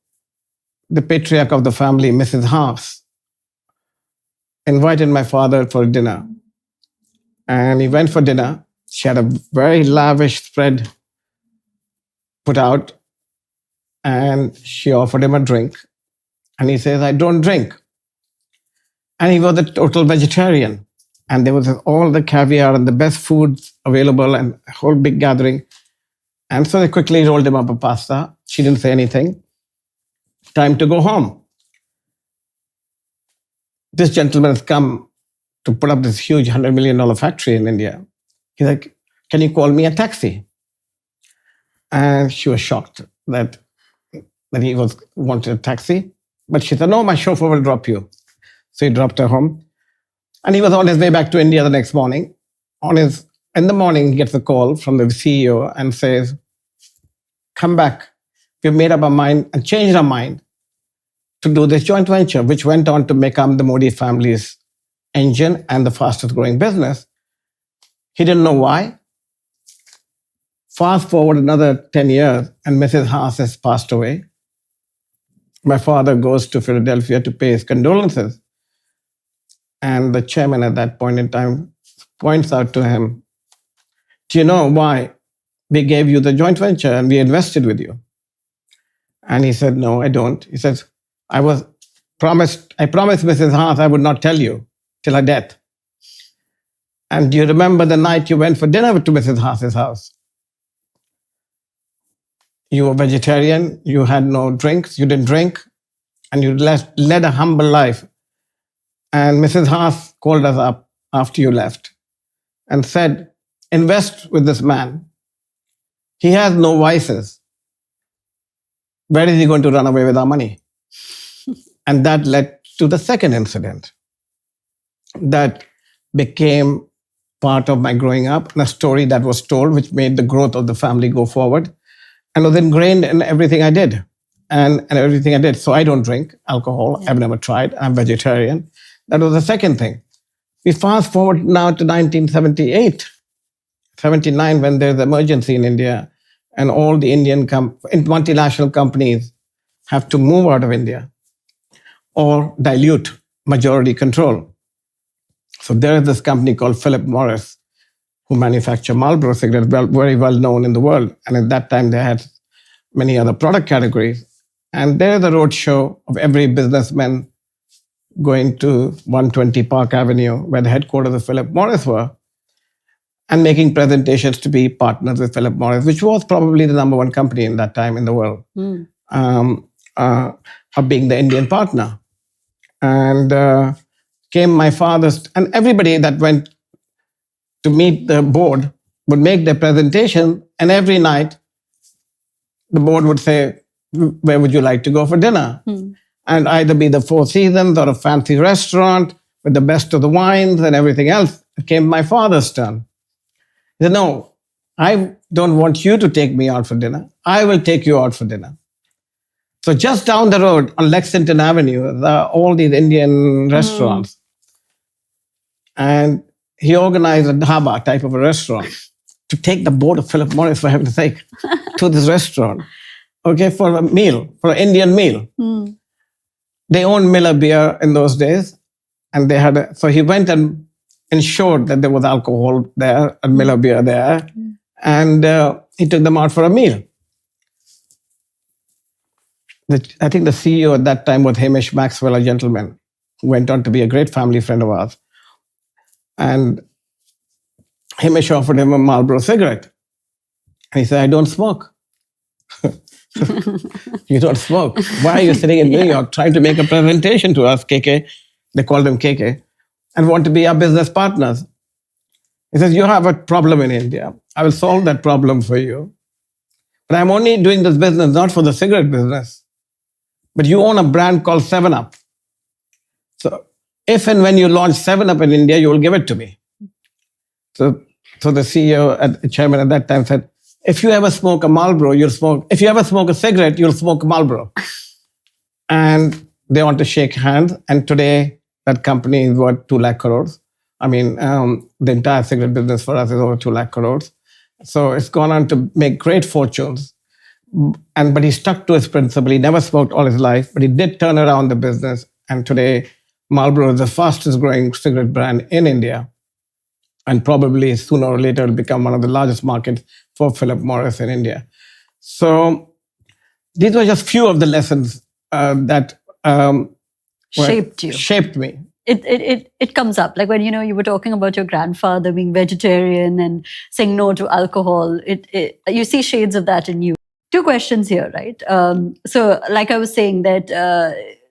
the patriarch of the family, Mrs. Haas, invited my father for dinner. And he went for dinner. She had a very lavish spread put out, and she offered him a drink. And he says, I don't drink. And he was a total vegetarian. And there was all the caviar and the best foods available and a whole big gathering. And so they quickly rolled him up a pasta. She didn't say anything. Time to go home. This gentleman has come to put up this huge $100 million factory in India. He's like, can you call me a taxi? And she was shocked that he wanted a taxi. But she said, no, my chauffeur will drop you. So he dropped her home. And he was on his way back to India the next morning. In the morning, he gets a call from the CEO and says, come back. We've made up our mind and changed our mind to do this joint venture, which went on to become the Modi family's engine and the fastest growing business. He didn't know why. Fast forward another 10 years, and Mrs. Haas has passed away. My father goes to Philadelphia to pay his condolences. And the chairman at that point in time points out to him, do you know why we gave you the joint venture and we invested with you? And he said, no, I don't. He says, I promised Mrs. Haas I would not tell you till her death. And do you remember the night you went for dinner to Mrs. Haas's house? You were vegetarian, you had no drinks, you didn't drink, and you led a humble life. And Mrs. Haas called us up after you left and said, invest with this man. He has no vices. Where is he going to run away with our money? And that led to the second incident that became part of my growing up, and a story that was told, which made the growth of the family go forward, and was ingrained in everything I did and everything I did. So I don't drink alcohol. Yeah. I've never tried. I'm vegetarian. That was the second thing. We fast forward now to 1978, 79, when there's emergency in India, and all the Indian multinational companies have to move out of India or dilute majority control. So there is this company called Philip Morris, who manufacture Marlboro cigarettes, very well known in the world. And at that time, they had many other product categories. And there is a roadshow of every businessman going to 120 Park Avenue, where the headquarters of Philip Morris were, and making presentations to be partners with Philip Morris, which was probably the number one company in that time in the world, of being the Indian partner. And came my father's, and everybody that went to meet the board would make their presentation, and every night the board would say, where would you like to go for dinner? And either be the Four Seasons or a fancy restaurant with the best of the wines and everything else. It came my father's turn. He said, no, I don't want you to take me out for dinner. I will take you out for dinner. So just down the road on Lexington Avenue, there are all these Indian restaurants. And he organized a dhaba type of a restaurant to take the board of Philip Morris, for heaven's sake, to this restaurant, okay, for a meal, for an Indian meal. They owned Miller beer in those days, and they had so he went and ensured that there was alcohol there and Miller beer there, and he took them out for a meal. I think the CEO at that time was Hamish Maxwell, a gentleman who went on to be a great family friend of ours. And Hamish offered him a Marlboro cigarette. And he said, I don't smoke. You don't smoke. Why are you sitting in New York trying to make a presentation to us, KK? They called him KK, and want to be our business partners. He says, you have a problem in India. I will solve that problem for you. But I'm only doing this business not for the cigarette business. But you own a brand called 7-Up. So if and when you launch 7-Up in India, you will give it to me. So the CEO, the chairman at that time said, if you ever smoke a Marlboro, you'll smoke. If you ever smoke a cigarette, you'll smoke a Marlboro. And they want to shake hands. And today, that company is worth 2 lakh crores. I mean, the entire cigarette business for us is over 2 lakh crores. So it's gone on to make great fortunes. But he stuck to his principle. He never smoked all his life, but he did turn around the business. And today, Marlboro is the fastest growing cigarette brand in India. And probably sooner or later will become one of the largest markets for Philip Morris in India. So these were just few of the lessons that shaped me. It comes up like when you were talking about your grandfather being vegetarian and saying no to alcohol. You see shades of that in you. 2 questions here, right? So like I was saying that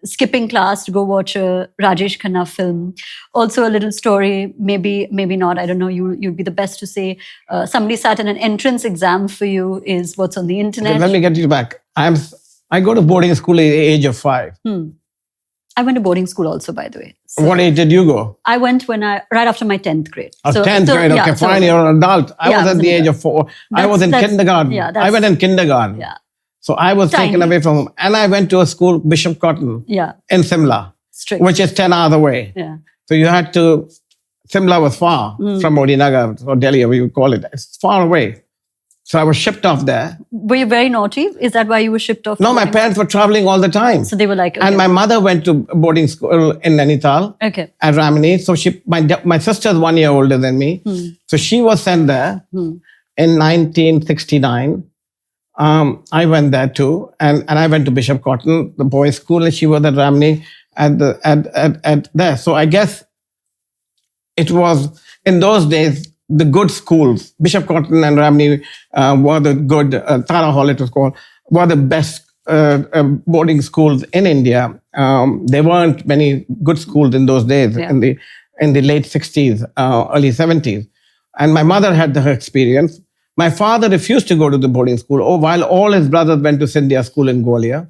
skipping class to go watch a Rajesh Khanna film. Also a little story, maybe not. I don't know. You'd be the best to say. Somebody sat in an entrance exam for you is what's on the internet. Okay, let me get you back. I go to boarding school at the age of 5. I went to boarding school also, by the way. So what age did you go? I went right after my 10th grade. 10th grade, okay, fine, you're an adult. I was at the age of 4. I was in kindergarten. Yeah, I went in kindergarten. Yeah. So I was taken away from home. And I went to a school, Bishop Cotton, in Simla, which is 10 hours away. Yeah. So you had to, Simla was far from Modinagar or Delhi, or we would call it. It's far away. So I was shipped off there. Were you very naughty? Is that why you were shipped off? No, my parents were traveling all the time. So they were like, okay. And my mother went to boarding school in Nainital at Ramani. So my sister's 1 year older than me. So she was sent there in 1969. I went there too. And I went to Bishop Cotton, the boys' school, and she was at Ramani at there. So I guess it was, in those days, the good schools, Bishop Cotton and Ramani were the good, Tara Hall it was called, were the best boarding schools in India. There weren't many good schools in those days, in the late 60s, early 70s. And my mother had her experience. My father refused to go to the boarding school, while all his brothers went to Scindia School in Gwalior.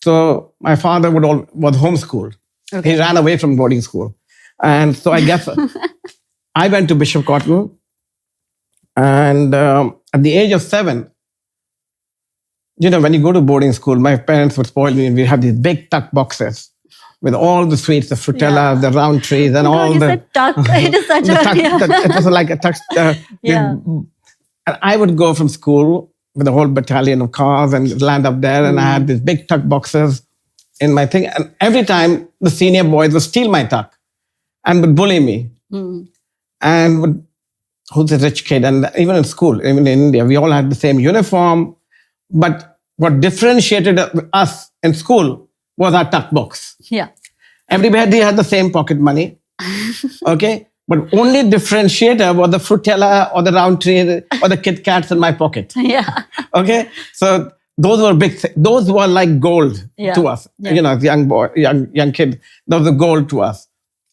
So my father was homeschooled. He ran away from boarding school. And so I guess I went to Bishop Cotton, and at the age of 7, when you go to boarding school, my parents would spoil me, and we have these big tuck boxes with all the sweets, the frutella, the round trees, and all you the... said tuck. It is such it was like a tuck. And I would go from school with a whole battalion of cars and land up there, and I had these big tuck boxes in my thing. And every time the senior boys would steal my tuck and would bully me. And who's a rich kid? And even in school, even in India, we all had the same uniform. But what differentiated us in school was our tuck box. Yeah. Everybody had the same pocket money. Okay? But only differentiator was the frutella or the round tree or the Kit Kats in my pocket. Yeah. Okay? So those were those were like gold to us. As young boy, young kid, that was the gold to us.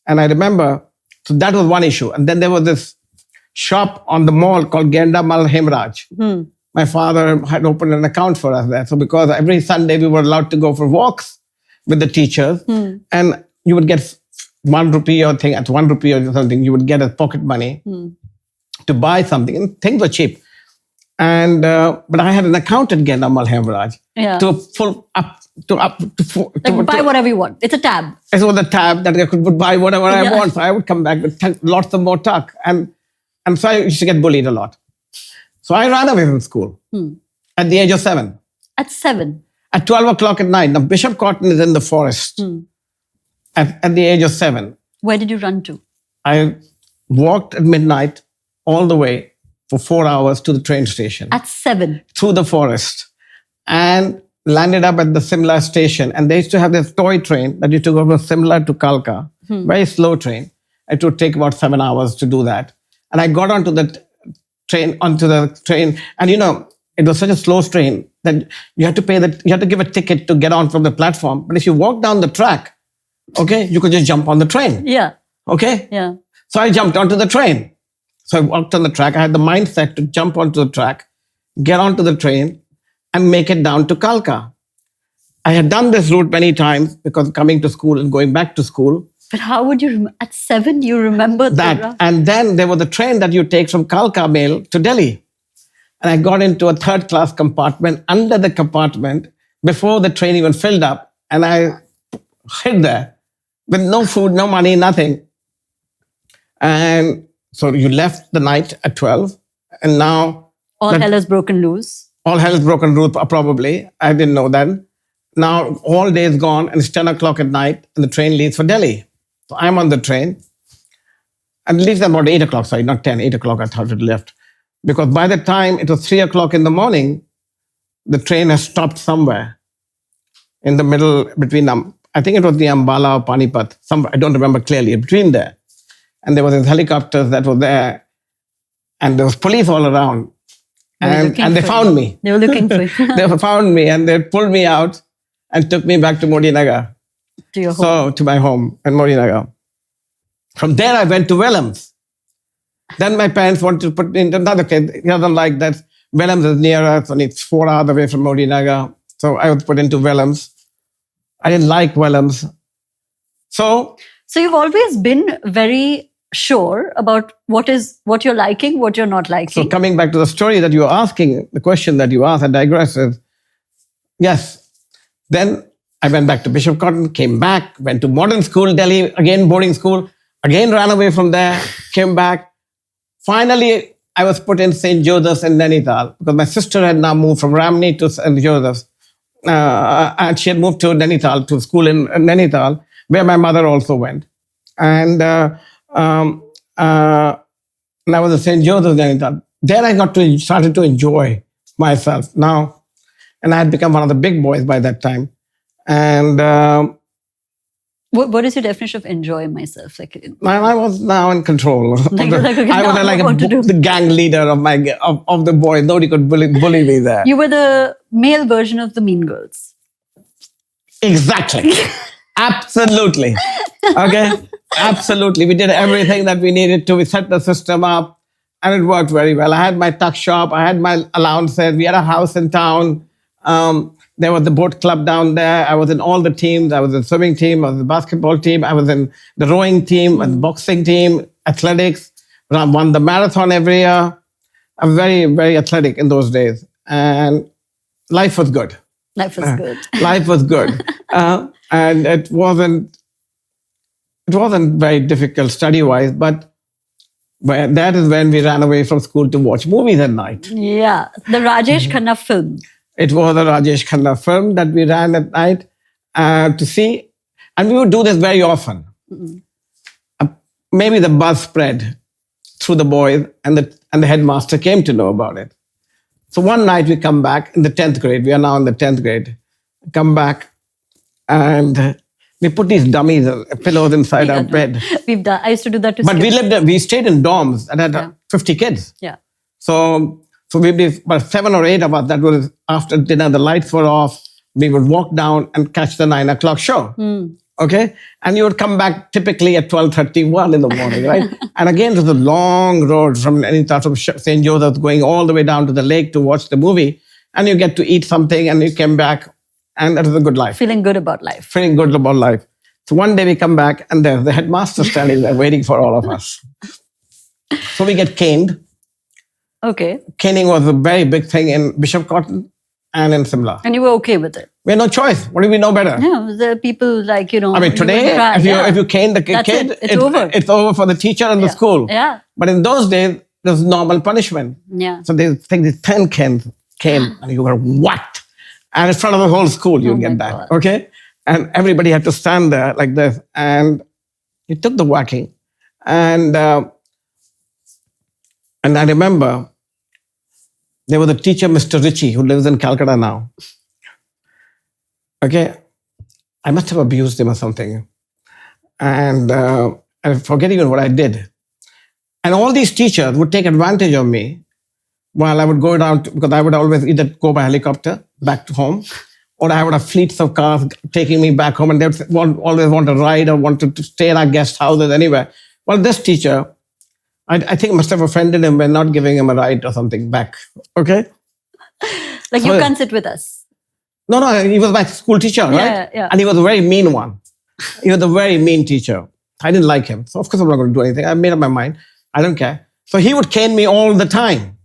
And I remember, so that was one issue. And then there was this shop on the mall called Genda Mal Hemraj. My father had opened an account for us there. So because every Sunday we were allowed to go for walks with the teachers, and you would get 1 rupee or thing, at 1 rupee or something, you would get a pocket money to buy something. And things were cheap. And but I had an account at Genda Mal Hemraj to buy whatever you want. It's a tab. It was a tab that I could buy whatever I want. So I would come back with lots of more tuck. And so I used to get bullied a lot. So I ran away from school at the age of 7. At 7? At 12 o'clock at night. Now, Bishop Cotton is in the forest at the age of 7. Where did you run to? I walked at midnight all the way for 4 hours to the train station. At 7? Through the forest. And landed up at the Simla station. And they used to have this toy train that used to go from Simla to Kalka. Very slow train. It would take about 7 hours to do that. And I got onto the train, and it was such a slow train that you had to give a ticket to get on from the platform. But if you walk down the track, you could just jump on the train. Yeah. Okay? Yeah. So I jumped onto the train. So I walked on the track. I had the mindset to jump onto the track, get onto the train, and make it down to Kalka. I had done this route many times because coming to school and going back to school. But how would you, at 7, you remember that? And then there was a train that you take from Kalka Mail to Delhi. And I got into a 3rd class compartment under the compartment before the train even filled up. And I hid there with no food, no money, nothing. And so you left the night at 12, and now All hell has broken loose. all hell is broken loose, probably. I didn't know then. Now all day is gone, and it's 10 o'clock at night, and the train leaves for Delhi. So I'm on the train, and it leaves at about 8 o'clock, sorry, not 10, 8 o'clock I thought it left. Because by the time it was 3 o'clock in the morning, the train has stopped somewhere in the middle between, I think it was the Ambala or Panipat, somewhere, I don't remember clearly, between there. And there was these helicopters that were there, and there was police all around. And they found me. They were looking for you. They found me, and they pulled me out and took me back to Modi Nagar. To your home. So, to my home in Modi Nagar. From there, I went to Wellams. Then my parents wanted to put me into another kid. He doesn't like that. Wellams is near us, and it's 4 hours away from Modi Nagar. So I was put into Wellams. I didn't like Wellams. So you've always been very sure about what you're liking, what you're not liking. So coming back to the story that you're asking, the question that you asked, I digress. Yes. Then I went back to Bishop Cotton, came back, went to modern school, Delhi, again boarding school, again ran away from there, came back. Finally, I was put in St. Joseph's in Nainital because my sister had now moved from Ramni to St. Joseph's. And she had moved to Nainital, to school in Nainital, where my mother also went. And I was at St. Joseph's Nainital. There I started to enjoy myself now. And I had become one of the big boys by that time. And what is your definition of enjoy myself? Like, I was now in control. Okay, I was like the gang leader of the boys. Nobody could bully me there. You were the male version of the Mean Girls. Exactly. Absolutely. Okay. Absolutely. We did everything that we needed to. We set the system up, and it worked very well. I had my tuck shop. I had my allowances. We had a house in town. There was the boat club down there. I was in all the teams. I was in the swimming team. I was in the basketball team. I was in the rowing team, and the boxing team, athletics. I won the marathon every year. I was very, very athletic in those days. And life was good. Life was good. Life was good. And it wasn't very difficult study-wise, but that is when we ran away from school to watch movies at night. Yeah, the Rajesh Khanna film. It was a Rajesh Khanna film that we ran at night to see. And we would do this very often. Maybe the buzz spread through the boys, and the headmaster came to know about it. So one night we come back in the 10th grade. We are now in the 10th grade. Come back, and we put these dummies, pillows inside our bed. I used to do that too. But we stayed in dorms that had 50 kids. Yeah. So we'd be about 7 or 8 of us. That was after dinner, the lights were off. We would walk down and catch the 9 o'clock show. Okay? And you would come back typically at 12:31 in the morning, right? And again, it was a long road from St. Joseph's going all the way down to the lake to watch the movie. And you get to eat something, and you came back, and that was a good life. Feeling good about life. Feeling good about life. So one day we come back, and there's the headmaster standing there waiting for all of us. So we get caned. Okay. Caning was a very big thing in Bishop Cotton and in Simla. And you were okay with it? We had no choice. What do we know better? Yeah, the people like, I mean, today, if you cane the kid, it's over. It's over for the teacher and the school. Yeah. But in those days, there was normal punishment. Yeah. So they take these 10 canes, and you were whacked. And in front of the whole school, you get that. God. Okay? And everybody had to stand there like this. And he took the whacking. And I remember there was a teacher, Mr. Ritchie, who lives in Calcutta now. Okay? I must have abused him or something. And I forget even what I did. And all these teachers would take advantage of me while I would go down, because I would always either go by helicopter back to home, or I would have fleets of cars taking me back home, and they would always want to ride or want to stay in our guest houses anywhere. Well, this teacher, I think must have offended him by not giving him a ride or something back. Okay? Like, you can't sit with us. No, he was my school teacher, right? Yeah. And he was a very mean one. He was a very mean teacher. I didn't like him. So of course I'm not going to do anything. I made up my mind. I don't care. So he would cane me all the time.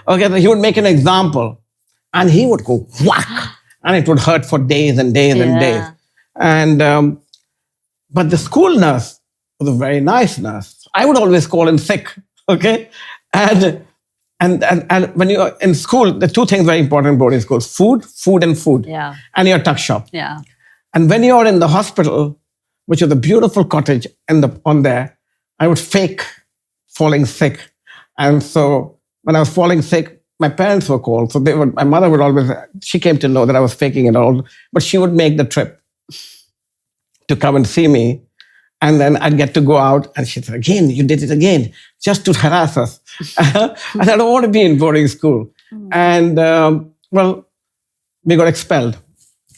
Okay, so he would make an example, and he would go whack, and it would hurt for days and days and days. And but the school nurse was a very nice nurse. I would always call in sick, okay? And when you're in school, the two things very important in boarding schools: food, and food. Yeah. And your tuck shop. Yeah. And when you're in the hospital, which is a beautiful cottage on there, I would fake falling sick. And so when I was falling sick, my parents were called. So my mother would always, she came to know that I was faking it all, but she would make the trip to come and see me. And then I'd get to go out and she'd say, again, you did it again, just to harass us. And I don't want to be in boarding school. And well, we got expelled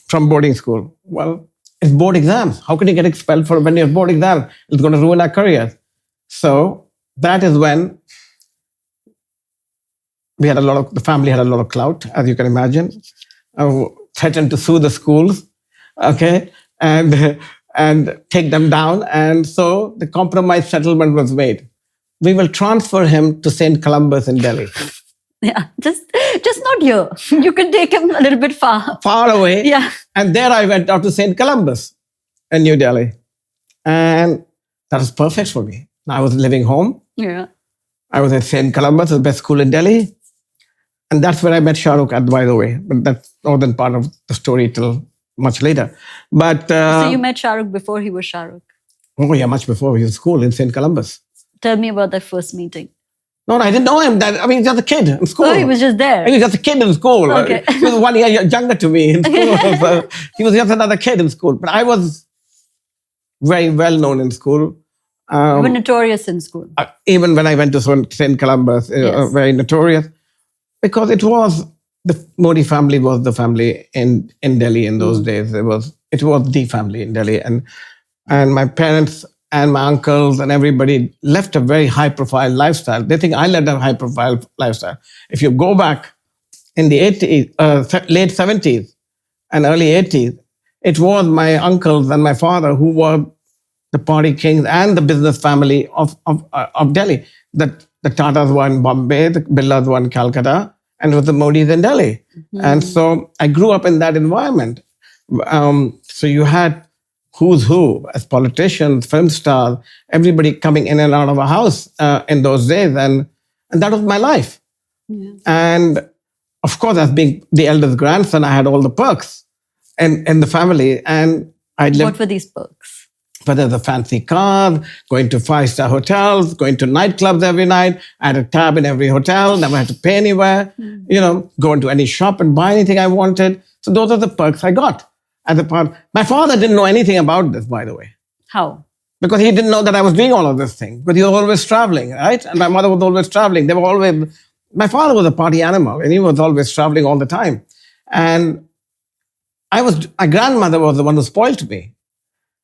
from boarding school. Well, it's board exams. How can you get expelled when you have board exams? It's going to ruin our careers. So that is when the family had a lot of clout, as you can imagine. Threatened to sue the schools, okay, and take them down. And so the compromise settlement was made. We will transfer him to St. Columbus in Delhi. Yeah, just not here. You can take him a little bit far away. Yeah. And there I went out to St. Columbus in New Delhi. And that was perfect for me. I was living home. Yeah. I was at St. Columbus, the best school in Delhi. And that's where I met Shahrukh, by the way. But that's not the part of the story till much later. But so you met Shahrukh before he was Shahrukh? Oh yeah, much before. He was in school in St. Columbus. Tell me about that first meeting. No, I didn't know him. He was just a kid in school. Oh, he was just there. He was just a kid in school. Okay. He was 1 year younger to me in school. So he was just another kid in school. But I was very well known in school. You were notorious in school. Even when I went to St. Columbus, Yes. very notorious. Because the Modi family was the family in Delhi in those days. It was the family in Delhi. And my parents and my uncles and everybody left a very high-profile lifestyle. They think I led a high-profile lifestyle. If you go back in the late 70s and early 80s, it was my uncles and my father who were the party kings and the business family of Delhi. The Tatas were in Bombay, the Birlas were in Calcutta, and it was the Modis in Delhi. And so I grew up in that environment. So you had who's who as politicians, film stars, everybody coming in and out of a house in those days. And that was my life. Yeah. And of course, as being the eldest grandson, I had all the perks in the family. And I lived. What were these perks? Whether the fancy cars, going to 5-star hotels, going to nightclubs every night. I had a tab in every hotel, never had to pay anywhere. Go into any shop and buy anything I wanted. So those are the perks I got. My father didn't know anything about this, by the way. How? Because he didn't know that I was doing all of this thing. But he was always traveling, right? And my mother was always traveling. My father was a party animal, and he was always traveling all the time. And my grandmother was the one who spoiled me.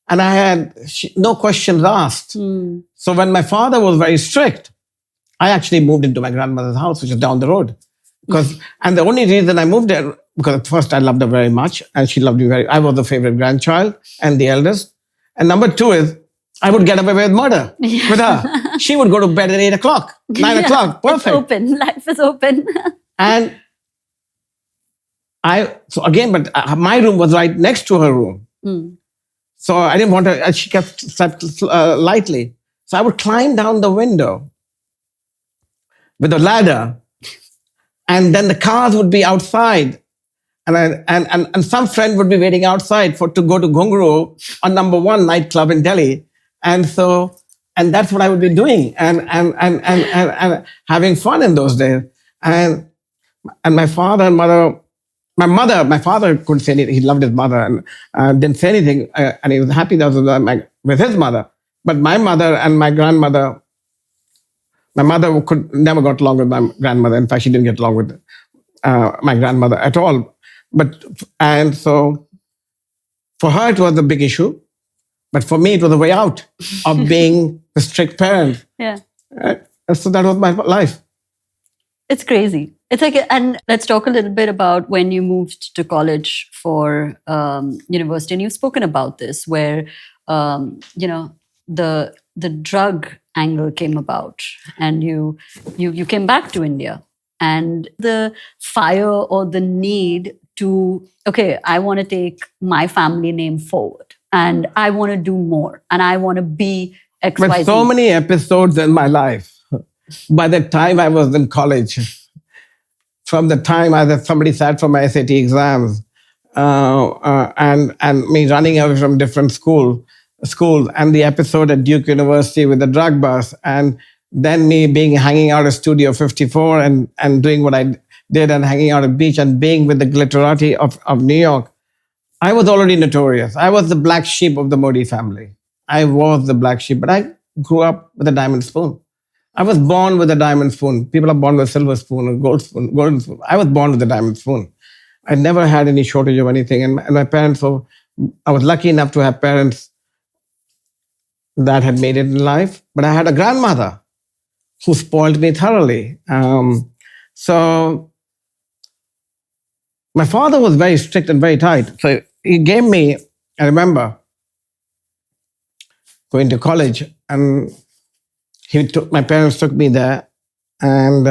And I had no questions asked. So when my father was very strict, I actually moved into my grandmother's house, which is down the road. And the only reason I moved there, because at first I loved her very much, and she loved me I was the favorite grandchild and the eldest. And number two is, I would get away with murder with her. She would go to bed at 8 o'clock, 9 o'clock. Perfect. It's open. Life is open. And my room was right next to her room. So I didn't want her, she slept lightly. So I would climb down the window with a ladder, and then the cars would be outside. And some friend would be waiting outside to go to Ghungru, on number 1 nightclub in Delhi. And that's what I would be doing and having fun in those days. And my father and mother, my father couldn't say anything. He loved his mother and didn't say anything. And he was happy that with his mother. But my mother and my grandmother, my mother never got along with my grandmother. In fact, she didn't get along with my grandmother at all. And so for her, it was a big issue. But for me, it was a way out of being a strict parent. Yeah. And so that was my life. It's crazy. It's like, and let's talk a little bit about when you moved to college for university, and you've spoken about this, where the drug angle came about, and you came back to India, and the fire or the need to, okay, I want to take my family name forward and I want to do more and I want to be XYZ. With so many episodes in my life, by the time I was in college, from the time somebody sat for my SAT exams, and me running away from different schools, and the episode at Duke University with the drug bust, and then me hanging out at Studio 54 and doing what I did and hanging out at beach and being with the glitterati of New York. I was already notorious. I was the black sheep of the Modi family. I was the black sheep, but I grew up with a diamond spoon. I was born with a diamond spoon. People are born with a silver spoon or golden spoon. I was born with a diamond spoon. I never had any shortage of anything. And my parents I was lucky enough to have parents that had made it in life. But I had a grandmother who spoiled me thoroughly. So my father was very strict and very tight. So he gave me, I remember, going to college, and my parents took me there, and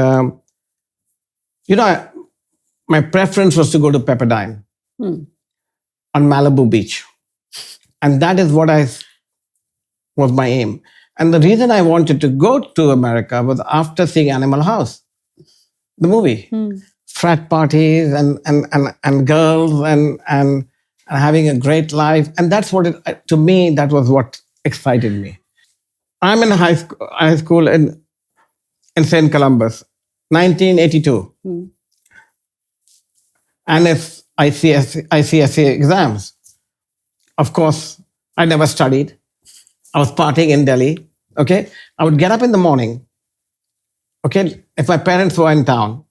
my preference was to go to Pepperdine on Malibu Beach, and that is what was my aim. And the reason I wanted to go to America was after seeing Animal House, the movie, frat parties and girls and having a great life, and that's what to me that was what excited me. I'm in high school in St. Columbus, 1982. And it's ICSE exams. Of course, I never studied. I was partying in Delhi, okay? I would get up in the morning, okay? If my parents were in town,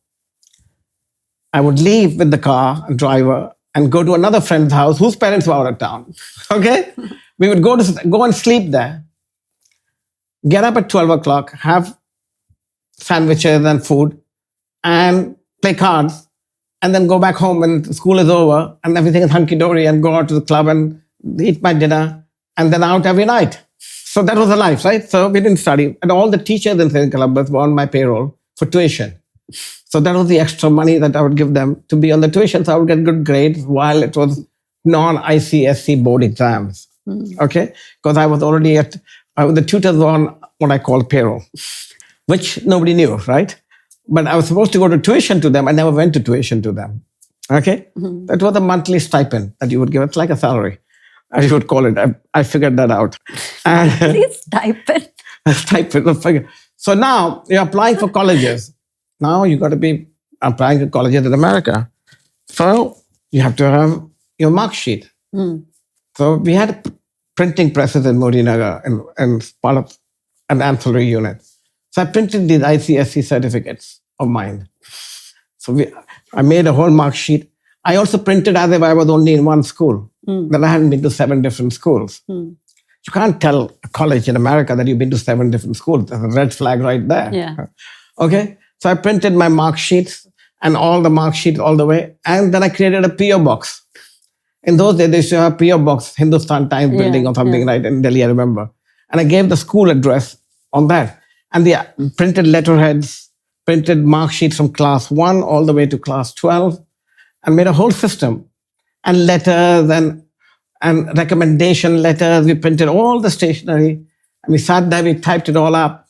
I would leave with the car and driver and go to another friend's house whose parents were out of town, okay? We would go and sleep there, get up at 12 o'clock, have sandwiches and food, and play cards, and then go back home when school is over and everything is hunky-dory, and go out to the club and eat my dinner, and then out every night. So that was the life, right? So we didn't study. And all the teachers in St. Columbus were on my payroll for tuition. So that was the extra money that I would give them to be on the tuition. So I would get good grades while it was non-ICSE board exams. Okay? Because I was already the tutors were on what I call payroll, which nobody knew, right? But I was supposed to go to tuition to them. I never went to tuition to them. Okay? That was a monthly stipend that you would give. It's like a salary, as you would call it. I figured that out. Stipend. Stipend. So now you're applying for colleges. Now you got to be applying for colleges in America. So you have to have your mark sheet. So we had printing presses in Modi Nagar and part of an ancillary unit. So I printed these ICSE certificates of mine. So I made a whole mark sheet. I also printed as if I was only in one school. That I hadn't been to 7 different schools. You can't tell a college in America that you've been to 7 different schools. There's a red flag right there. Yeah. Okay? So I printed my mark sheets and all the mark sheets all the way. And then I created a PO box. In those days, they used to have PO box, Hindustan Times building or something, right, in Delhi, I remember. And I gave the school address on that. And the printed letterheads, printed mark sheets from class 1 all the way to class 12, and made a whole system. And letters and recommendation letters. We printed all the stationery. And we sat there, we typed it all up.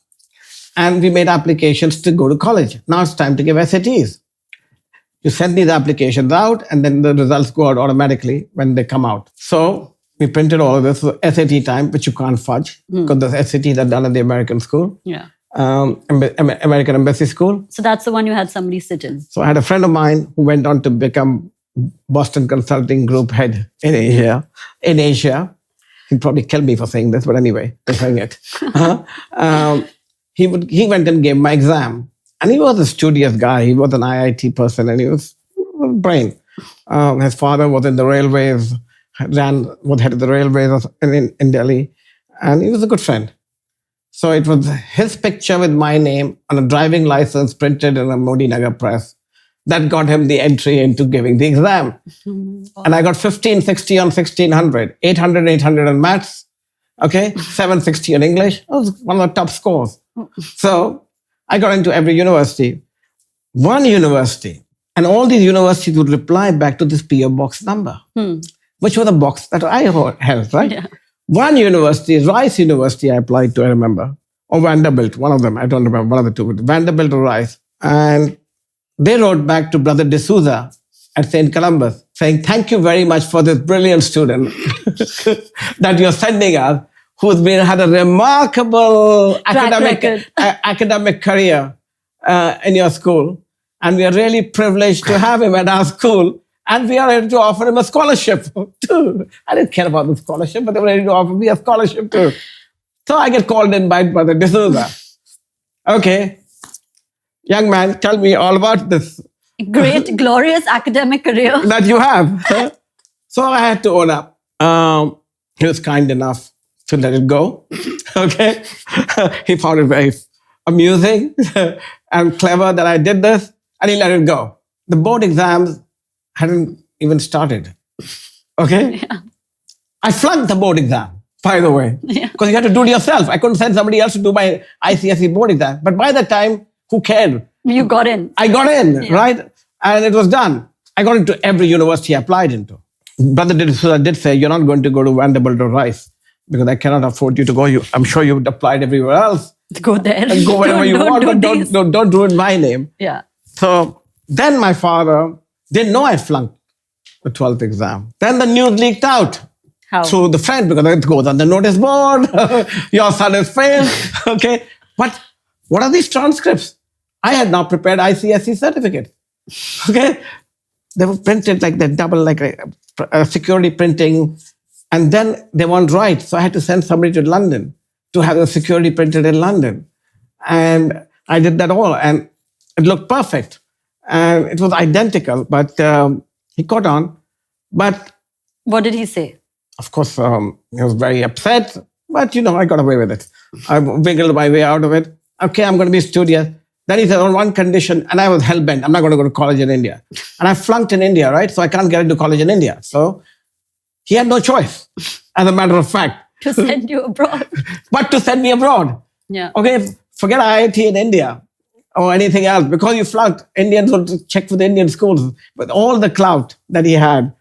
And we made applications to go to college. Now it's time to give SATs. You send these applications out, and then the results go out automatically when they come out. So we printed all of this for SAT time, which you can't fudge, because the SATs are done at the American school. Yeah. American Embassy School. So that's the one you had somebody sit in. So I had a friend of mine who went on to become Boston Consulting Group head in Asia. He'd probably kill me for saying this, but anyway, I'm saying it. He went and gave my exam. And he was a studious guy. He was an IIT person, and he was a brain. His father was in the railways, was head of the railways in Delhi, and he was a good friend. So it was his picture with my name on a driving license printed in a Modi Nagar press that got him the entry into giving the exam. And I got 1560 on 1600, 800 on maths, okay, 760 on English. That was one of the top scores. So I got into every university. One university, And all these universities would reply back to this PO box number, which was a box that I held, right? Yeah. One university, Rice University, I applied to, I remember, or Vanderbilt, one of them, I don't remember, one of the two, Vanderbilt or Rice. And they wrote back to Brother D'Souza at St. Columbus saying, thank you very much for this brilliant student that you're sending us, who's had a remarkable academic career in your school. And we are really privileged to have him at our school. And we are ready to offer him a scholarship too. I didn't care about the scholarship, but they were ready to offer me a scholarship too. So I get called in by Brother D'Souza. Okay, young man, tell me all about this. Great, glorious academic career. That you have. So I had to own up. He was kind enough to let it go. Okay. He found it very amusing and clever that I did this, and he let it go. The board exams hadn't even started. Okay. Yeah. I flunked the board exam, by the way, because you had to do it yourself. I couldn't send somebody else to do my ICSE board exam. But by that time, who cared? You got in. I got in, right? And it was done. I got into every university I applied into. Brother D'Souza did say, you're not going to go to Vanderbilt or Rice because I cannot afford you to go. I'm sure you've applied everywhere else. Go there. And go wherever you want, but don't ruin my name. Yeah. So then my father didn't know I flunked the 12th exam. Then the news leaked out. How? Through the friend, because it goes on the notice board. Your son has failed. Okay. But what are these transcripts? I had now prepared ICSE certificate. Okay. They were printed like that, double, like a security printing. And then they weren't right. So I had to send somebody to London to have the security printed in London. And I did that all. And it looked perfect. And it was identical. But he caught on. But what did he say? Of course, he was very upset. But, I got away with it. I wiggled my way out of it. Okay, I'm going to be studious. Then he said, on one condition, and I was hell-bent, I'm not going to go to college in India. And I flunked in India, right? So I can't get into college in India. So he had no choice, as a matter of fact. To send you abroad. But to send me abroad. Yeah. Okay, forget IIT in India or anything else. Because you flunked, Indians would check for the Indian schools. But all the clout that he had,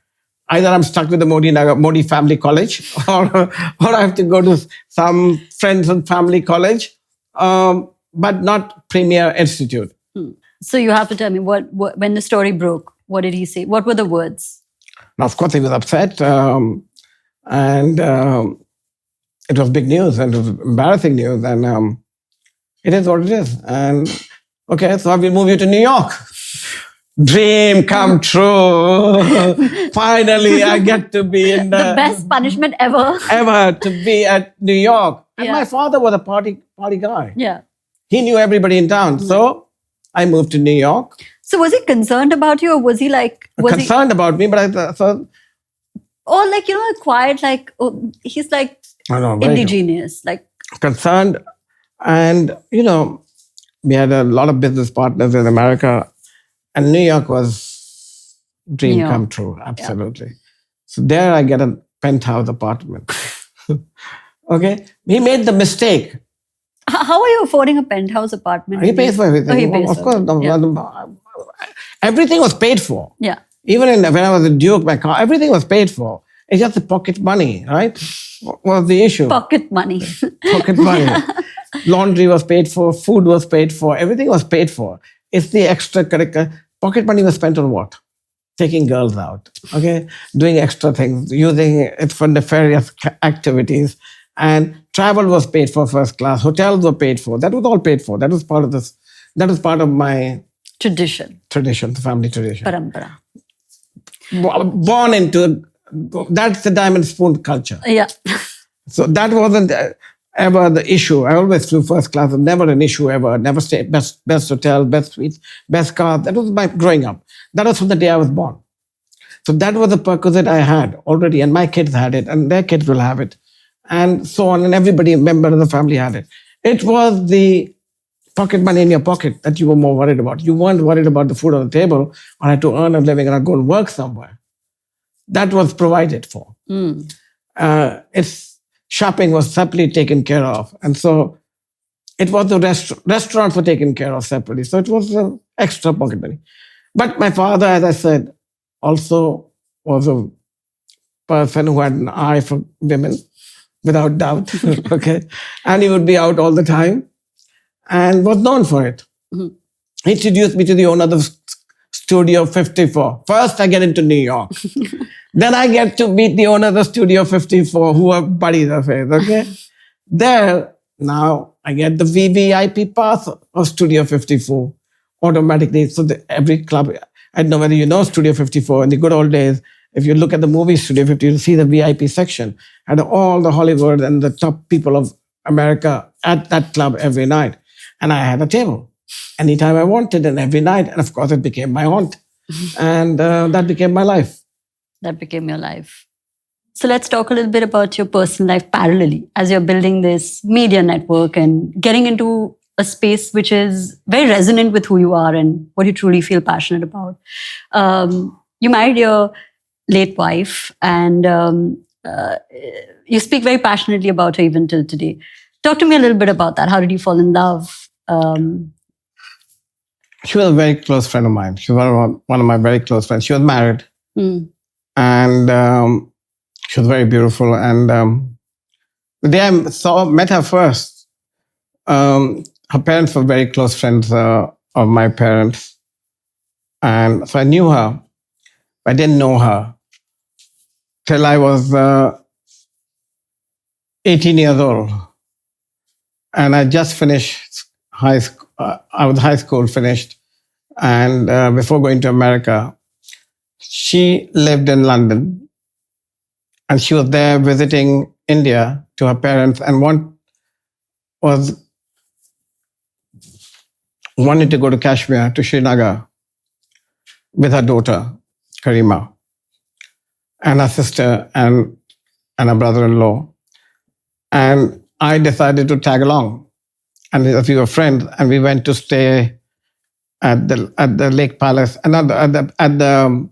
either I'm stuck with the Modi family college or I have to go to some friends and family college. But not Premier Institute. So you have to tell me what when the story broke, what did he say? What were the words? Now, of course, he was upset. And it was big news and it was embarrassing news. And it is what it is. And okay, so I will move you to New York. Dream come true. Finally, I get to be in the best punishment ever. Ever to be at New York. And my father was a party guy. Yeah. He knew everybody in town. So I moved to New York. So was he concerned about you, or was he like... concerned about me, but I thought... Or like, quiet, like, he's like indigenous. Like concerned. And, we had a lot of business partners in America. And New York was dream come true. Absolutely. Yeah. So there I get a penthouse apartment. Okay. He made the mistake. How are you affording a penthouse apartment? He pays for everything. Oh, he pays of course. Everything was paid for. Yeah. Even when I was in Duke, my car, everything was paid for. It's just the pocket money, right? What was the issue? Pocket money. Pocket money. Laundry was paid for. Food was paid for. Everything was paid for. It's the extracurricular. Pocket money was spent on what? Taking girls out. Okay? Doing extra things. Using it for nefarious activities. And travel was paid for first class. Hotels were paid for. That was all paid for. That was part of this. That was part of my tradition. The family tradition. Parampara. Born into, that's the diamond spoon culture. Yeah. So that wasn't ever the issue. I always flew first class. Never an issue ever. Never stayed best hotel, best suites, best car. That was my growing up. That was from the day I was born. So that was the perquisite I had already. And my kids had it. And their kids will have it. And so on, and everybody, member of the family had it. It was the pocket money in your pocket that you were more worried about. You weren't worried about the food on the table, or had to earn a living or go and work somewhere. That was provided for. Its shopping was separately taken care of. And so it was the restaurants were taken care of separately. So it was extra pocket money. But my father, as I said, also was a person who had an eye for women, without doubt. Okay. And he would be out all the time and was known for it. Mhm. He introduced me to the owner of the Studio 54. First, I get into New York. Then I get to meet the owner of the Studio 54, who are buddies of his. Okay. There, now I get the VVIP pass of Studio 54 automatically. So every club, I don't know whether you know Studio 54, in the good old days, if you look at the movie Studio 50, you'll see the VIP section. Had all the Hollywood and the top people of America at that club every night. And I had a table anytime I wanted and every night. And of course, it became my haunt. And that became my life. That became your life. So let's talk a little bit about your personal life parallelly as you're building this media network and getting into a space which is very resonant with who you are and what you truly feel passionate about. You married your late wife and you speak very passionately about her even till today. Talk to me a little bit about that. How did you fall in love? She was a very close friend of mine. She was one of my very close friends. She was married. And she was very beautiful. And the day I met her first, her parents were very close friends of my parents. And so I knew her. I didn't know her till I was 18 years old. And I just finished high school. I was high school finished. And before going to America, she lived in London. And she was there visiting India to her parents. And one was wanted to go to Kashmir, to Srinagar, with her daughter, Karima, and her sister and her brother-in-law. And I decided to tag along. And we were friends, and we went to stay at the Lake Palace, and at the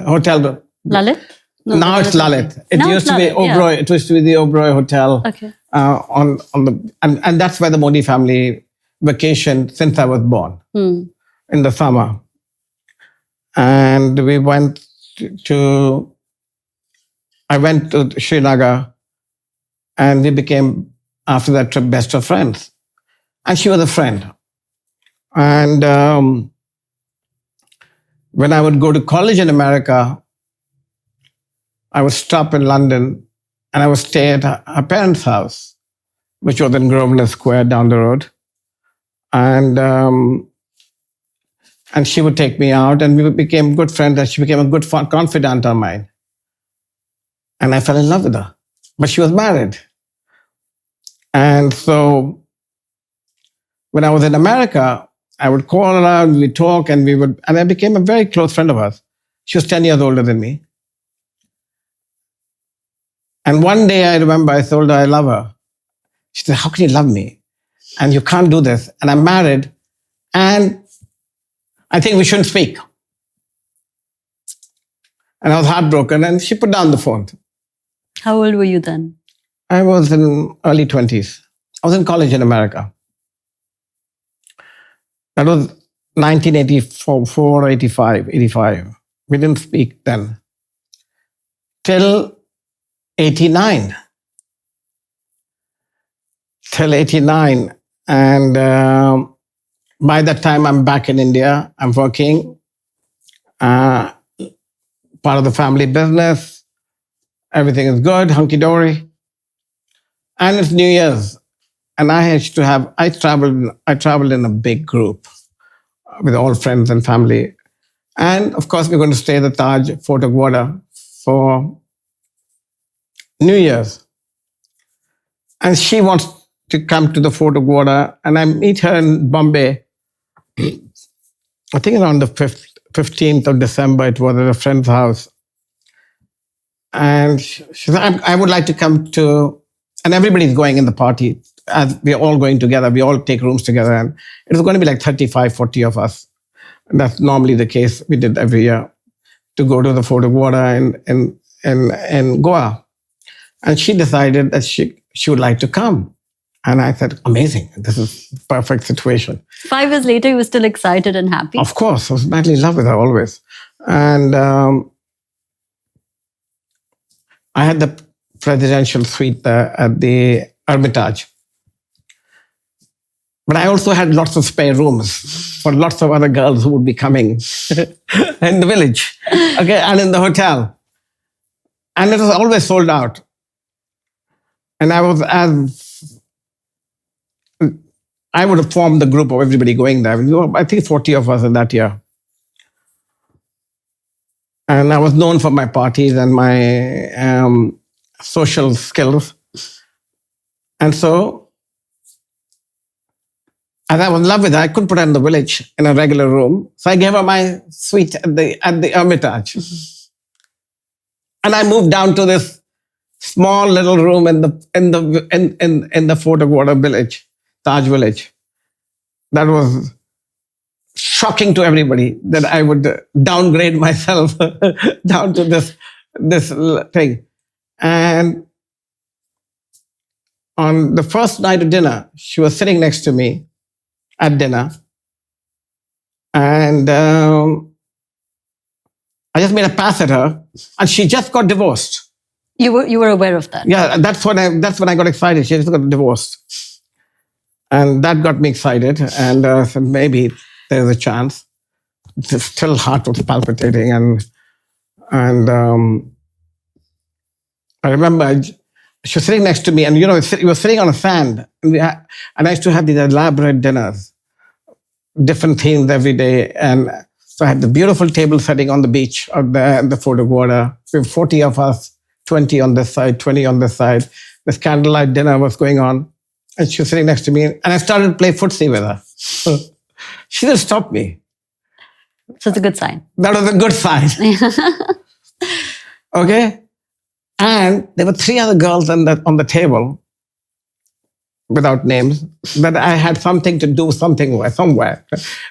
hotel. Lalit? No, Now it's Lalit. It used to be Oberoi. It used to be the Oberoi Hotel. Okay. On the and that's where the Modi family vacationed since I was born in the summer. And we went to. I went to Srinagar, and we became after that trip best of friends. And she was a friend. And when I would go to college in America, I would stop in London and I would stay at her parents' house, which was in Grosvenor Square down the road. And she would take me out and we became good friends and she became a good confidant of mine. And I fell in love with her. But she was married. And so when I was in America, I would call her and we'd talk and I became a very close friend of hers. She was 10 years older than me. And one day I remember I told her I love her. She said, how can you love me? And you can't do this. And I'm married. And I think we shouldn't speak. And I was heartbroken and she put down the phone. How old were you then? I was in early 20s. I was in college in America. That was 1984, 85. We didn't speak then. Till 89. And by that time, I'm back in India. I'm working, part of the family business. Everything is good, hunky-dory. And it's New Year's. And I traveled in a big group with all friends and family. And of course, we're going to stay at the Taj, Fort Aguada for New Year's. And she wants to come to the Fort Aguada, and I meet her in Bombay. I think around the 15th of December, it was at a friend's house. And she said, I would like to come to, and everybody's going in the party. As we're all going together, we all take rooms together. And it was going to be like 35, 40 of us. And that's normally the case we did every year, to go to the Fort Aguada in Goa. And she decided that she would like to come. And I said, amazing. This is perfect situation. 5 years later, you were still excited and happy. Of course, I was madly in love with her always. And I had the presidential suite at the Hermitage. But I also had lots of spare rooms for lots of other girls who would be coming in the village, okay, and in the hotel. And it was always sold out. And I would have formed the group of everybody going there. I think 40 of us in that year. And I was known for my parties and my social skills. And so, as I was in love with her, I couldn't put her in the village in a regular room. So I gave her my suite at the Hermitage. And I moved down to this small little room in the Fort Aguada village, Taj village. That was shocking to everybody that I would downgrade myself down to this thing. And on the first night of dinner, she was sitting next to me at dinner. And I just made a pass at her, and she just got divorced. You were aware of that? Yeah, that's when I got excited. She just got divorced. And that got me excited. And said, maybe there's a chance. Still heart was palpitating. And I remember she was sitting next to me, and we were sitting on a sand. And I used to have these elaborate dinners, different themes every day. And so I had the beautiful table setting on the beach out there in the Fort Aguada. We were 40 of us, 20 on this side, 20 on this side. This candlelight dinner was going on. And she was sitting next to me. And I started to play footsie with her. She didn't stop me. So it's a good sign. That was a good sign. Okay? And there were 3 other girls on the table, without names, that I had something to do somewhere,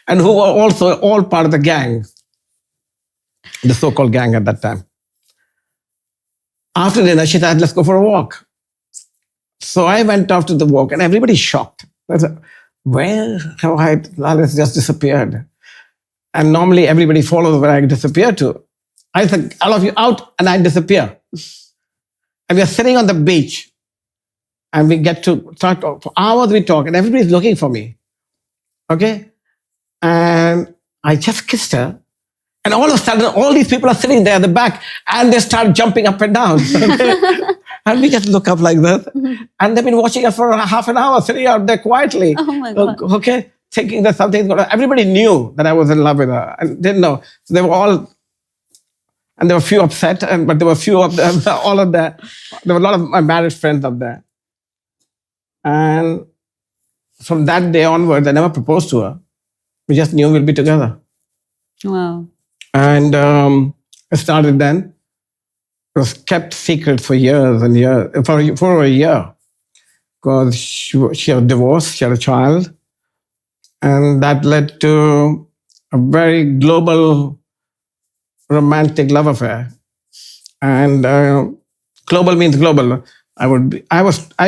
and who were also all part of the gang, the so-called gang at that time. After dinner, she said, let's go for a walk. So I went off to the walk, and everybody's shocked. I said, where have Lalit just disappeared? And normally everybody follows where I disappear to. I said, all of you out, and I disappear. And we are sitting on the beach, and we get to talk for hours. We talk, and everybody's looking for me. Okay? And I just kissed her. And all of a sudden, all these people are sitting there at the back, and they start jumping up and down. Okay? And we just look up like this. And they've been watching us for half an hour, sitting out there quietly. Oh my God. Okay? Thinking that something's going on. Everybody knew that I was in love with her, and didn't know. So they were all... And there were a few upset, but there were a few of them, all of that. There were a lot of my married friends up there. And from that day onwards, I never proposed to her. We just knew we'll be together. Wow. And it started then. It was kept secret for years and years, for a year. Because she was divorced, she had a child. And that led to a very global romantic love affair. And global means global. I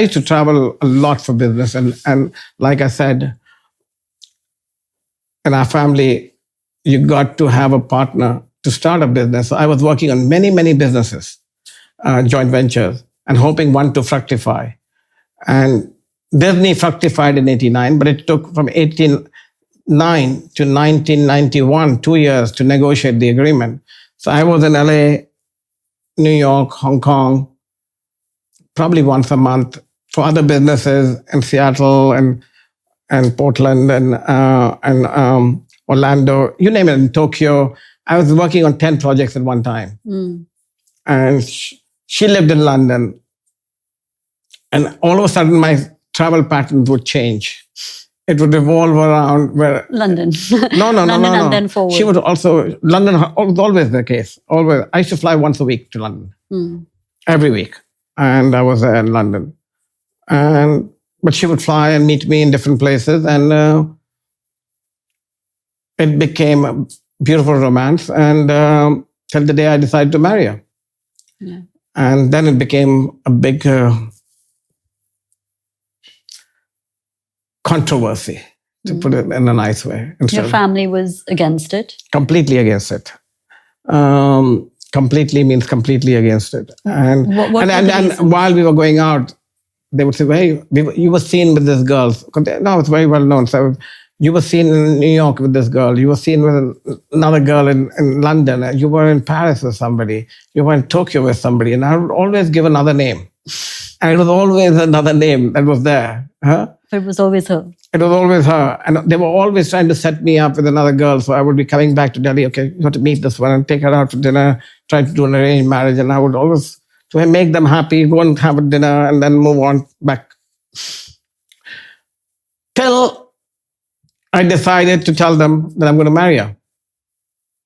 used to travel a lot for business, and like I said, in our family, you got to have a partner to start a business. So I was working on many, many businesses, joint ventures, and hoping one to fructify. And Disney fructified in 1989, but it took from 1989 to 1991, 2 years to negotiate the agreement. So I was in LA, New York, Hong Kong, probably once a month for other businesses in Seattle and Portland and Orlando, you name it, in Tokyo. I was working on 10 projects at one time. And she lived in London. And all of a sudden, my travel patterns would change. It would revolve around where... London. No. London and then forward. She would also... London was always the case. Always. I used to fly once a week to London. Every week. And I was there in London. But she would fly and meet me in different places. And it became a beautiful romance. And till the day I decided to marry her. Yeah. And then it became a big... controversy, to put it in a nice way. Your family was against it? Completely against it. Completely means completely against it. And while we were going out, they would say, "Hey, you were seen with this girl." No, it's very well known. So you were seen in New York with this girl. You were seen with another girl in London. You were in Paris with somebody. You were in Tokyo with somebody. And I would always give another name. And it was always another name that was there. Huh? So it was always her. It was always her. And they were always trying to set me up with another girl. So I would be coming back to Delhi. Okay, you have to meet this one and take her out to dinner, try to do an arranged marriage. And I would always to make them happy, go and have a dinner and then move on back. Till I decided to tell them that I'm going to marry her.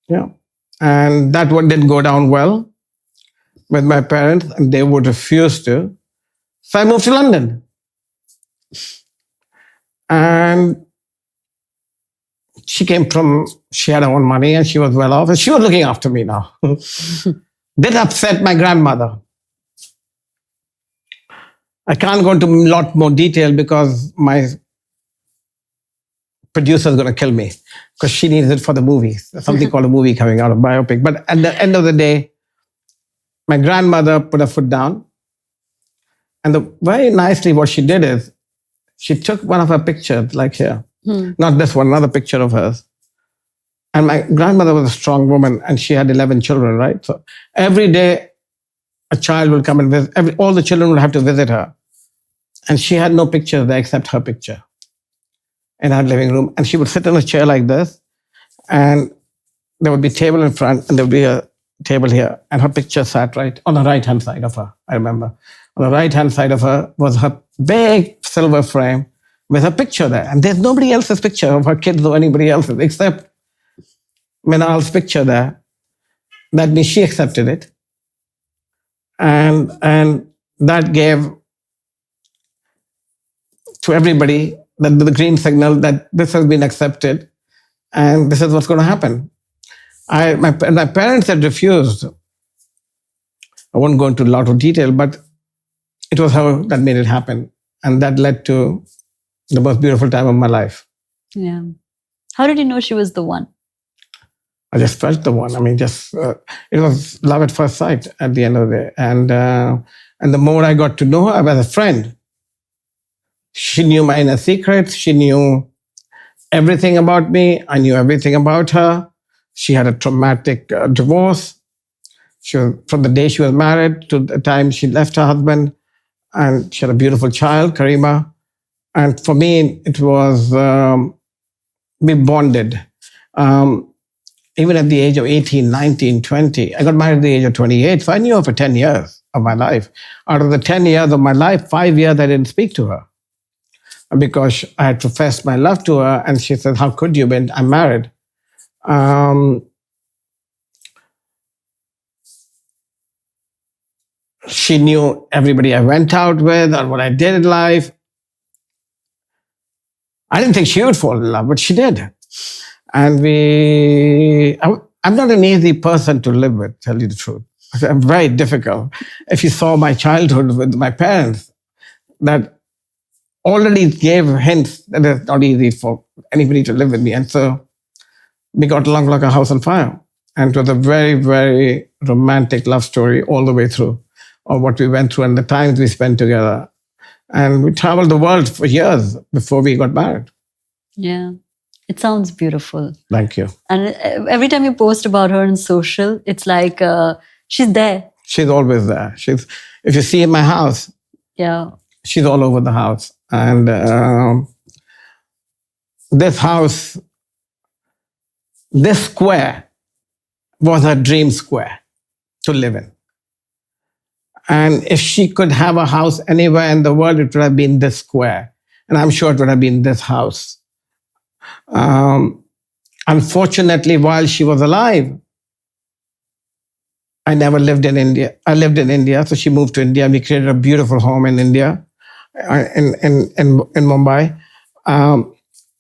Yeah. And that one didn't go down well with my parents, and they would refuse to. So I moved to London. And she had her own money and she was well off, and she was looking after me now. That upset my grandmother. I can't go into a lot more detail because my producer is going to kill me because she needs it for the movie. There's something called a movie coming out, a biopic. But at the end of the day, my grandmother put her foot down. And very nicely what she did is she took one of her pictures, like here. Not this one, another picture of hers. And my grandmother was a strong woman and she had 11 children, right? So every day a child will come and visit. All the children will have to visit her. And she had no picture there except her picture in her living room. And she would sit in a chair like this, and there would be a table in front, and there would be a table here, and her picture sat right on the right-hand side of her, I remember. On the right-hand side of her was her big silver frame with her picture there. And there's nobody else's picture of her kids or anybody else's except Minal's picture there. That means she accepted it. And that gave to everybody the green signal that this has been accepted and this is what's going to happen. My parents had refused. I won't go into a lot of detail, but it was her that made it happen. And that led to the most beautiful time of my life. Yeah. How did you know she was the one? I just felt the one. I mean, it was love at first sight at the end of the day. And the more I got to know her as a friend, she knew my inner secrets. She knew everything about me. I knew everything about her. She had a traumatic divorce. From the day she was married to the time she left her husband, and she had a beautiful child, Karima. And for me, it was, we bonded. Even at the age of 18, 19, 20, I got married at the age of 28. So I knew her for 10 years of my life. Out of the 10 years of my life, 5 years I didn't speak to her because I had professed my love to her. And she said, "How could you? When I'm married." She knew everybody I went out with or what I did in life. I didn't think she would fall in love, but she did. And I'm not an easy person to live with, tell you the truth. I'm very difficult. If you saw my childhood with my parents, that already gave hints that it's not easy for anybody to live with me. And so we got along like a house on fire. And it was a very, very romantic love story all the way through of what we went through and the times we spent together. And we traveled the world for years before we got married. Yeah. It sounds beautiful. Thank you. And every time you post about her on social, it's like she's there. She's always there. If you see in my house, yeah, she's all over the house. And this house, this square was her dream square to live in. And if she could have a house anywhere in the world, it would have been this square. And I'm sure it would have been this house. Unfortunately, while she was alive, I never lived in India. I lived in India, so she moved to India. We created a beautiful home in India, in Mumbai. And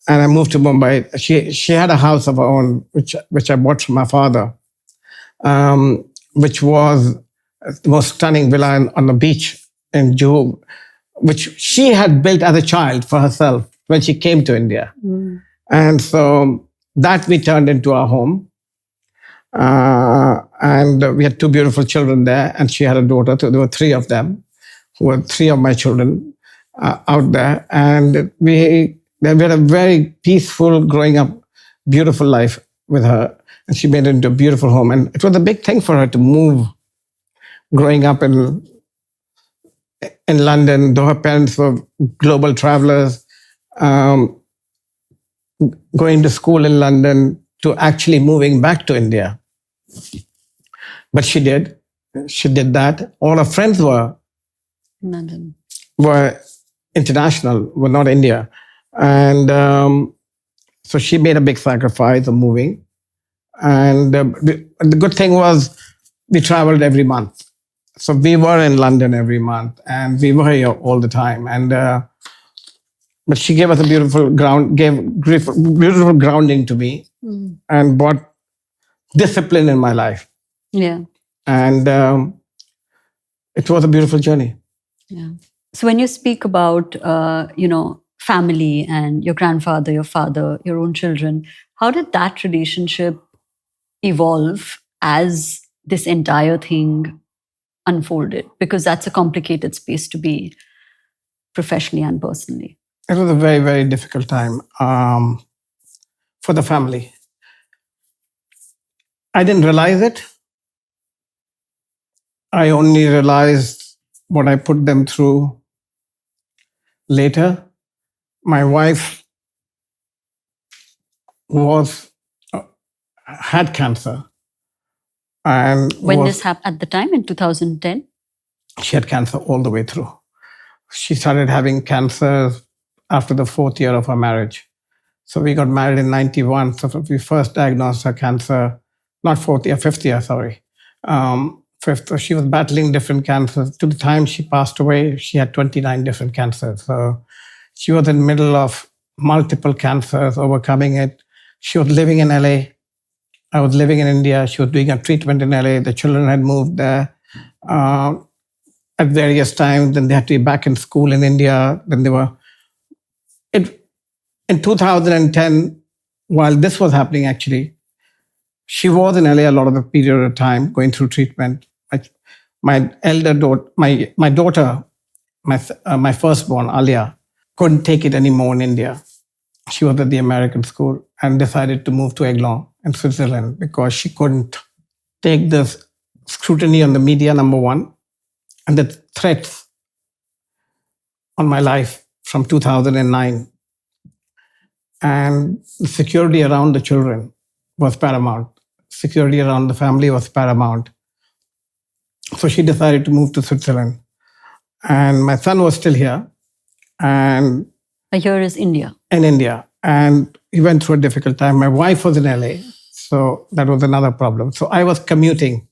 I moved to Mumbai. She had a house of her own, which I bought from my father, which was the most stunning villa on the beach in Juhu, which she had built as a child for herself. when she came to India. And so that we turned into our home. And we had 2 beautiful children there, and she had a daughter. So there were 3 of them, who were 3 of my children out there. And we had a very peaceful, growing up, beautiful life with her. And she made it into a beautiful home. And it was a big thing for her to move, growing up in London, though her parents were global travelers, going to school in London, to actually moving back to India. But she did. She did that. All her friends were international, were not India. And so she made a big sacrifice of moving. And the good thing was we traveled every month. So we were in London every month, and we were here all the time. And but she gave us a beautiful beautiful grounding to me, and brought discipline in my life. Yeah. And it was a beautiful journey. Yeah. So when you speak about, family and your grandfather, your father, your own children, how did that relationship evolve as this entire thing unfolded? Because that's a complicated space to be professionally and personally. It was a very, very difficult time for the family. I didn't realize it. I only realized what I put them through later. My wife had cancer. And when this happened at the time, in 2010? She had cancer all the way through. She started having cancer after the 4th year of her marriage. So we got married in 91. So we first diagnosed her cancer, not 4th year, 5th year, sorry. 5th. So she was battling different cancers. To the time she passed away, she had 29 different cancers. So she was in the middle of multiple cancers, overcoming it. She was living in LA. I was living in India. She was doing a treatment in LA. The children had moved there at various times. Then they had to be back in school in India. Then they were... In 2010, while this was happening, actually, she was in LA a lot of the period of time, going through treatment. My elder daughter, my daughter, my firstborn, Alia, couldn't take it anymore in India. She was at the American school and decided to move to Aiglon in Switzerland because she couldn't take the scrutiny on the media, number one, and the threats on my life from 2009. And the security around the children was paramount. Security around the family was paramount. So she decided to move to Switzerland. And my son was still here. And here is India. In India. And he went through a difficult time. My wife was in LA. So that was another problem. So I was commuting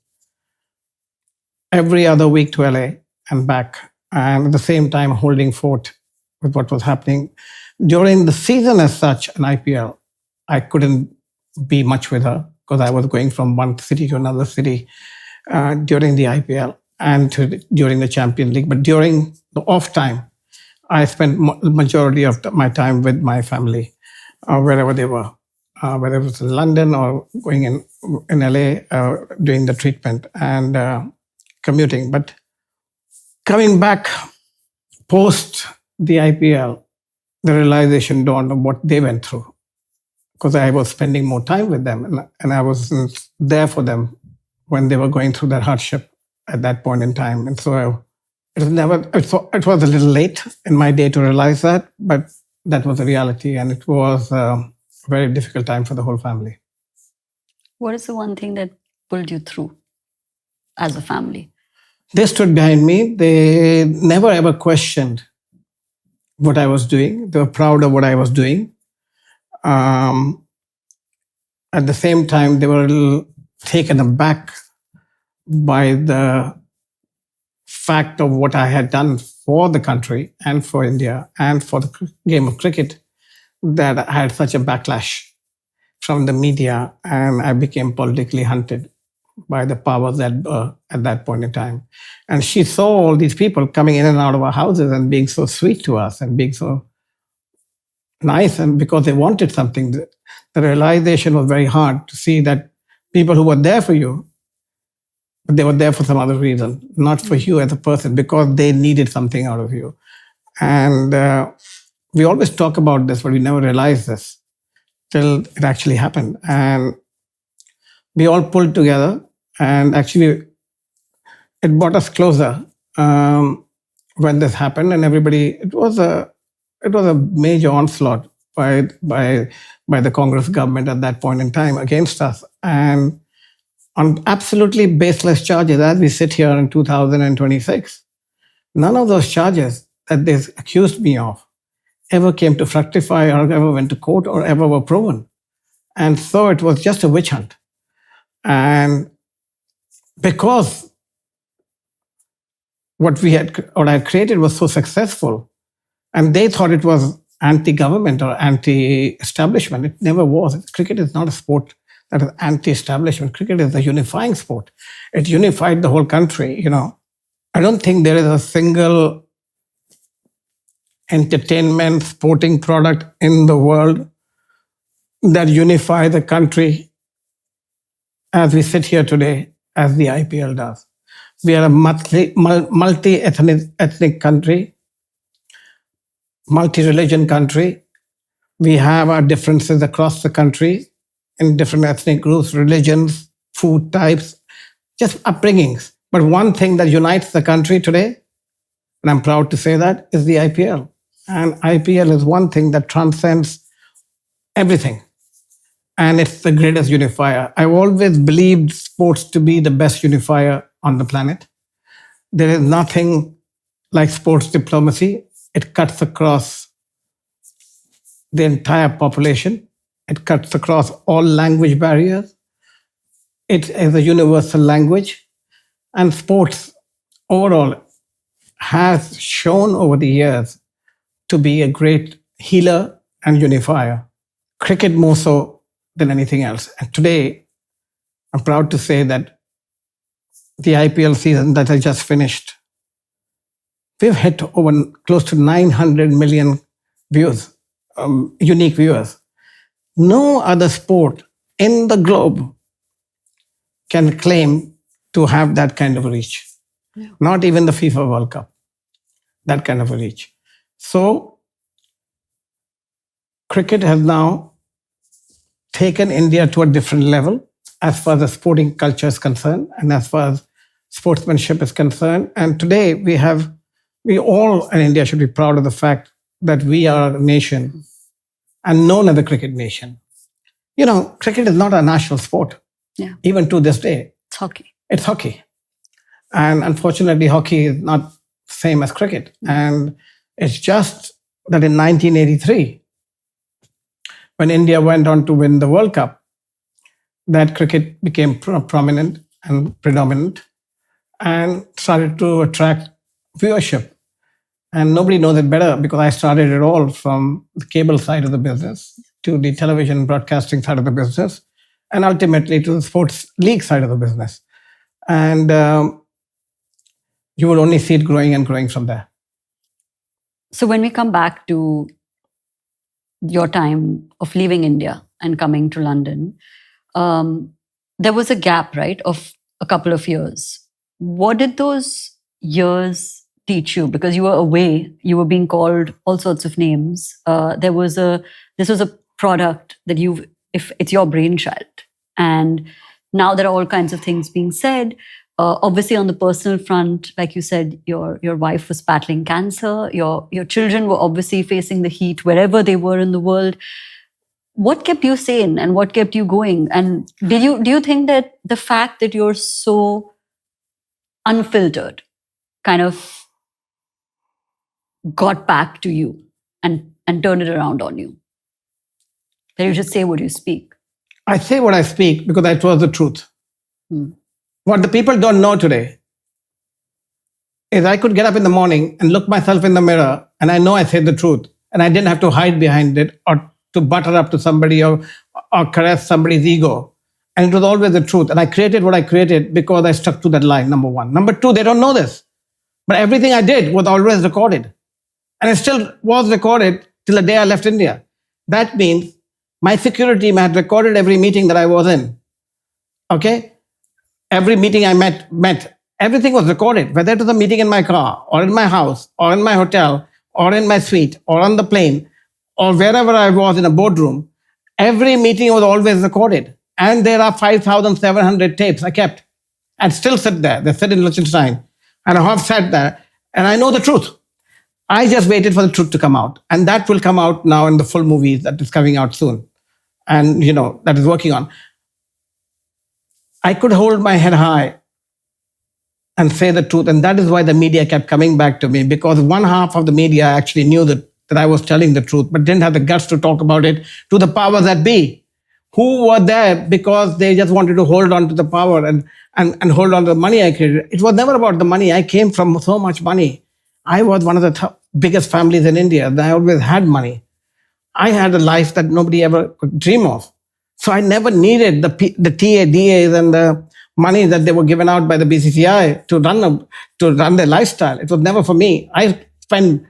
every other week to LA and back. And at the same time holding fort with what was happening. During the season as such, an IPL, I couldn't be much with her because I was going from one city to another city during the IPL and during the Champions League. But during the off time, I spent the majority of my time with my family, wherever they were, whether it was in London or going in LA, doing the treatment and commuting. But coming back post the IPL, the realization dawned of what they went through, because I was spending more time with them and I wasn't there for them when they were going through that hardship at that point in time. And so it was a little late in my day to realize that, but that was the reality. And it was a very difficult time for the whole family. What is the one thing that pulled you through as a family? They stood behind me. They never ever questioned what I was doing. They were proud of what I was doing. At the same time, they were a little taken aback by the fact of what I had done for the country and for India and for the game of cricket, that I had such a backlash from the media and I became politically hunted by the powers that were at that point in time. And she saw all these people coming in and out of our houses and being so sweet to us and being so nice, and because they wanted something. The realization was very hard to see that people who were there for you, but they were there for some other reason, not for you as a person, because they needed something out of you. And we always talk about this, but we never realized this till it actually happened. And we all pulled together, and actually it brought us closer when this happened. And everybody, it was a major onslaught by the Congress government at that point in time against us, and on absolutely baseless charges. As we sit here in 2026, none of those charges that they accused me of ever came to fructify, or ever went to court, or ever were proven. And so it was just a witch hunt. And because what I had created was so successful, and they thought it was anti-government or anti-establishment. It never was. Cricket is not a sport that is anti-establishment. Cricket is a unifying sport. It unified the whole country, you know. I don't think there is a single entertainment sporting product in the world that unify the country as we sit here today as the IPL does. We are a multi-ethnic country, multi-religion country. We have our differences across the country in different ethnic groups, religions, food types, just upbringings. But one thing that unites the country today, and I'm proud to say that, is the IPL. And IPL is one thing that transcends everything. And it's the greatest unifier. I've always believed sports to be the best unifier on the planet. There is nothing like sports diplomacy. It cuts across the entire population. It cuts across all language barriers. It is a universal language. And sports overall has shown over the years to be a great healer and unifier. Cricket more so than anything else. And today, I'm proud to say that the IPL season that I just finished, we've hit over close to 900 million views, unique viewers. No other sport in the globe can claim to have that kind of a reach. Yeah. Not even the FIFA World Cup, that kind of a reach. So, cricket has now taken India to a different level as far as the sporting culture is concerned and as far as sportsmanship is concerned. And today we all in India should be proud of the fact that we are a nation and known as a cricket nation. You know, cricket is not a national sport. Yeah. Even to this day. It's hockey. It's hockey. And unfortunately, hockey is not same as cricket. And it's just that in 1983, when India went on to win the World Cup, that cricket became prominent and predominant and started to attract viewership. And nobody knows it better because I started it all from the cable side of the business to the television broadcasting side of the business and ultimately to the sports league side of the business. And you will only see it growing and growing from there. So when we come back to your time of leaving India and coming to London, there was a gap, right, of a couple of years. What did those years teach you? Because you were away, you were being called all sorts of names. This was a product that if it's your brainchild. And now there are all kinds of things being said. Obviously, on the personal front, like you said, your wife was battling cancer. Your children were obviously facing the heat wherever they were in the world. What kept you sane and what kept you going? And do you think that the fact that you're so unfiltered kind of got back to you and turned it around on you? That you just say what you speak? I say what I speak because it was the truth. What the people don't know today is I could get up in the morning and look myself in the mirror and I know I said the truth and I didn't have to hide behind it or to butter up to somebody or caress somebody's ego. And it was always the truth. And I created what I created because I stuck to that line, number one. Number two, they don't know this. But everything I did was always recorded. And it still was recorded till the day I left India. That means my security team had recorded every meeting that I was in. Okay? Every meeting I met, everything was recorded, whether it was a meeting in my car or in my house or in my hotel or in my suite or on the plane or wherever I was in a boardroom. Every meeting was always recorded. And there are 5,700 tapes I kept and still sit there. They sit in Liechtenstein. And I have sat there and I know the truth. I just waited for the truth to come out. And that will come out now in the full movie that is coming out soon. And, that is working on. I could hold my head high and say the truth. And that is why the media kept coming back to me, because one half of the media actually knew that I was telling the truth, but didn't have the guts to talk about it to the powers that be, who were there because they just wanted to hold on to the power and hold on to the money I created. It was never about the money. I came from so much money. I was one of the biggest families in India. I always had money. I had a life that nobody ever could dream of. So I never needed the TADAs and the money that they were given out by the BCCI to run their lifestyle. It was never for me. I spent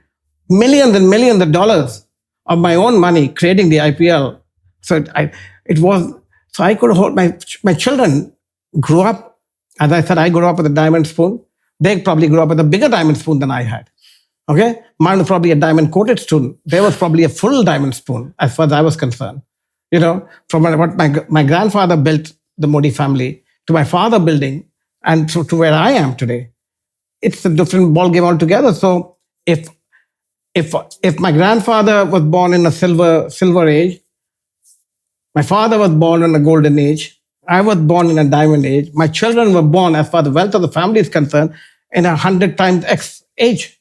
millions and millions of dollars of my own money creating the IPL. So I could hold my children grew up. As I said, I grew up with a diamond spoon. They probably grew up with a bigger diamond spoon than I had. Okay, mine was probably a diamond coated spoon. There was probably a full diamond spoon, as far as I was concerned. From what my grandfather built the Modi family to my father building and to where I am today, it's a different ballgame altogether. So if my grandfather was born in a silver age, my father was born in a golden age, I was born in a diamond age, my children were born, as far as the wealth of the family is concerned, in 100 times X age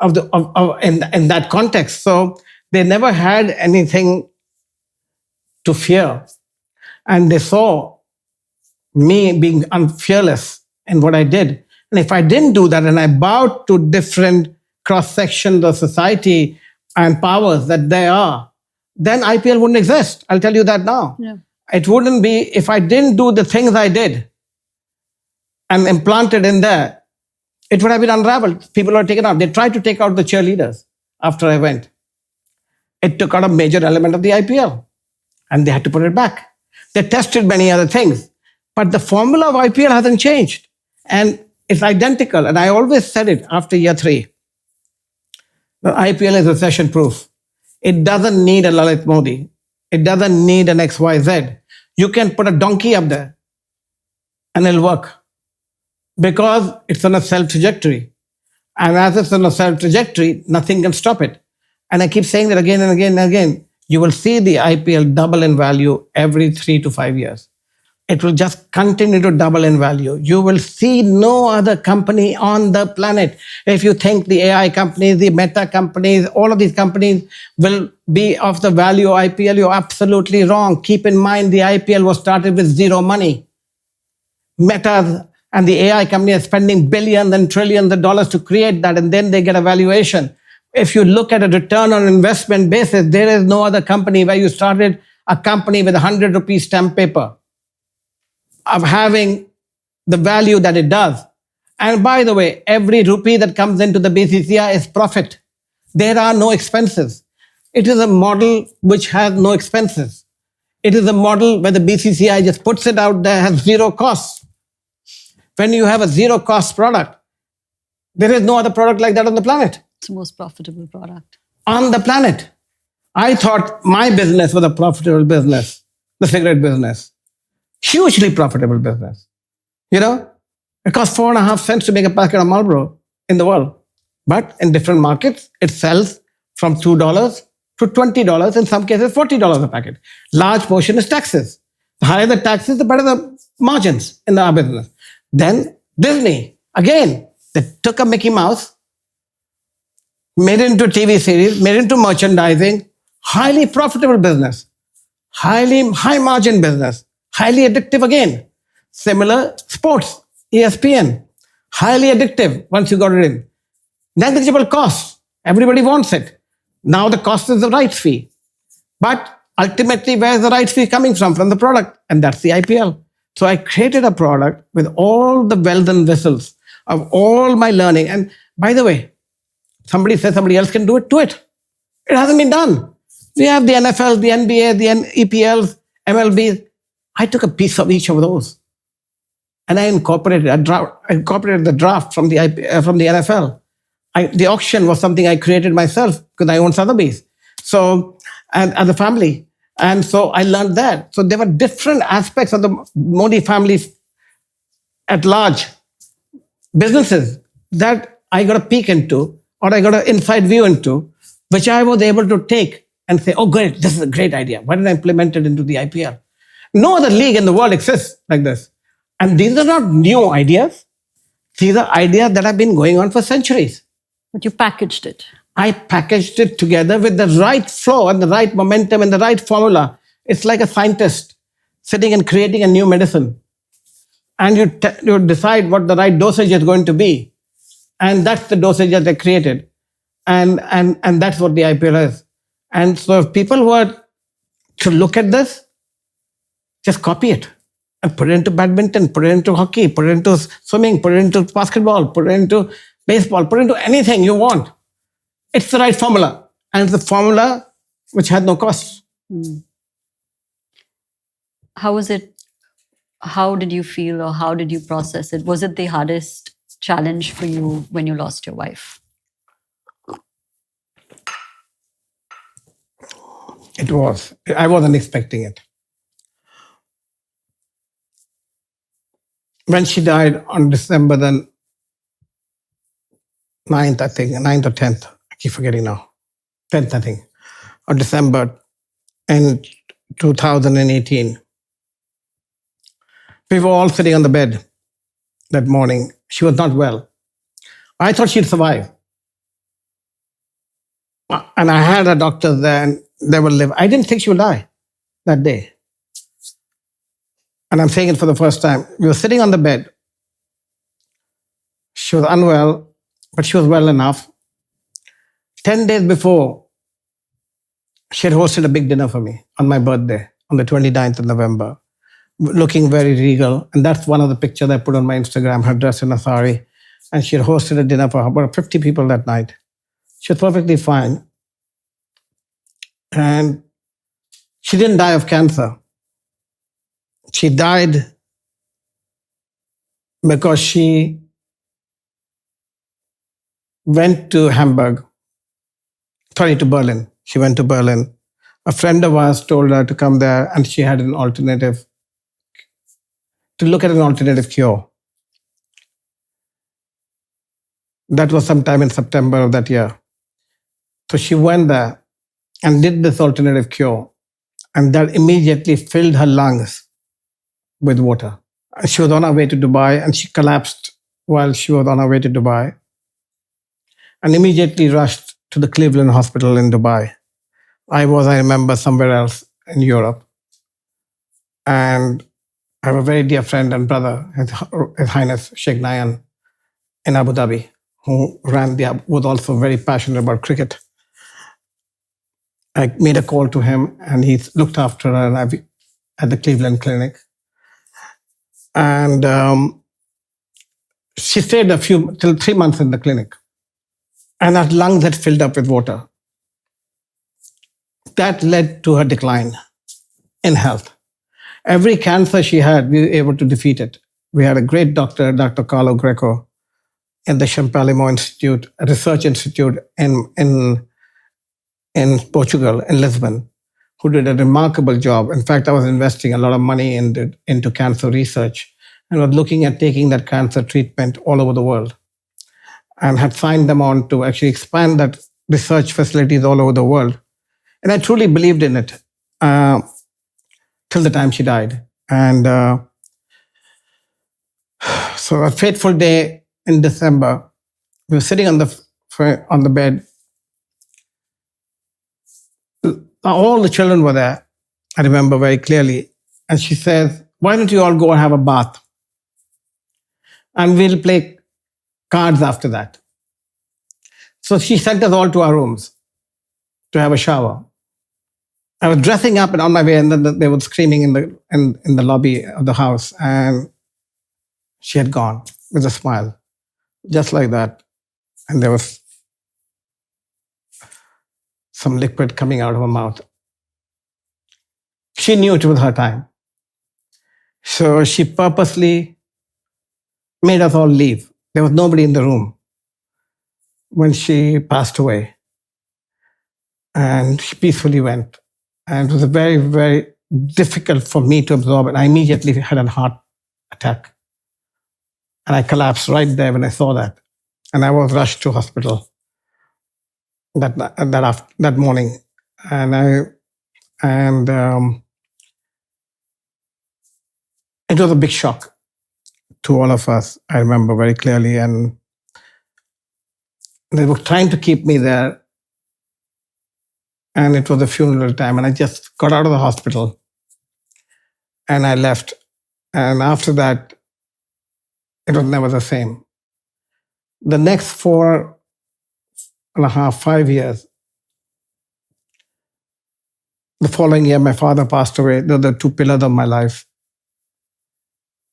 in that context. So they never had anything to fear. And they saw me being fearless in what I did. And if I didn't do that and I bowed to different cross-sections of society and powers that there are, then IPL wouldn't exist. I'll tell you that now. Yeah. It wouldn't be, if I didn't do the things I did and implanted in there, it would have been unraveled. People were taken out. They tried to take out the cheerleaders after I went. It took out a major element of the IPL and they had to put it back. They tested many other things, but the formula of IPL hasn't changed and it's identical. And I always said it after year 3. The IPL is recession proof. It doesn't need a Lalit Modi. It doesn't need an XYZ. You can put a donkey up there and it'll work because it's on a self trajectory. And as it's on a self trajectory, nothing can stop it. And I keep saying that again and again and again. You will see the IPL double in value every 3 to 5 years. It will just continue to double in value. You will see no other company on the planet. If you think the AI companies, the Meta companies, all of these companies will be of the value of IPL, you're absolutely wrong. Keep in mind, the IPL was started with zero money. Meta and the AI company are spending billions and trillions of dollars to create that, and then they get a valuation. If you look at a return on investment basis, there is no other company where you started a company with 100 rupees stamp paper of having the value that it does. And by the way, every rupee that comes into the BCCI is profit. There are no expenses. It is a model which has no expenses. It is a model where the BCCI just puts it out there, has zero costs. When you have a zero cost product, there is no other product like that on the planet. It's the most profitable product on the planet. I thought my business was a profitable business, the cigarette business. Hugely profitable business. It costs 4.5 cents to make a packet of Marlboro in the world. But in different markets, it sells from $2 to $20, in some cases $40 a packet. Large portion is taxes. The higher the taxes, the better the margins in our business. Then Disney, again, they took a Mickey Mouse, made it into a TV series, made it into merchandising, highly profitable business, high margin business, highly addictive again. Similar sports, ESPN, highly addictive once you got it in. Negligible costs, everybody wants it. Now the cost is the rights fee. But ultimately, where is the rights fee coming from? From the product, and that's the IPL. So I created a product with all the bells and whistles of all my learning. And by the way, somebody says somebody else can do it, do it. It hasn't been done. We have the NFL, the NBA, the EPLs, MLB. I took a piece of each of those. And I incorporated the draft from the NFL. The auction was something I created myself because I own Sotheby's. So, and as a family. And so I learned that. So there were different aspects of the Modi family at large, businesses that I got a peek into, or I got an inside view into, which I was able to take and say, oh, great, this is a great idea. Why didn't I implement it into the IPL? No other league in the world exists like this. And these are not new ideas. These are ideas that have been going on for centuries. But you packaged it. I packaged it together with the right flow and the right momentum and the right formula. It's like a scientist sitting and creating a new medicine. And you decide what the right dosage is going to be. And that's the dosage that they created. And that's what the IPL is. And so if people were to look at this, just copy it and put it into badminton, put it into hockey, put it into swimming, put it into basketball, put it into baseball, put it into anything you want. It's the right formula. And it's the formula which had no cost. How was it? How did you feel, or how did you process it? Was it the hardest challenge for you when you lost your wife? It was. I wasn't expecting it. When she died on December the 9th, I think, 9th or 10th, I keep forgetting now, 10th, I think, or December in 2018, we were all sitting on the bed that morning. She was not well. I thought she'd survive. And I had a doctor there and they will live. I didn't think she would die that day. And I'm saying it for the first time. We were sitting on the bed. She was unwell, but she was well enough. 10 days before, she had hosted a big dinner for me on my birthday, on the 29th of November, looking very regal. And that's one of the pictures I put on my Instagram, her dressed in a sari. And she had hosted a dinner for about 50 people that night. She was perfectly fine. And she didn't die of cancer. She died because she went to Berlin. She went to Berlin. A friend of ours told her to come there, and she had an alternative, to look at an alternative cure. That was sometime in September of that year. So she went there and did this alternative cure, and that immediately filled her lungs with water. She was on her way to Dubai, and she collapsed while she was on her way to Dubai, and immediately rushed to the Cleveland Hospital in Dubai. I remember, somewhere else in Europe. And I have a very dear friend and brother, His Highness Sheikh Nayan in Abu Dhabi, who was also very passionate about cricket. I made a call to him, and he looked after her at the Cleveland Clinic. And she stayed till 3 months in the clinic. And her lungs had filled up with water. That led to her decline in health. Every cancer she had, we were able to defeat it. We had a great doctor, Dr. Carlo Greco, in the Champalimaud Institute, a research institute in Portugal, in Lisbon, who did a remarkable job. In fact, I was investing a lot of money into cancer research and was looking at taking that cancer treatment all over the world, and had signed them on to actually expand that research facilities all over the world. And I truly believed in it till the time she died. And so a fateful day in December, we were sitting on the bed. All the children were there, I remember very clearly. And she says, why don't you all go and have a bath? And we'll play cards after that. So she sent us all to our rooms to have a shower. I was dressing up and on my way, and then they were screaming in the lobby of the house, and she had gone with a smile, just like that. And there was some liquid coming out of her mouth. She knew it was her time. So she purposely made us all leave. There was nobody in the room when she passed away. And she peacefully went. And it was very, very difficult for me to absorb it. I immediately had a heart attack. And I collapsed right there when I saw that. And I was rushed to hospital that morning. And it was a big shock to all of us. I remember very clearly. And they were trying to keep me there. And it was a funeral time. And I just got out of the hospital and I left. And after that, it was never the same. The next 4.5, 5 years, the following year, my father passed away. Those are the two pillars of my life.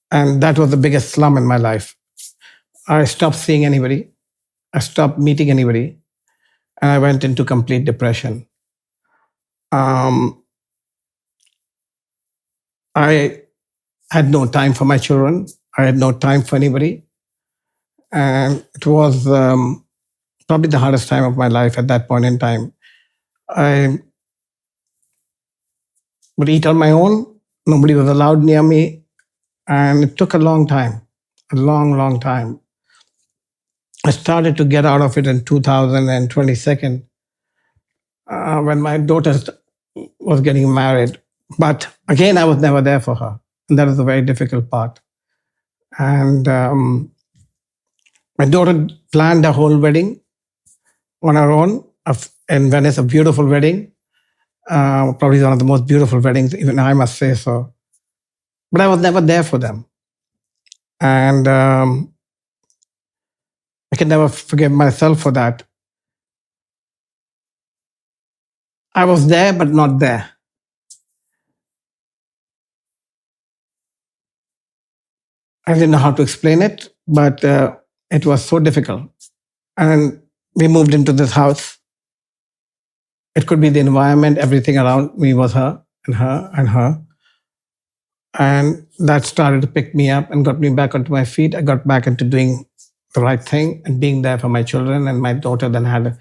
And that was the biggest slum in my life. I stopped seeing anybody. I stopped meeting anybody. And I went into complete depression. I had no time for my children. I had no time for anybody. And it was probably the hardest time of my life at that point in time. I would eat on my own. Nobody was allowed near me. And it took a long time, a long, long time. I started to get out of it in 2022 when my daughter was getting married. But again, I was never there for her. And that was a very difficult part. And my daughter planned a whole wedding on her own in Venice, a beautiful wedding. Probably one of the most beautiful weddings, even I must say so. But I was never there for them. And I can never forgive myself for that. I was there, but not there. I didn't know how to explain it, but it was so difficult. And we moved into this house. It could be the environment, everything around me was her and her and her. And that started to pick me up and got me back onto my feet. I got back into doing the right thing and being there for my children. And my daughter then had a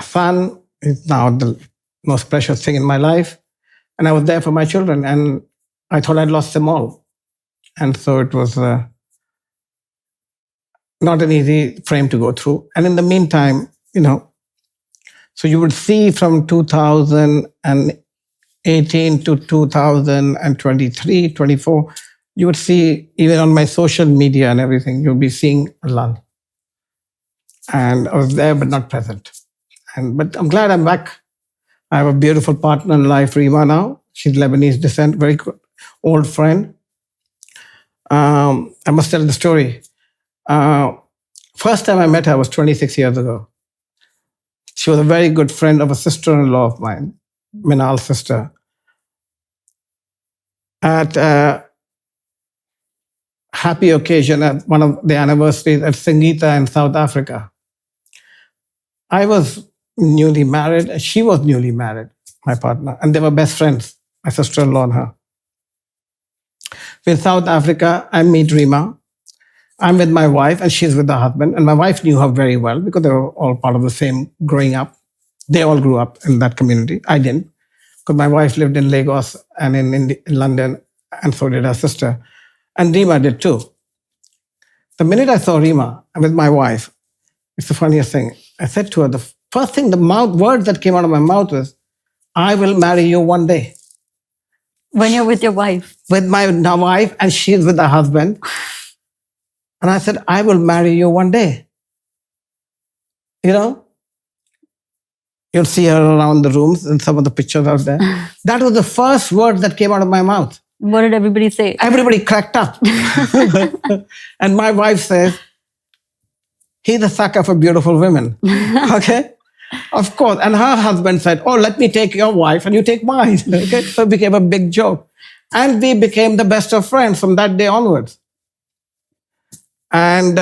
son. It's now the most precious thing in my life. And I was there for my children. And I thought I'd lost them all. And so it was not an easy frame to go through. And in the meantime, so you would see from 2018 to 2023, 24, you would see even on my social media and everything, you'll be seeing a lull. And I was there, but not present. But I'm glad I'm back. I have a beautiful partner in life, Rima now. She's Lebanese descent, very good, old friend. I must tell the story. First time I met her was 26 years ago. She was a very good friend of a sister-in-law of mine, Minal's sister. At a happy occasion at one of the anniversaries at Sangeeta in South Africa. I was newly married, and she was newly married, my partner, and they were best friends, my sister-in-law and her. In South Africa, I meet Rima. I'm with my wife, and she's with her husband. And my wife knew her very well because they were all part of the same growing up. They all grew up in that community. I didn't, because my wife lived in Lagos and in London, and so did her sister. And Rima did too. The minute I saw Rima with my wife, it's the funniest thing. I said to her, the first thing, word that came out of my mouth was, I will marry you one day. When you're with your wife? With my wife, and she's with her husband. And I said, I will marry you one day. You'll see her around the rooms and some of the pictures out there. That was the first word that came out of my mouth. What did everybody say? Everybody cracked up. And my wife says, he's a sucker for beautiful women. Okay? Of course. And her husband said, oh, let me take your wife and you take mine. Okay? So it became a big joke. And we became the best of friends from that day onwards. And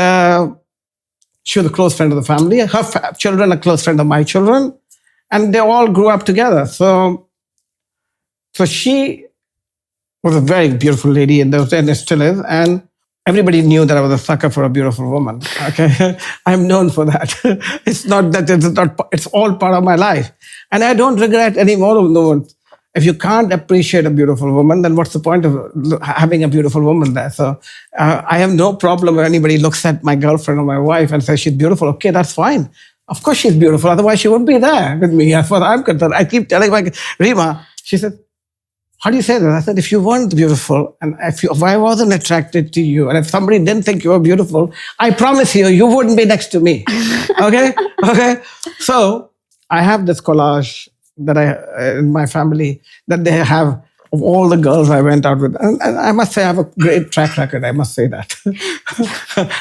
she was a close friend of the family. Her children are close friend of my children. And they all grew up together. So she was a very beautiful lady in those days, and still is. And everybody knew that I was a sucker for a beautiful woman. Okay, I'm known for that. It's not that it's all part of my life, and I don't regret any more of those. If you can't appreciate a beautiful woman, then what's the point of having a beautiful woman there? So I have no problem if anybody looks at my girlfriend or my wife and says she's beautiful. Okay, that's fine. Of course she's beautiful. Otherwise she wouldn't be there with me. As far as I'm concerned, I keep telling my Rima. She said, "How do you say that?" I said, "If you weren't beautiful, and if I wasn't attracted to you, and if somebody didn't think you were beautiful, I promise you wouldn't be next to me." Okay? Okay? So I have this collage that in my family that they have of all the girls I went out with. And I must say I have a great track record. I must say that.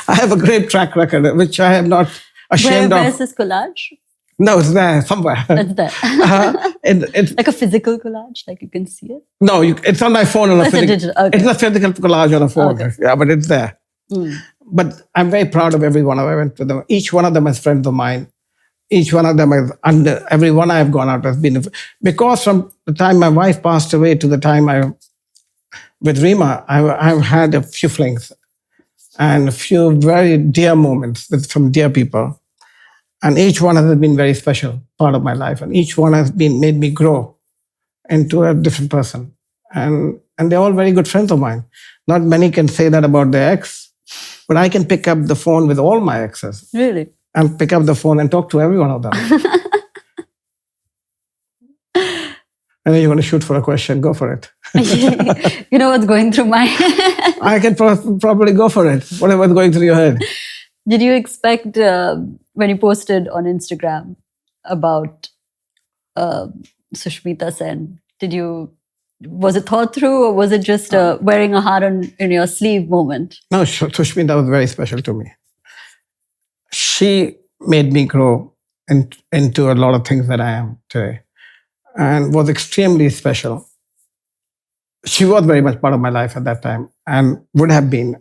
I have a great track record, which I am not ashamed of. Where's this collage? No, it's there somewhere. It's there. It's like a physical collage, like you can see it? No, it's on my phone. It's a digital. Okay. It's a physical collage on a phone. Okay. Yeah, but it's there. But I'm very proud of every one of them. I went to them. Each one of them is friends of mine. Each one of them is every one I've gone out has been, because from the time my wife passed away to the time with Rima, I've had a few flings and a few very dear moments from dear people. And each one has been very special part of my life. And each one has made me grow into a different person. And they're all very good friends of mine. Not many can say that about their ex, but I can pick up the phone with all my exes. Really? And pick up the phone and talk to every one of them. And then you're going to shoot for a question, go for it. You know what's going through my head? I can probably go for it, whatever's going through your head. Did you expect, when you posted on Instagram about Sushmita Sen, was it thought through, or was it just wearing a heart in your sleeve moment? No, Sushmita was very special to me. She made me grow into a lot of things that I am today, and was extremely special. She was very much part of my life at that time, and would have been.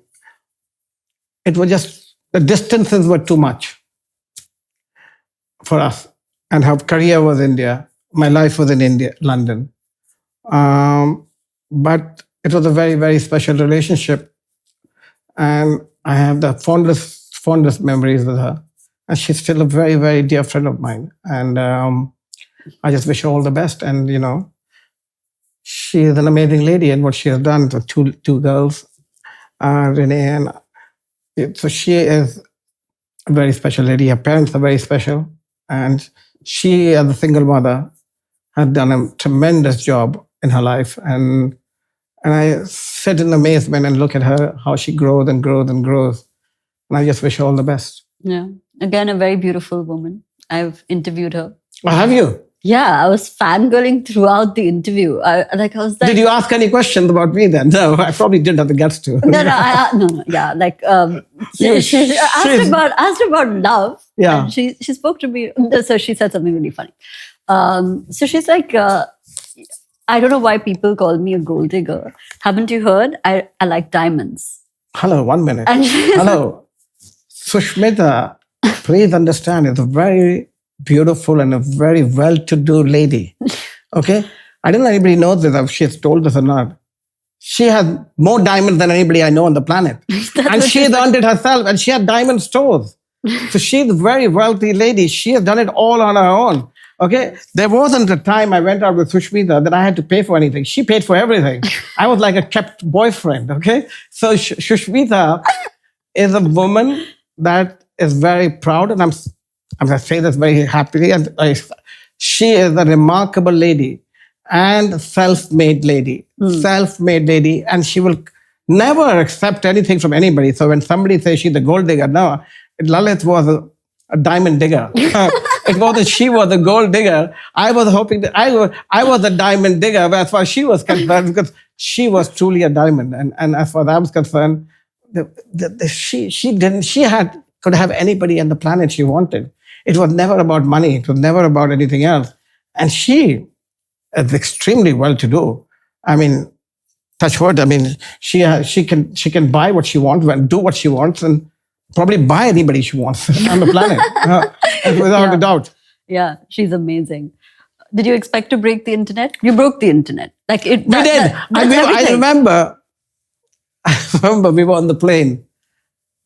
It was just, the distances were too much for us, and her career was India. My life was in India, London. But it was a very, very special relationship, and I have the fondest memories with her. And she's still a very, very dear friend of mine. And I just wish her all the best. And, she is an amazing lady, and what she has done to two girls, Renee, and so she is a very special lady. Her parents are very special. And she, as a single mother, has done a tremendous job in her life. And I sit in amazement and look at her, how she grows and grows and grows. And I just wish her all the best. Yeah. Again, a very beautiful woman. I've interviewed her. Oh, have you? Yeah, I was fangirling throughout the interview. I was like, did you ask any questions about me then? No, I probably didn't have the guts to. No. Yeah, like she asked about love. Yeah. And she spoke to me. So she said something really funny. So she's like, I don't know why people call me a gold digger. Haven't you heard? I like diamonds. Hello, 1 minute. Hello. Sushmita, please understand, is a very beautiful and a very well-to-do lady. Okay? I don't know if anybody knows this, if she's told this or not. She has more diamonds than anybody I know on the planet. And she's earned it herself, and she had diamond stores. So she's a very wealthy lady. She has done it all on her own. Okay? There wasn't a time I went out with Sushmita that I had to pay for anything. She paid for everything. I was like a kept boyfriend. Okay? So Sushmita is a woman that is very proud, and I'm going to say this very happily. And she is a remarkable lady and self-made lady. Self-made lady. And she will never accept anything from anybody. So when somebody says she's a gold digger, no, Lalit was a diamond digger. It wasn't she was a gold digger. I was hoping that I was a diamond digger as far as she was concerned, because she was truly a diamond. And as far as I was concerned, she could have anybody on the planet she wanted. It was never about money. It was never about anything else. And she is extremely well-to-do. I mean, touch wood. I mean, she can buy what she wants and do what she wants, and probably buy anybody she wants on the planet, without a doubt. Yeah, she's amazing. Did you expect to break the internet? You broke the internet. Like it. We did. I remember we were on the plane.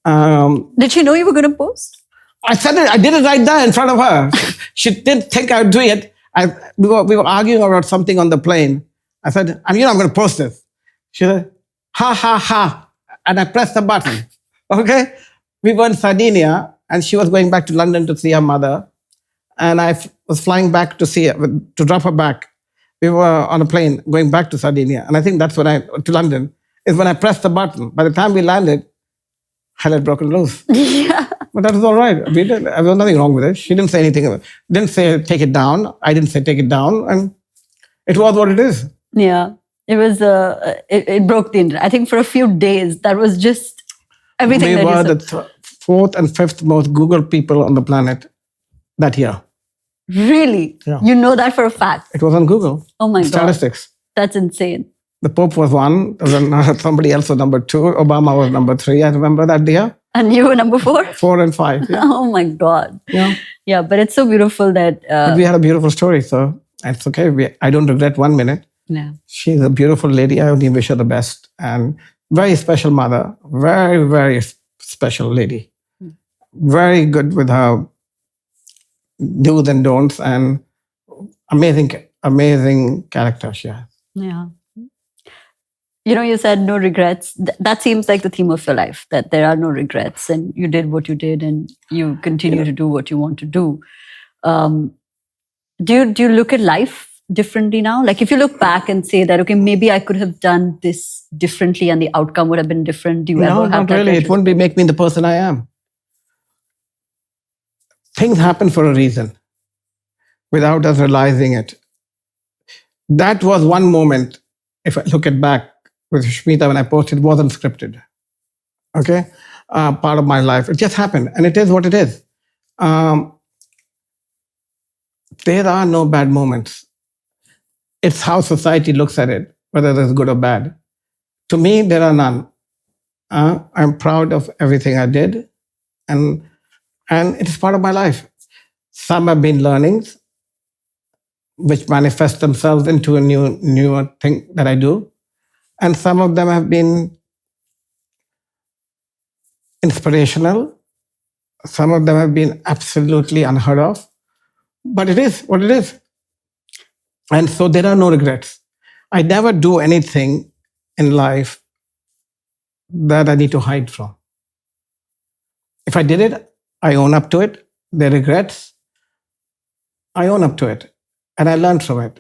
Did she know you were going to post? I said it. I did it right there in front of her. She didn't think I would do it. We were arguing about something on the plane. I said, I'm going to post this. She said, ha, ha, ha. And I pressed the button. Okay? We were in Sardinia, and she was going back to London to see her mother. And I was flying back to see her, to drop her back. We were on a plane going back to Sardinia. And I think that's to London, is when I pressed the button. By the time we landed, hell had broken loose. Yeah. But that was all right. There was nothing wrong with it. She didn't say anything. Didn't say take it down. I didn't say take it down. And it was what it is. Yeah. It was, it broke the internet. I think for a few days, that was just everything we were the fourth and fifth most Googled people on the planet that year. Really? Yeah. You know that for a fact? It was on Google. Oh my God. Statistics. That's insane. The Pope was one. Then somebody else was number 2. Obama was number 3. I remember that year. And you were number 4? 4 and 5. Yeah. Oh my God. Yeah. Yeah, but it's so beautiful that... but we had a beautiful story, so it's okay. I don't regret 1 minute. Yeah. She's a beautiful lady. I only wish her the best. And very special mother. Very, very special lady. Very good with her do's and don'ts, and amazing character she has. Yeah. You know, you said no regrets. That seems like the theme of your life, that there are no regrets, and you did what you did and you continue to do what you want to do. Do you look at life differently now? Like if you look back and say that, okay, maybe I could have done this differently and the outcome would have been different. Do you ever have not that? really. It wouldn't make me the person I am. Things happen for a reason without us realizing it. That was one moment, if I look at back with Sushmita when I posted, it wasn't scripted. Okay? Part of my life. It just happened. And it is what it is. There are no bad moments. It's how society looks at it, whether it's good or bad. To me, there are none. I'm proud of everything I did. And it is part of my life. Some have been learnings, which manifest themselves into a newer thing that I do. And some of them have been inspirational. Some of them have been absolutely unheard of. But it is what it is. And so there are no regrets. I never do anything in life that I need to hide from. If I did it, I own up to it. The regrets, I own up to it. And I learned from it.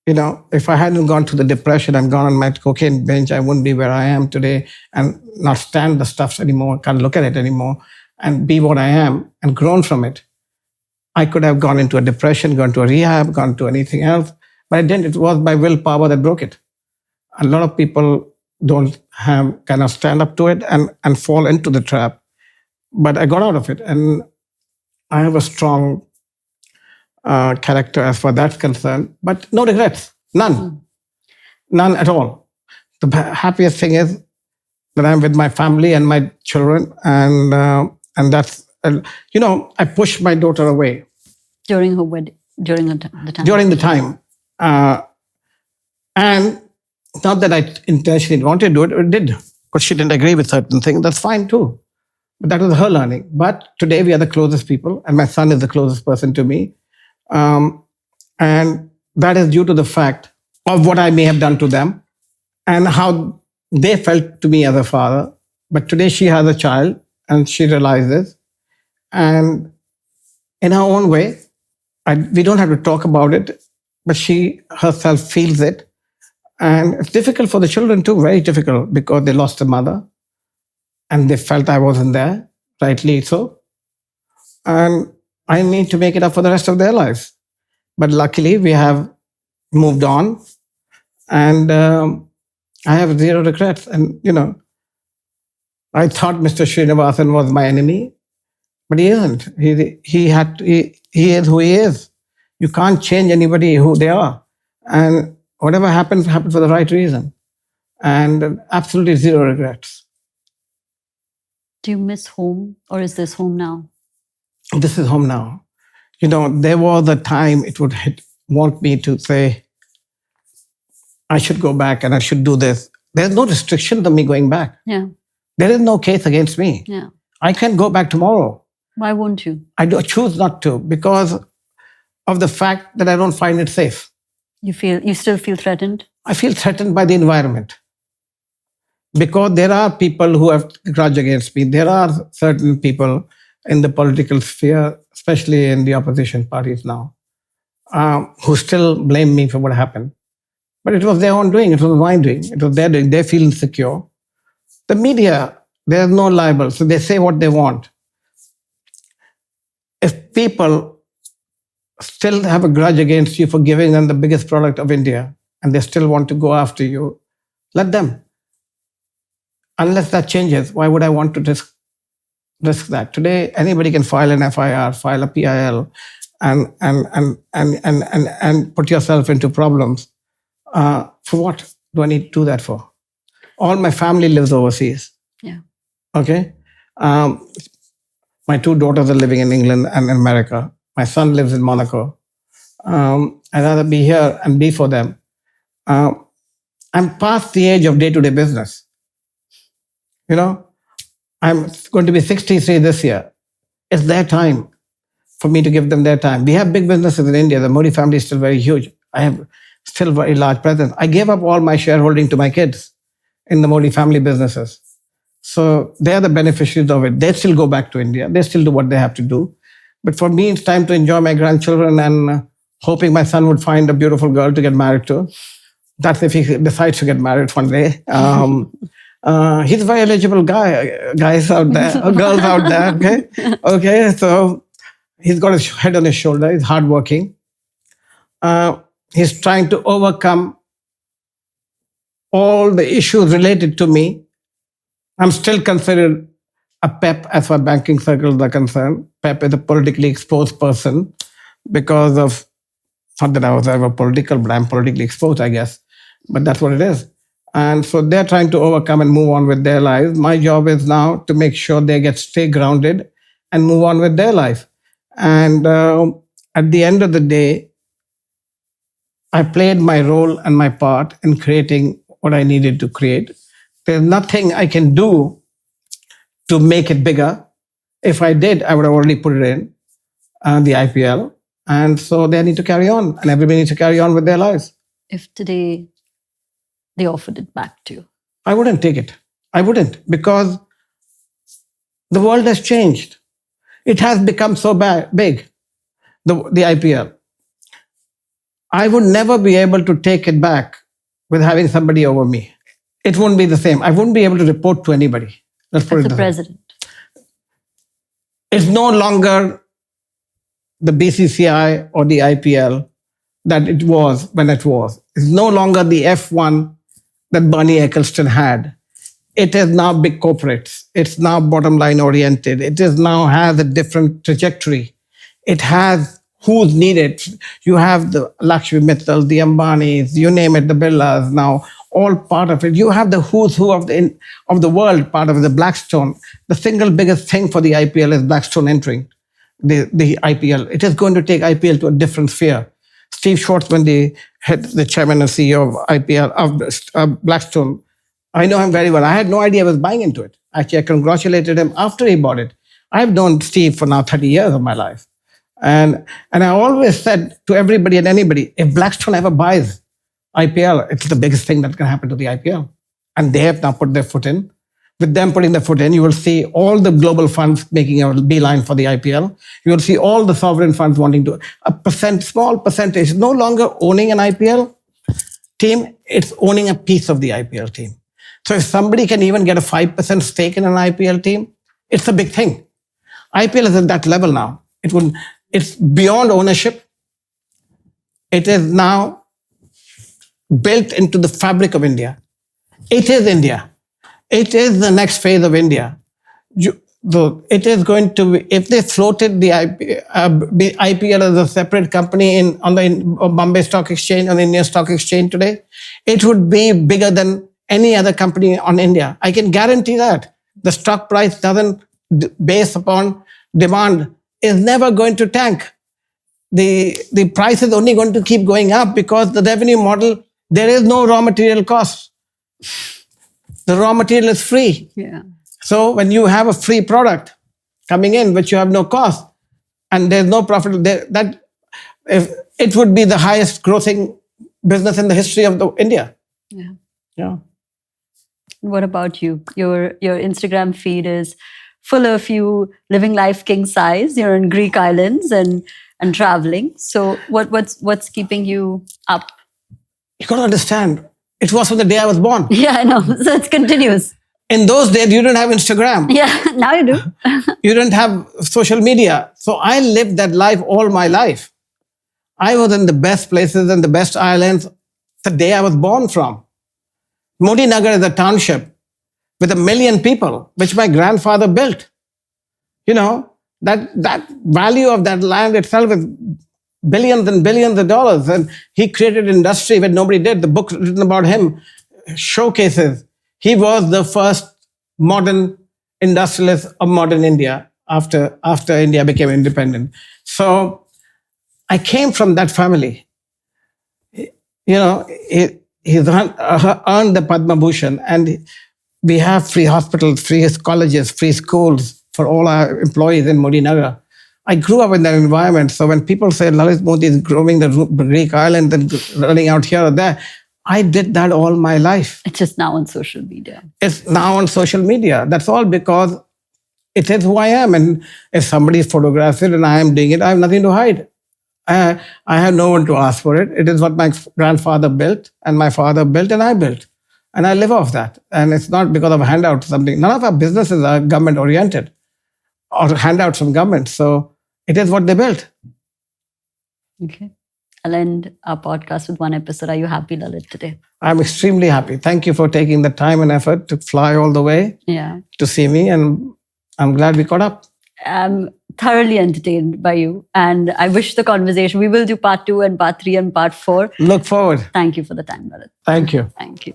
You know, if I hadn't gone to the depression and gone on my cocaine binge, I wouldn't be where I am today and not stand the stuff anymore, can't look at it anymore, and be what I am and grown from it. I could have gone into a depression, gone to a rehab, gone to anything else, but I didn't. It was my willpower that broke it. A lot of people don't have kind of stand up to it and fall into the trap. But I got out of it, and I have a strong character as far as that's concerned, but no regrets, none at all. The happiest thing is that I'm with my family and my children, and that's, you know, I pushed my daughter away. During her wedding, during the time? During the time. And not that I intentionally wanted to do it, it did, because she didn't agree with certain things, that's fine too. But that was her learning. But today we are the closest people, and my son is the closest person to me. And that is due to the fact of what I may have done to them and how they felt to me as a father. But today she has a child and she realizes, and in her own way, we don't have to talk about it, but she herself feels it. And it's difficult for the children too, very difficult, because they lost a mother and they felt I wasn't there, rightly so. And I need to make it up for the rest of their lives. But luckily, we have moved on, and I have zero regrets. And, you know, I thought Mr. Srinivasan was my enemy, but he isn't. He is who he is. You can't change anybody who they are. And whatever happens, happens for the right reason. And absolutely zero regrets. Do you miss home, or is this home now? This is home now. You know, there was a time it would hit want me to say, I should go back and I should do this. There's no restriction to me going back. Yeah. There is no case against me. Yeah. I can go back tomorrow. Why won't you? I choose not to because of the fact that I don't find it safe. You still feel threatened? I feel threatened by the environment. Because there are people who have grudge against me. There are certain people in the political sphere, especially in the opposition parties now, who still blame me for what happened. But it was their own doing. It was my doing. It was their doing. They feel insecure. The media, there's no libel, so they say what they want. If people still have a grudge against you for giving them the biggest product of India, and they still want to go after you, let them. Unless that changes, why would I want to risk that? Today, anybody can file an FIR, file a PIL, and put yourself into problems. For what do I need to do that for? All my family lives overseas. Yeah. Okay. My 2 daughters are living in England and America. My son lives in Monaco. I'd rather be here and be for them. I'm past the age of day-to-day business. You know, I'm going to be 63 this year. It's their time for me to give them their time. We have big businesses in India. The Modi family is still very huge. I have still very large presence. I gave up all my shareholding to my kids in the Modi family businesses. So they're the beneficiaries of it. They still go back to India. They still do what they have to do. But for me, it's time to enjoy my grandchildren and hoping my son would find a beautiful girl to get married to. That's if he decides to get married one day. He's a very eligible guy, guys out there, girls out there, okay? Okay, so he's got his head on his shoulder. He's hardworking. He's trying to overcome all the issues related to me. I'm still considered a PEP as far as banking circles are concerned. PEP is a politically exposed person because of, not that I was ever political, but I'm politically exposed, I guess. But that's what it is. And so they're trying to overcome and move on with their lives. My job is now to make sure they stay grounded and move on with their life. And at the end of the day, I played my role and my part in creating what I needed to create. There's nothing I can do to make it bigger. If I did, I would have already put it in the IPL. And so they need to carry on, and everybody needs to carry on with their lives. If today they offered it back to you? I wouldn't take it. I wouldn't, because the world has changed. It has become so big, the IPL. I would never be able to take it back with having somebody over me. It wouldn't be the same. I wouldn't be able to report to anybody. Let's put As it the president. It's no longer the BCCI or the IPL that it was when it was. It's no longer the F1 that Bernie Ecclestone had. It is now big corporates. It's now bottom line oriented. It is now has a different trajectory. It has who's needed. You have the Lakshmi Mittal, the Ambanis, you name it, the Birlas now, all part of it. You have the who's who of the world, part of the Blackstone. The single biggest thing for the IPL is Blackstone entering the IPL. It is going to take IPL to a different sphere. Steve Schwartzman, the chairman and CEO of IPL, of Blackstone, I know him very well. I had no idea I was buying into it. Actually, I congratulated him after he bought it. I've known Steve for now 30 years of my life. And I always said to everybody and anybody, if Blackstone ever buys IPL, it's the biggest thing that can happen to the IPL. And they have now put their foot in. With them putting their foot in, you will see all the global funds making a beeline for the IPL. You will see all the sovereign funds wanting to, small percentage, no longer owning an IPL team, it's owning a piece of the IPL team. So if somebody can even get a 5% stake in an IPL team, it's a big thing. IPL is at that level now. It's beyond ownership. It is now built into the fabric of India. It is India. It is the next phase of India. It is going to be, if they floated the IPL as a separate company on the Bombay Stock Exchange, on the Indian Stock Exchange today, it would be bigger than any other company on India. I can guarantee that. The stock price doesn't, based upon demand, is never going to tank. the price is only going to keep going up because the revenue model, there is no raw material cost. The raw material is free. Yeah. So when you have a free product coming in, which you have no cost, and there's no profit, if it would be the highest grossing business in the history of India. Yeah. Yeah. What about you? Your Instagram feed is full of you living life king size. You're in Greek islands and traveling. So what's keeping you up? You got to understand, it was from the day I was born. Yeah, I know. So it's continuous. In those days, you didn't have Instagram. Yeah, now you do. You didn't have social media. So I lived that life all my life. I was in the best places and the best islands the day I was born from. Modi Nagar is a township with 1 million people, which my grandfather built. You know, that value of that land itself is billions and billions of dollars. And he created industry when nobody did. The book written about him showcases. He was the first modern industrialist of modern India after India became independent. So I came from that family. You know, he's earned the Padma Bhushan, and we have free hospitals, free colleges, free schools for all our employees in Modi Nagar. I grew up in that environment. So when people say Lalit Modi is growing the Greek island and running out here or there, I did that all my life. It's just now on social media. It's now on social media. That's all because it is who I am. And if somebody photographs it and I am doing it, I have nothing to hide. I have no one to ask for it. It is what my grandfather built and my father built and I built. And I live off that. And it's not because of handouts or something. None of our businesses are government oriented or handouts from government. So it is what they built. Okay. I'll end our podcast with one episode. Are you happy, Lalit, today? I'm extremely happy. Thank you for taking the time and effort to fly all the way to see me. And I'm glad we caught up. I'm thoroughly entertained by you. And I wish the conversation, we will do part 2 and part 3 and part 4. Look forward. Thank you for the time, Lalit. Thank you. Thank you.